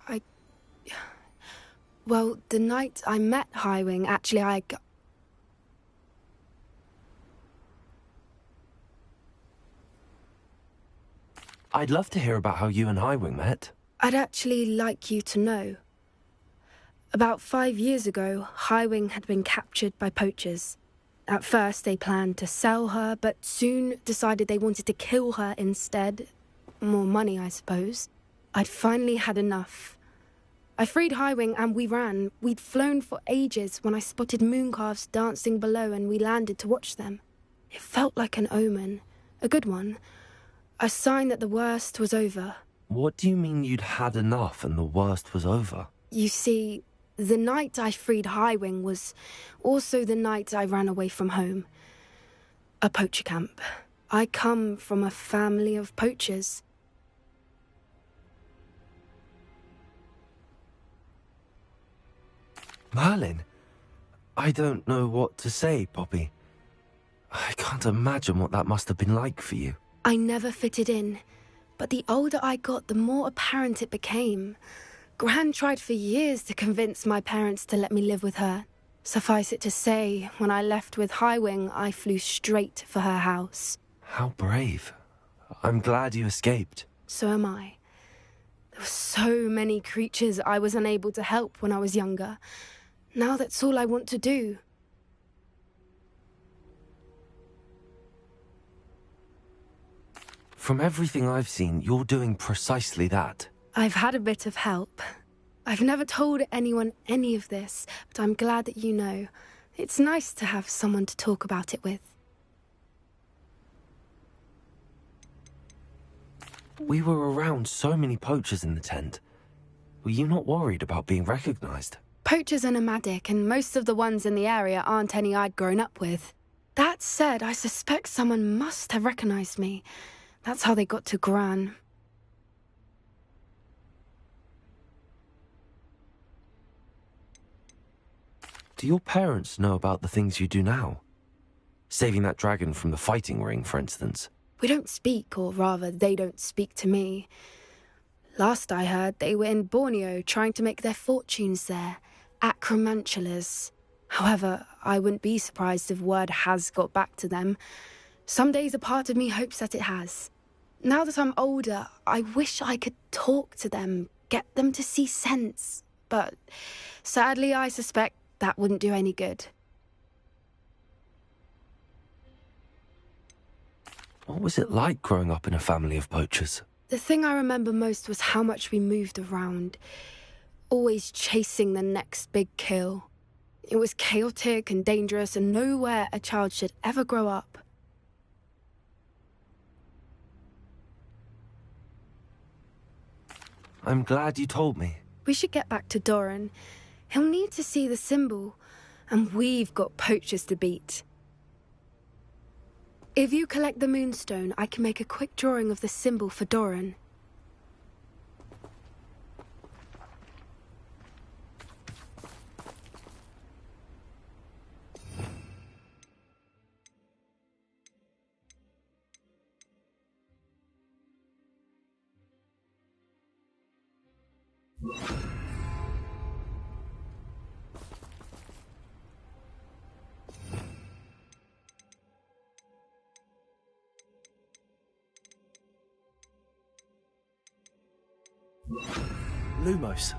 Well, the night I met Highwing, actually, I'd love to hear about how you and Highwing met. I'd actually like you to know. About 5 years ago, Highwing had been captured by poachers. At first, they planned to sell her, but soon decided they wanted to kill her instead. More money, I suppose. I'd finally had enough. I freed Highwing and we ran. We'd flown for ages when I spotted mooncalves dancing below and we landed to watch them. It felt like an omen. A good one. A sign that the worst was over. What do you mean you'd had enough and the worst was over? You see, the night I freed Highwing was also the night I ran away from home. A poacher camp. I come from a family of poachers. Merlin? I don't know what to say, Poppy. I can't imagine what that must have been like for you. I never fitted in, but the older I got, the more apparent it became. Gran tried for years to convince my parents to let me live with her. Suffice it to say, when I left with Highwing, I flew straight for her house. How brave. I'm glad you escaped. So am I. There were so many creatures I was unable to help when I was younger. Now that's all I want to do. From everything I've seen, you're doing precisely that. I've had a bit of help. I've never told anyone any of this, but I'm glad that you know. It's nice to have someone to talk about it with. We were around so many poachers in the tent. Were you not worried about being recognized? Poachers are nomadic, and most of the ones in the area aren't any I'd grown up with. That said, I suspect someone must have recognized me. That's how they got to Gran. Do your parents know about the things you do now? Saving that dragon from the fighting ring, for instance. We don't speak, or rather, they don't speak to me. Last I heard, they were in Borneo trying to make their fortunes there, acromantulas. However, I wouldn't be surprised if word has got back to them. Some days a part of me hopes that it has. Now that I'm older, I wish I could talk to them, get them to see sense. But sadly, I suspect that wouldn't do any good. What was it like growing up in a family of poachers? The thing I remember most was how much we moved around, always chasing the next big kill. It was chaotic and dangerous, and nowhere a child should ever grow up. I'm glad you told me. We should get back to Doran. He'll need to see the symbol, and we've got poachers to beat. If you collect the moonstone, I can make a quick drawing of the symbol for Doran. Lumos.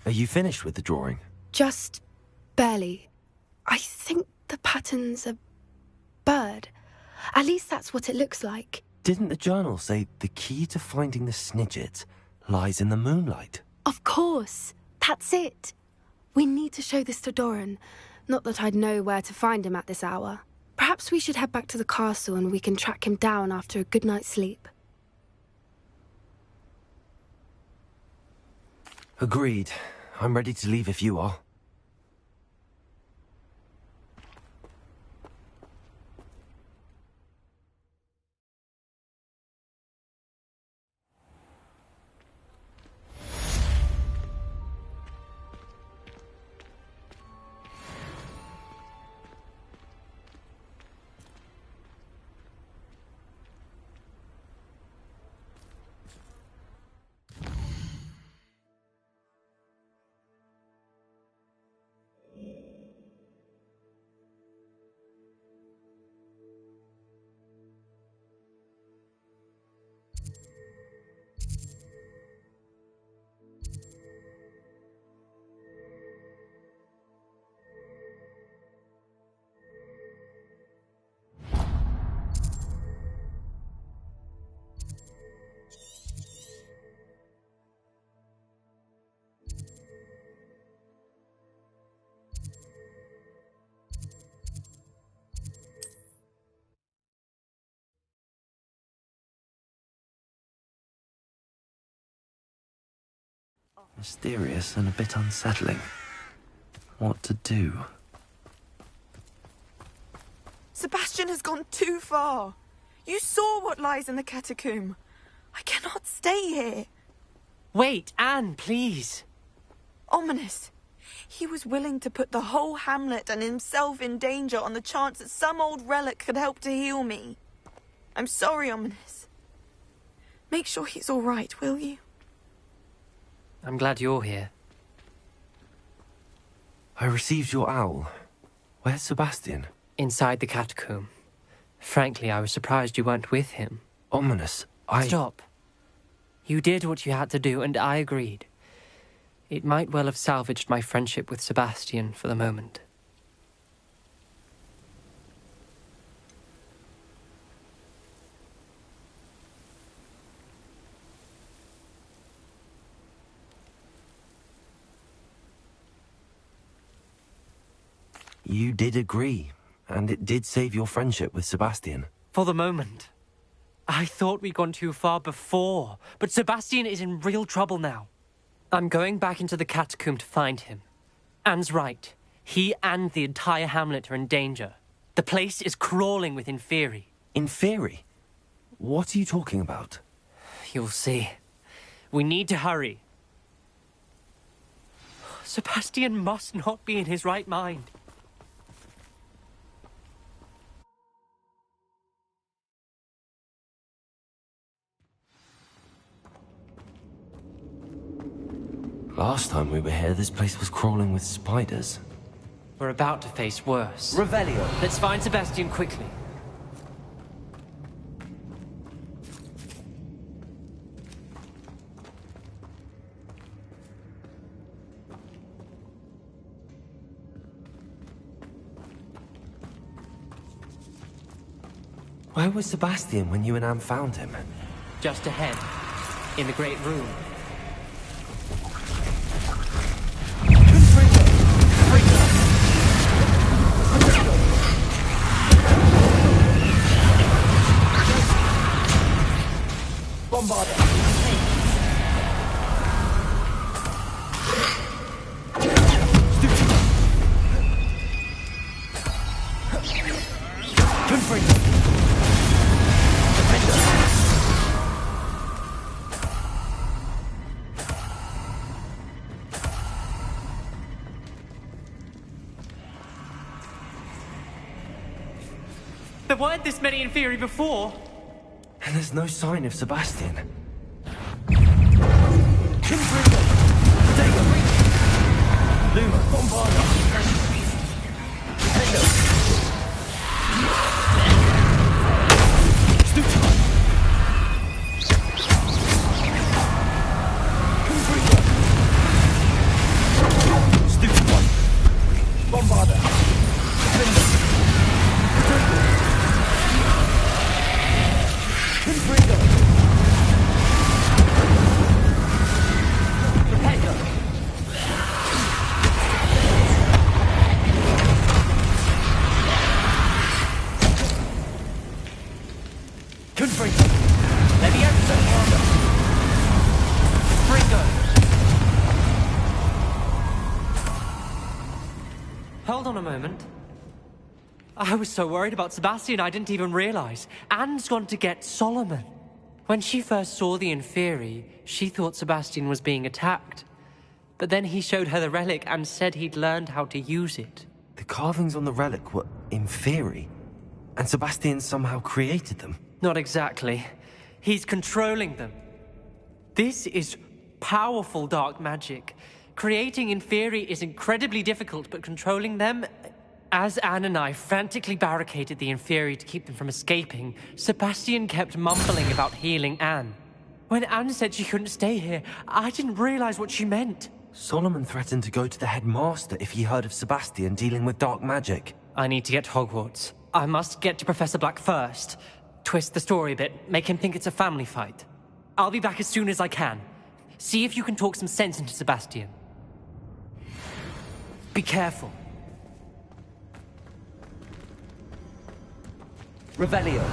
Are you finished with the drawing? Just barely. I think the pattern's a bird. At least that's what it looks like. Didn't the journal say the key to finding the Snidget lies in the moonlight? Of course. That's it. We need to show this to Doran. Not that I'd know where to find him at this hour. Perhaps we should head back to the castle and we can track him down after a good night's sleep. Agreed. I'm ready to leave if you are. Mysterious and a bit unsettling. What to do? Sebastian has gone too far. You saw what lies in the catacomb. I cannot stay here. Wait, Anne, please. Ominous. He was willing to put the whole hamlet and himself in danger on the chance that some old relic could help to heal me. I'm sorry, Ominous. Make sure he's all right, will you? I'm glad you're here. I received your owl. Where's Sebastian? Inside the catacomb. Frankly, I was surprised you weren't with him. Ominous, Stop. You did what you had to do, and I agreed. It might well have salvaged my friendship with Sebastian for the moment. You did agree, and it did save your friendship with Sebastian. For the moment. I thought we'd gone too far before, but Sebastian is in real trouble now. I'm going back into the catacomb to find him. Anne's right. He and the entire hamlet are in danger. The place is crawling with Inferi. Inferi? What are you talking about? You'll see. We need to hurry. Sebastian must not be in his right mind. Last time we were here, this place was crawling with spiders. We're about to face worse. Revelio. Let's find Sebastian quickly. Where was Sebastian when you and Anne found him? Just ahead, in the great room. Bombarder. There weren't this many Inferi before. And there's no sign of Sebastian. Luma, Bombarder. Bombarder. Hold on a moment. I was so worried about Sebastian I didn't even realize. Anne's gone to get Solomon. When she first saw the Inferi, she thought Sebastian was being attacked. But then he showed her the relic and said he'd learned how to use it. The carvings on the relic were Inferi, and Sebastian somehow created them. Not exactly. He's controlling them. This is powerful dark magic. Creating Inferi is incredibly difficult, but controlling them... As Anne and I frantically barricaded the Inferi to keep them from escaping, Sebastian kept mumbling about healing Anne. When Anne said she couldn't stay here, I didn't realize what she meant. Solomon threatened to go to the headmaster if he heard of Sebastian dealing with dark magic. I need to get to Hogwarts. I must get to Professor Black first. Twist the story a bit, make him think it's a family fight. I'll be back as soon as I can. See if you can talk some sense into Sebastian. Be careful. Revelio.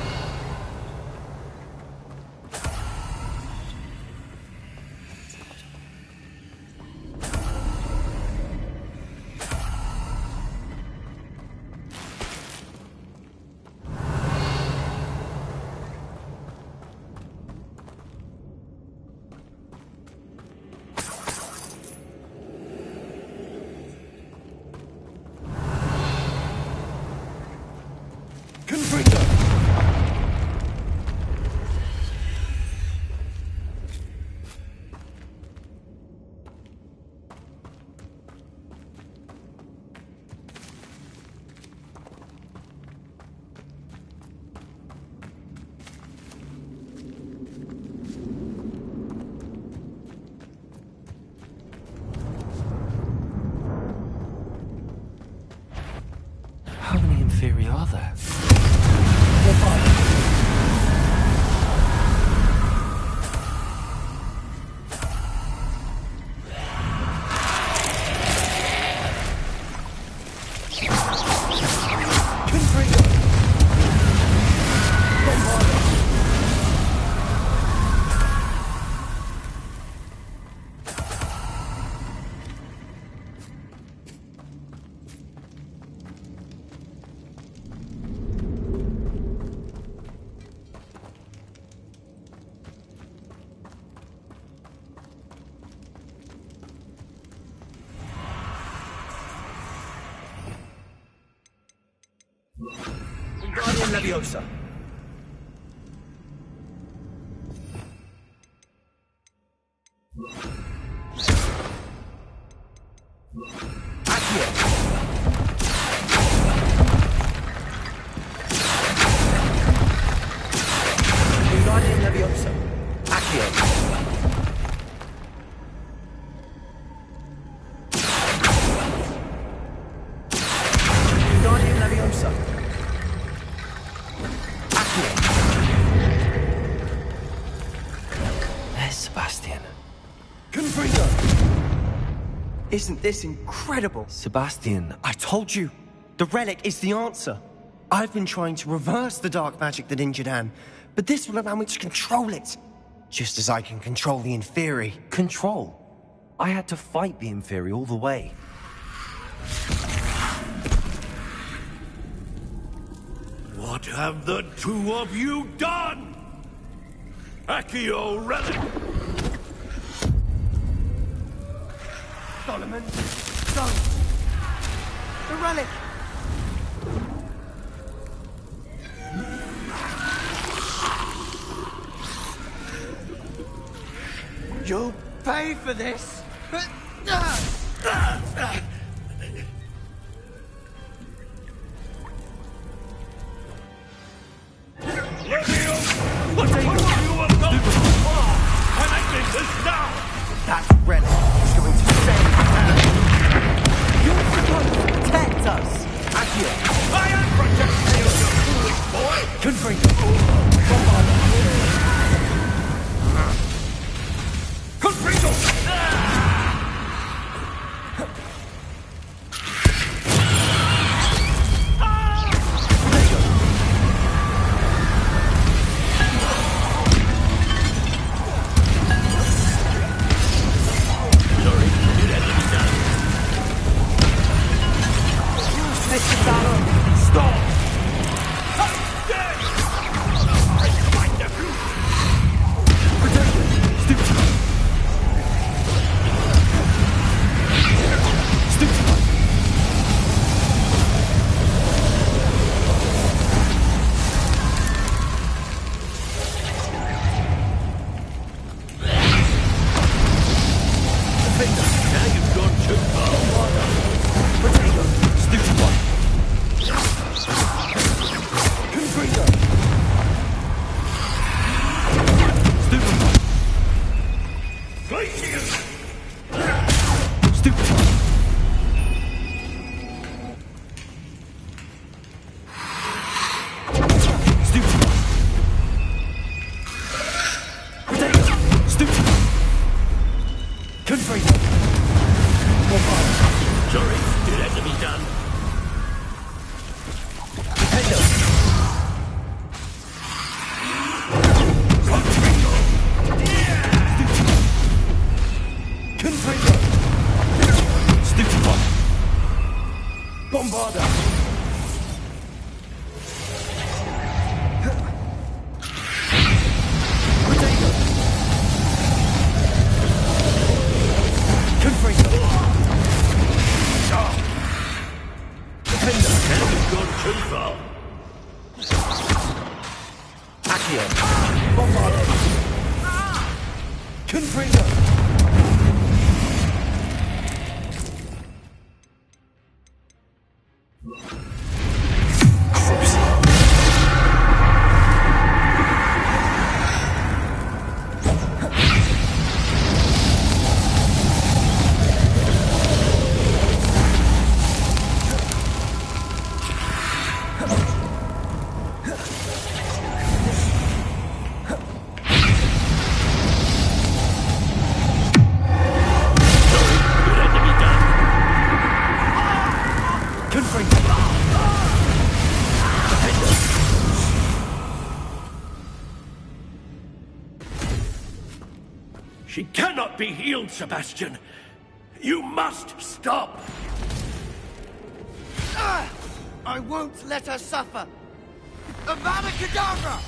Leviosa! Accio! Wingardium Leviosa! Accio! Wingardium Leviosa! There's Sebastian. Confringo! Isn't this incredible? Sebastian, I told you! The relic is the answer. I've been trying to reverse the dark magic that injured Anne, but this will allow me to control it. Just as I can control the Inferi. Control? I had to fight the Inferi all the way. What have the two of you done? Accio Relic! Solomon, don't! The relic! You'll pay for this! What are you about? Connecting this now! That relic is going to save Anne! You're supposed to protect us! Accio! I am protecting you, you foolish boy! Confringo! Confringo! She cannot be healed, Sebastian. You must stop. I won't let her suffer. Avada Kedavra!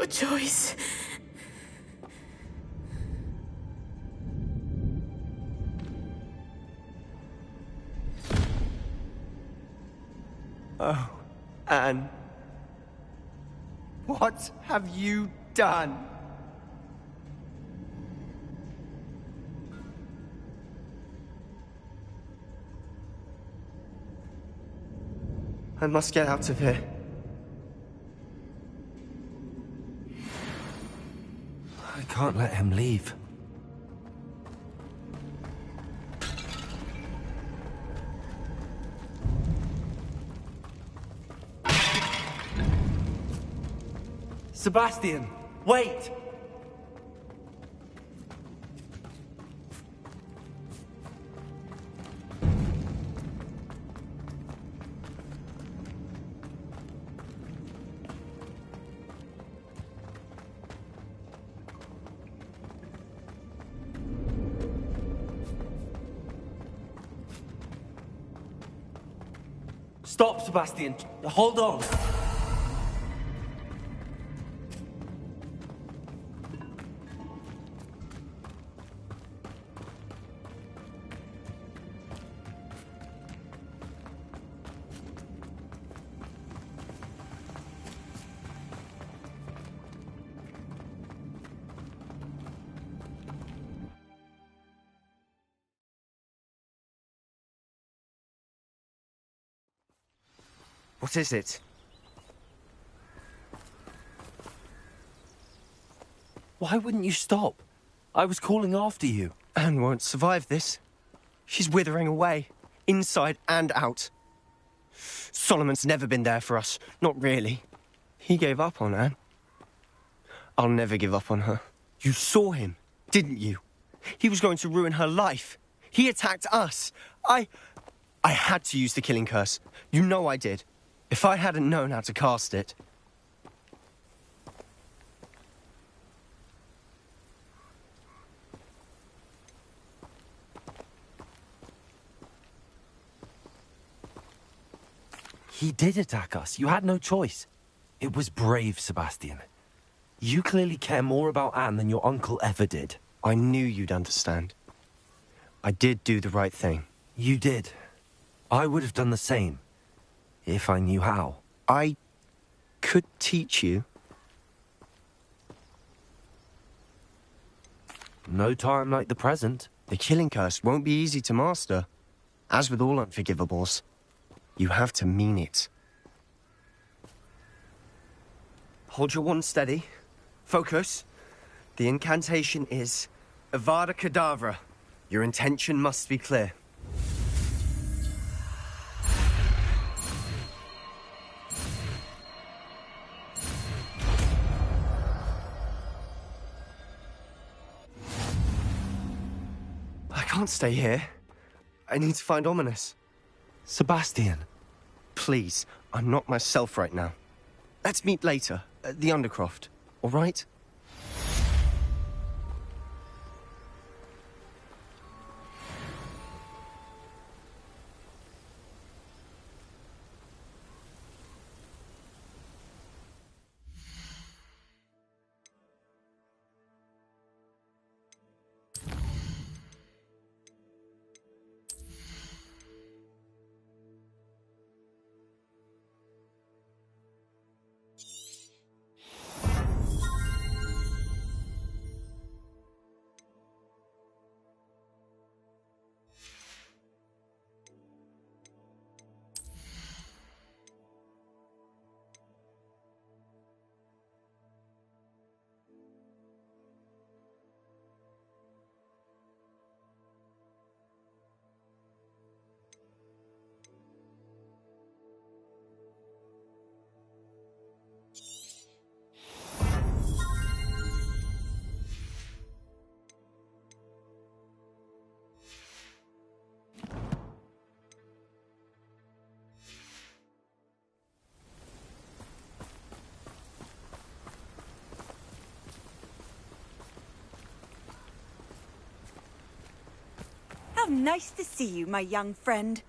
no choice. Oh, Anne. What have you done? I must get out of here. I can't let him leave. Sebastian, wait! Stop, Sebastian. Hold on. What is it? Why wouldn't you stop? I was calling after you. Anne won't survive this. She's withering away, inside and out. Solomon's never been there for us. Not really. He gave up on Anne. I'll never give up on her. You saw him, didn't you? He was going to ruin her life. He attacked us. I had to use the killing curse. You know I did. If I hadn't known how to cast it... He did attack us. You had no choice. It was brave, Sebastian. You clearly care more about Anne than your uncle ever did. I knew you'd understand. I did do the right thing. You did. I would have done the same, if I knew how. I could teach you. No time like the present. The killing curse won't be easy to master. As with all unforgivables, you have to mean it. Hold your wand steady. Focus. The incantation is Avada Kedavra. Your intention must be clear. I can't stay here. I need to find Ominous. Sebastian. Please, I'm not myself right now. Let's meet later, at the Undercroft, all right? How nice to see you, my young friend.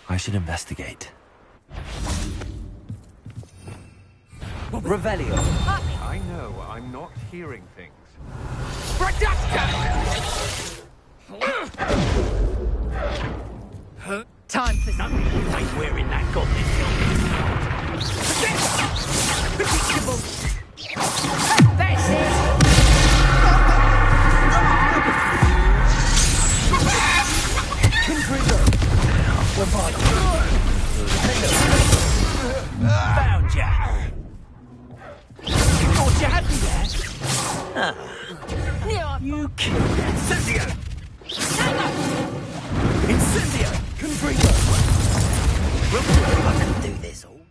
I should investigate. Revelio. I know, I'm not hearing things. Time for some. I'm wearing that goblet helmet. Predictable. That's it. Confringo. Found ya. You thought you had me there? Ah. You killed Incendio! Incendio. Confringo. We'll see if I can do this all.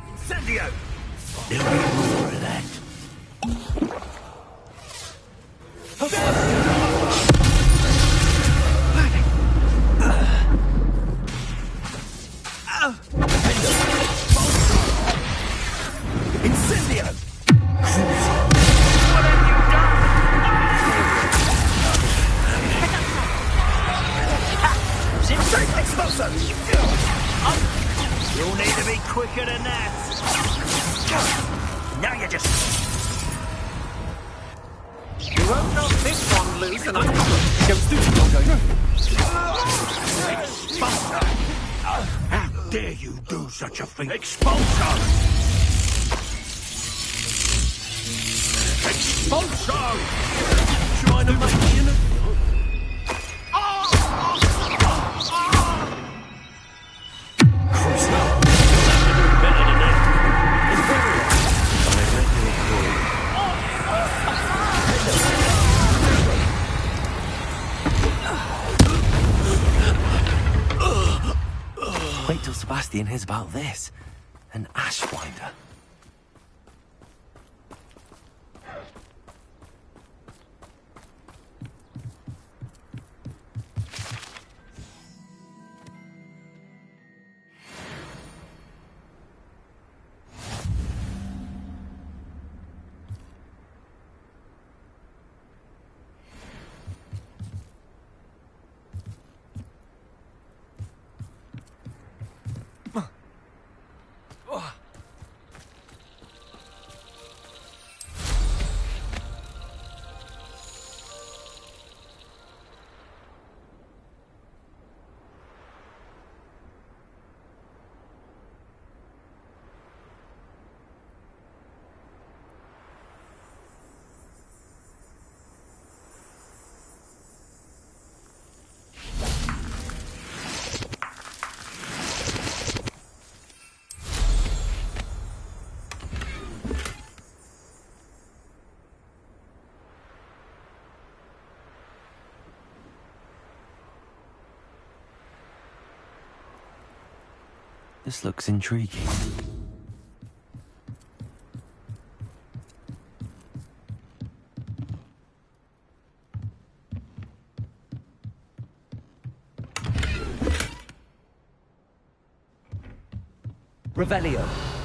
Incendio! There'll be more of that. Incendio. What have you done? Expulso. You'll need to be quicker than that. Now you just... You won't knock this one loose and I... Goes through the logo. How dare you do such a thing? Expulso! Expulso! Trying to make me in a... Wait till Sebastian hears about this. An ash finder. This looks intriguing. Revelio.